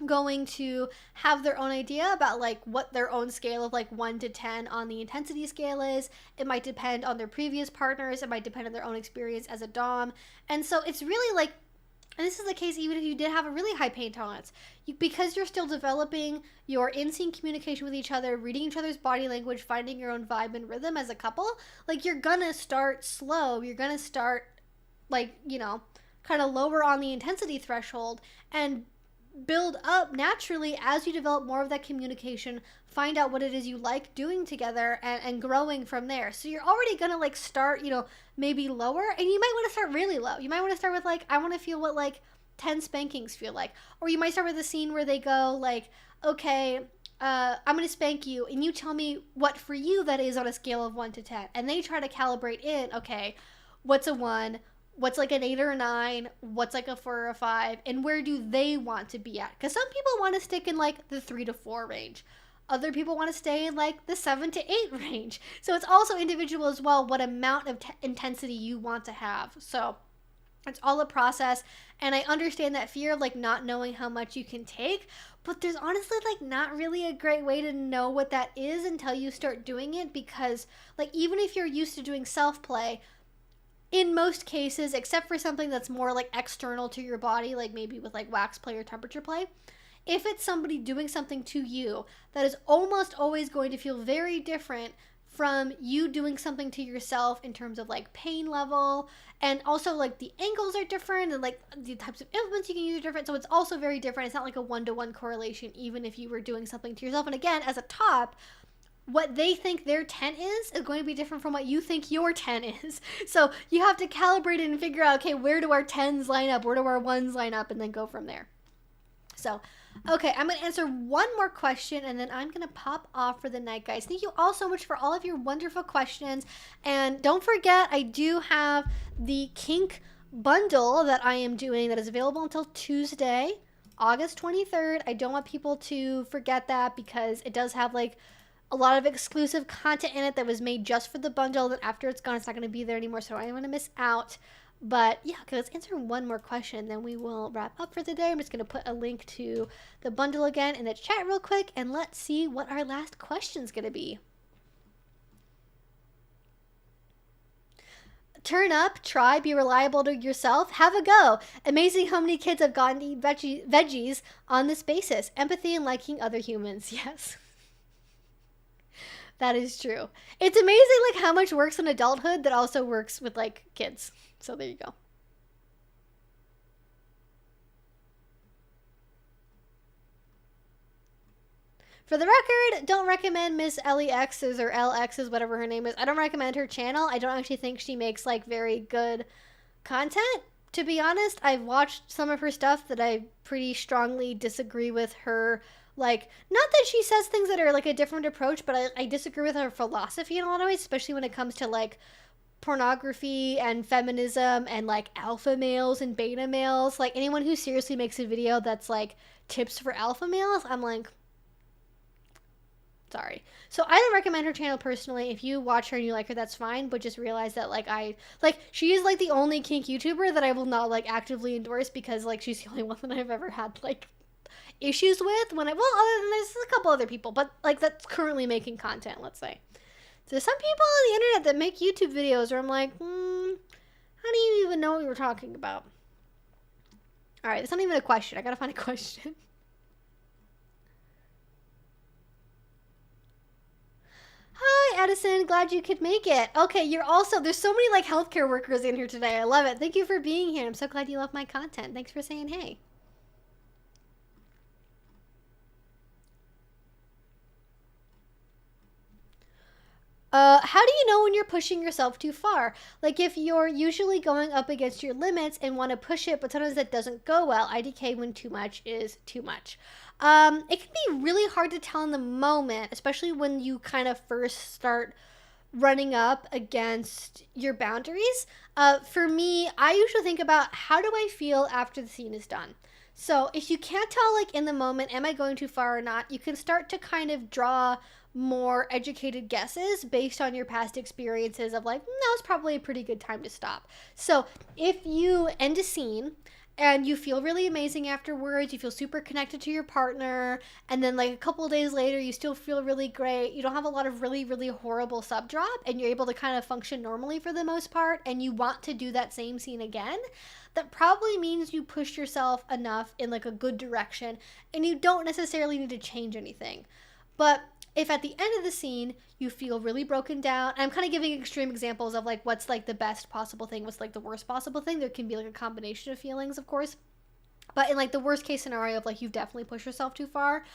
going to have their own idea about like what their own scale of like 1 to 10 on the intensity scale is. It might depend on their previous partners. It might depend on their own experience as a dom. And so it's really like, and this is the case even if you did have a really high pain tolerance, because you're still developing your in-sync communication with each other, reading each other's body language, finding your own vibe and rhythm as a couple, like you're gonna start slow. You're gonna start like, kind of lower on the intensity threshold and build up naturally as you develop more of that communication, find out what it is you like doing together, and growing from there. So you're already gonna like start, maybe lower, and you might want to start really low. You might want to start with like, I want to feel what like 10 spankings feel like. Or you might start with a scene where they go like, okay, I'm gonna spank you, and you tell me what for you that is on a scale of 1 to 10, and they try to calibrate in, okay, what's a 1, what's like an 8 or a 9, what's like a 4 or a 5, and where do they want to be at? Because some people want to stick in like the 3 to 4 range. Other people want to stay in like the 7 to 8 range. So it's also individual as well what amount of intensity you want to have. So it's all a process, and I understand that fear of like not knowing how much you can take, but there's honestly like not really a great way to know what that is until you start doing it, because like even if you're used to doing self-play, in most cases, except for something that's more like external to your body, like maybe with like wax play or temperature play, if it's somebody doing something to you, that is almost always going to feel very different from you doing something to yourself in terms of like pain level, and also like the angles are different and like the types of implements you can use are different. So it's also very different. It's not like a one-to-one correlation, even if you were doing something to yourself. And again, as a top, what they think their 10 is going to be different from what you think your 10 is. So you have to calibrate it and figure out, okay, where do our 10s line up? Where do our 1s line up? And then go from there. So, okay, I'm going to answer one more question and then I'm going to pop off for the night, guys. Thank you all so much for all of your wonderful questions. And don't forget, I do have the Kink Bundle that I am doing that is available until Tuesday, August 23rd. I don't want people to forget that because it does have like a lot of exclusive content in it that was made just for the bundle. Then after it's gone, it's not going to be there anymore, so I don't want to miss out. But yeah, okay, let's answer one more question, then we will wrap up for the day. I'm just going to put a link to the bundle again in the chat real quick, and let's see what our last question is going to be. Turn up, try, be reliable to yourself, have a go. Amazing how many kids have gotten to eat veggies on this basis. Empathy and liking other humans, yes. That is true. It's amazing like how much works in adulthood that also works with like kids. So there you go. For the record, don't recommend Miss LEX's or LX's, whatever her name is. I don't recommend her channel. I don't actually think she makes like very good content. To be honest, I've watched some of her stuff that I pretty strongly disagree with her. Like, not that she says things that are like a different approach, but I disagree with her philosophy in a lot of ways, especially when it comes to like pornography and feminism and like alpha males and beta males. Like anyone who seriously makes a video that's like tips for alpha males, I'm like, sorry. So I don't recommend her channel personally. If you watch her and you like her, that's fine, but just realize that like she is like the only kink YouTuber that I will not like actively endorse because like she's the only one that I've ever had like issues with when other than there's a couple other people, but like that's currently making content, let's say. There's some people on the internet that make YouTube videos where I'm like, how do you even know what we were talking about? All right, that's not even a question. I gotta find a question. Hi, Addison. Glad you could make it. Okay, you're also, there's so many like healthcare workers in here today. I love it. Thank you for being here. I'm so glad you love my content. Thanks for saying hey. How do you know when you're pushing yourself too far? Like if you're usually going up against your limits and want to push it, but sometimes that doesn't go well. IDK when too much is too much. It can be really hard to tell in the moment, especially when you kind of first start running up against your boundaries. For me, I usually think about how do I feel after the scene is done? So if you can't tell like in the moment, am I going too far or not? You can start to kind of draw more educated guesses based on your past experiences of like, now's probably a pretty good time to stop. So if you end a scene and you feel really amazing afterwards, you feel super connected to your partner, and then like a couple of days later you still feel really great, you don't have a lot of really, really horrible sub drop, and you're able to kind of function normally for the most part, and you want to do that same scene again, that probably means you pushed yourself enough in like a good direction, and you don't necessarily need to change anything. But if at the end of the scene you feel really broken down, I'm kind of giving extreme examples of like what's like the best possible thing, what's like the worst possible thing. There can be like a combination of feelings, of course. But in like the worst case scenario of like you've definitely pushed yourself too far,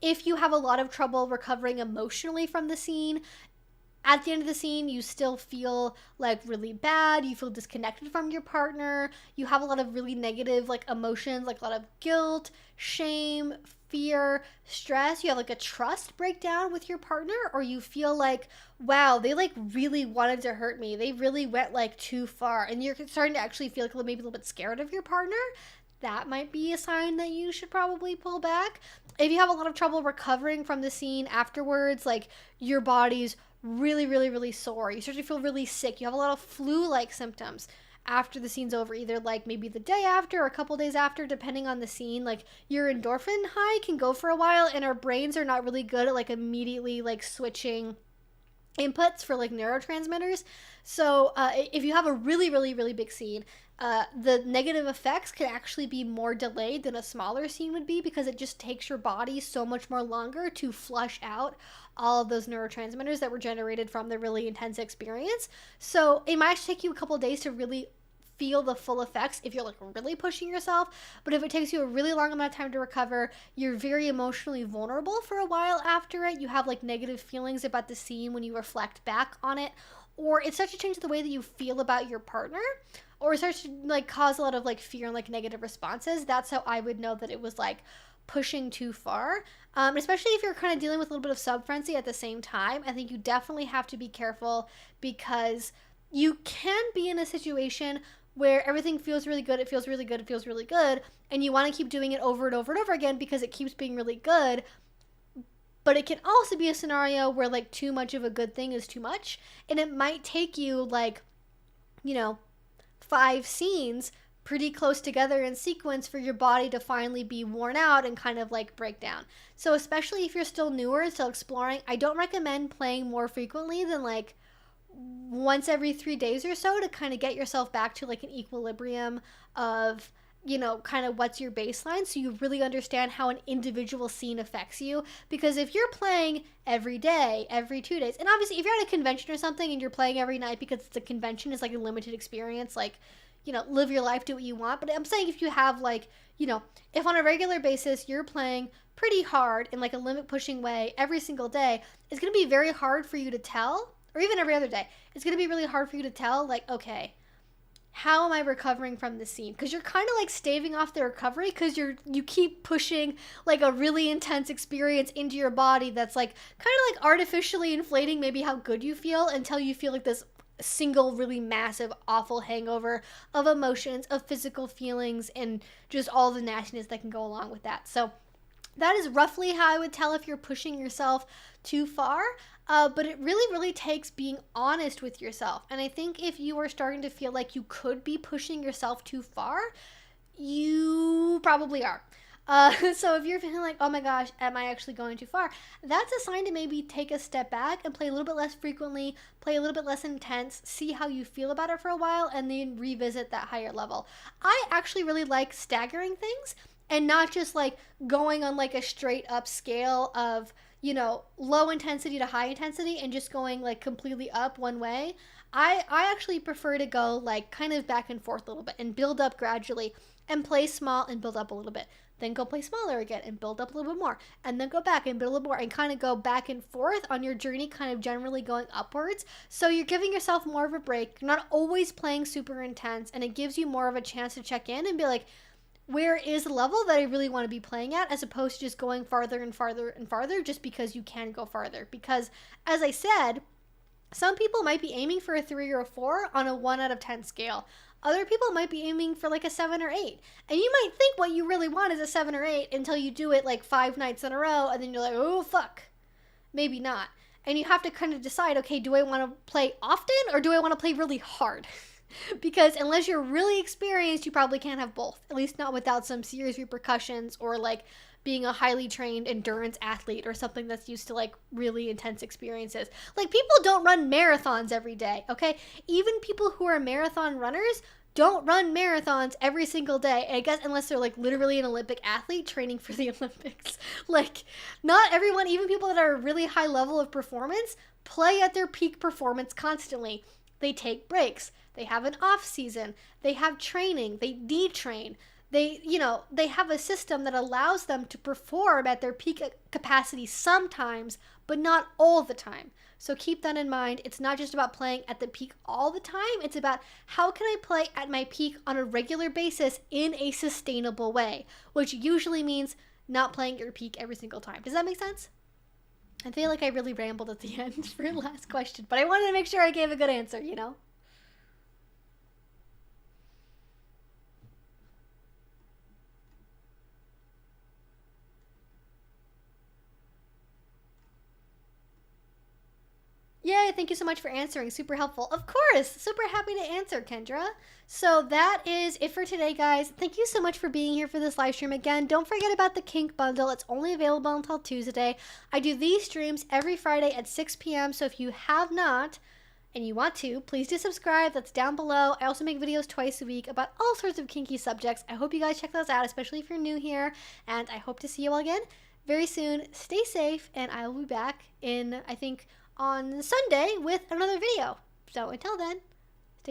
if you have a lot of trouble recovering emotionally from the scene, at the end of the scene, you still feel like really bad, you feel disconnected from your partner, you have a lot of really negative like emotions, like a lot of guilt, shame, fear, stress, you have like a trust breakdown with your partner, or you feel like, wow, they like really wanted to hurt me, they really went like too far, and you're starting to actually feel like maybe a little bit scared of your partner, that might be a sign that you should probably pull back. If you have a lot of trouble recovering from the scene afterwards, like your body's really, really, really sore, you start to feel really sick, you have a lot of flu-like symptoms after the scene's over, either like maybe the day after or a couple days after, depending on the scene, like your endorphin high can go for a while, and our brains are not really good at like immediately like switching inputs for like neurotransmitters. So if you have a really, really, really big scene, the negative effects could actually be more delayed than a smaller scene would be, because it just takes your body so much more longer to flush out all of those neurotransmitters that were generated from the really intense experience. So it might take you a couple of days to really feel the full effects if you're like really pushing yourself. But if it takes you a really long amount of time to recover, you're very emotionally vulnerable for a while after it. You have like negative feelings about the scene when you reflect back on it, or it starts to change the way that you feel about your partner, or it starts to like cause a lot of like fear and like negative responses. That's how I would know that it was like pushing too far. Especially if you're kind of dealing with a little bit of sub frenzy at the same time. I think you definitely have to be careful, because you can be in a situation where everything feels really good, it feels really good, it feels really good, and you want to keep doing it over and over and over again because it keeps being really good. But it can also be a scenario where like too much of a good thing is too much, and it might take you like, 5 scenes pretty close together in sequence for your body to finally be worn out and kind of like break down. So especially if you're still newer and still exploring, I don't recommend playing more frequently than like once every 3 days or so, to kind of get yourself back to like an equilibrium of, kind of what's your baseline, so you really understand how an individual scene affects you. Because if you're playing every day, every 2 days, and obviously if you're at a convention or something and you're playing every night because it's a convention, it's like a limited experience, like, live your life, do what you want. But I'm saying if you have like, if on a regular basis you're playing pretty hard in like a limit pushing way every single day, it's going to be very hard for you to tell, or even every other day, it's going to be really hard for you to tell, like, okay, how am I recovering from this scene? Because you're kind of like staving off the recovery, because you keep pushing like a really intense experience into your body that's like kind of like artificially inflating maybe how good you feel, until you feel like this single really massive awful hangover of emotions, of physical feelings, and just all the nastiness that can go along with that. So that is roughly how I would tell if you're pushing yourself too far. But it really, really takes being honest with yourself. And I think if you are starting to feel like you could be pushing yourself too far, you probably are. So if you're feeling like, oh my gosh, am I actually going too far? That's a sign to maybe take a step back and play a little bit less frequently, play a little bit less intense, see how you feel about it for a while, and then revisit that higher level. I actually really like staggering things, and not just like going on like a straight up scale of, low intensity to high intensity and just going like completely up one way. I actually prefer to go like kind of back and forth a little bit and build up gradually, and play small and build up a little bit. Then go play smaller again and build up a little bit more. And then go back and build a little more, and kind of go back and forth on your journey, kind of generally going upwards. So you're giving yourself more of a break. You're not always playing super intense, and it gives you more of a chance to check in and be like, where is the level that I really want to be playing at, as opposed to just going farther and farther and farther just because you can go farther. Because, as I said, some people might be aiming for a 3 or a 4 on a 1 out of 10 scale. Other people might be aiming for like a 7 or 8. And you might think what you really want is a 7 or 8 until you do it like 5 nights in a row, and then you're like, oh, fuck. Maybe not. And you have to kind of decide, okay, do I want to play often, or do I want to play really hard? Because unless you're really experienced, you probably can't have both. At least not without some serious repercussions, or like being a highly trained endurance athlete or something that's used to like really intense experiences. Like, people don't run marathons every day, okay? Even people who are marathon runners don't run marathons every single day. I guess unless they're like literally an Olympic athlete training for the Olympics. Like, not everyone, even people that are a really high level of performance, play at their peak performance constantly. They take breaks. They have an off season. They have training. They detrain. They have a system that allows them to perform at their peak capacity sometimes, but not all the time. So keep that in mind. It's not just about playing at the peak all the time. It's about how can I play at my peak on a regular basis in a sustainable way, which usually means not playing at your peak every single time. Does that make sense? I feel like I really rambled at the end for the last question, but I wanted to make sure I gave a good answer, Yay, thank you so much for answering. Super helpful. Of course. Super happy to answer, Kendra. So that is it for today, guys. Thank you so much for being here for this live stream. Again, don't forget about the Kink Bundle. It's only available until Tuesday. I do these streams every Friday at 6 p.m. So if you have not and you want to, please do subscribe. That's down below. I also make videos twice a week about all sorts of kinky subjects. I hope you guys check those out, especially if you're new here. And I hope to see you all again very soon. Stay safe, and I will be back in, I think, on Sunday with another video. So until then,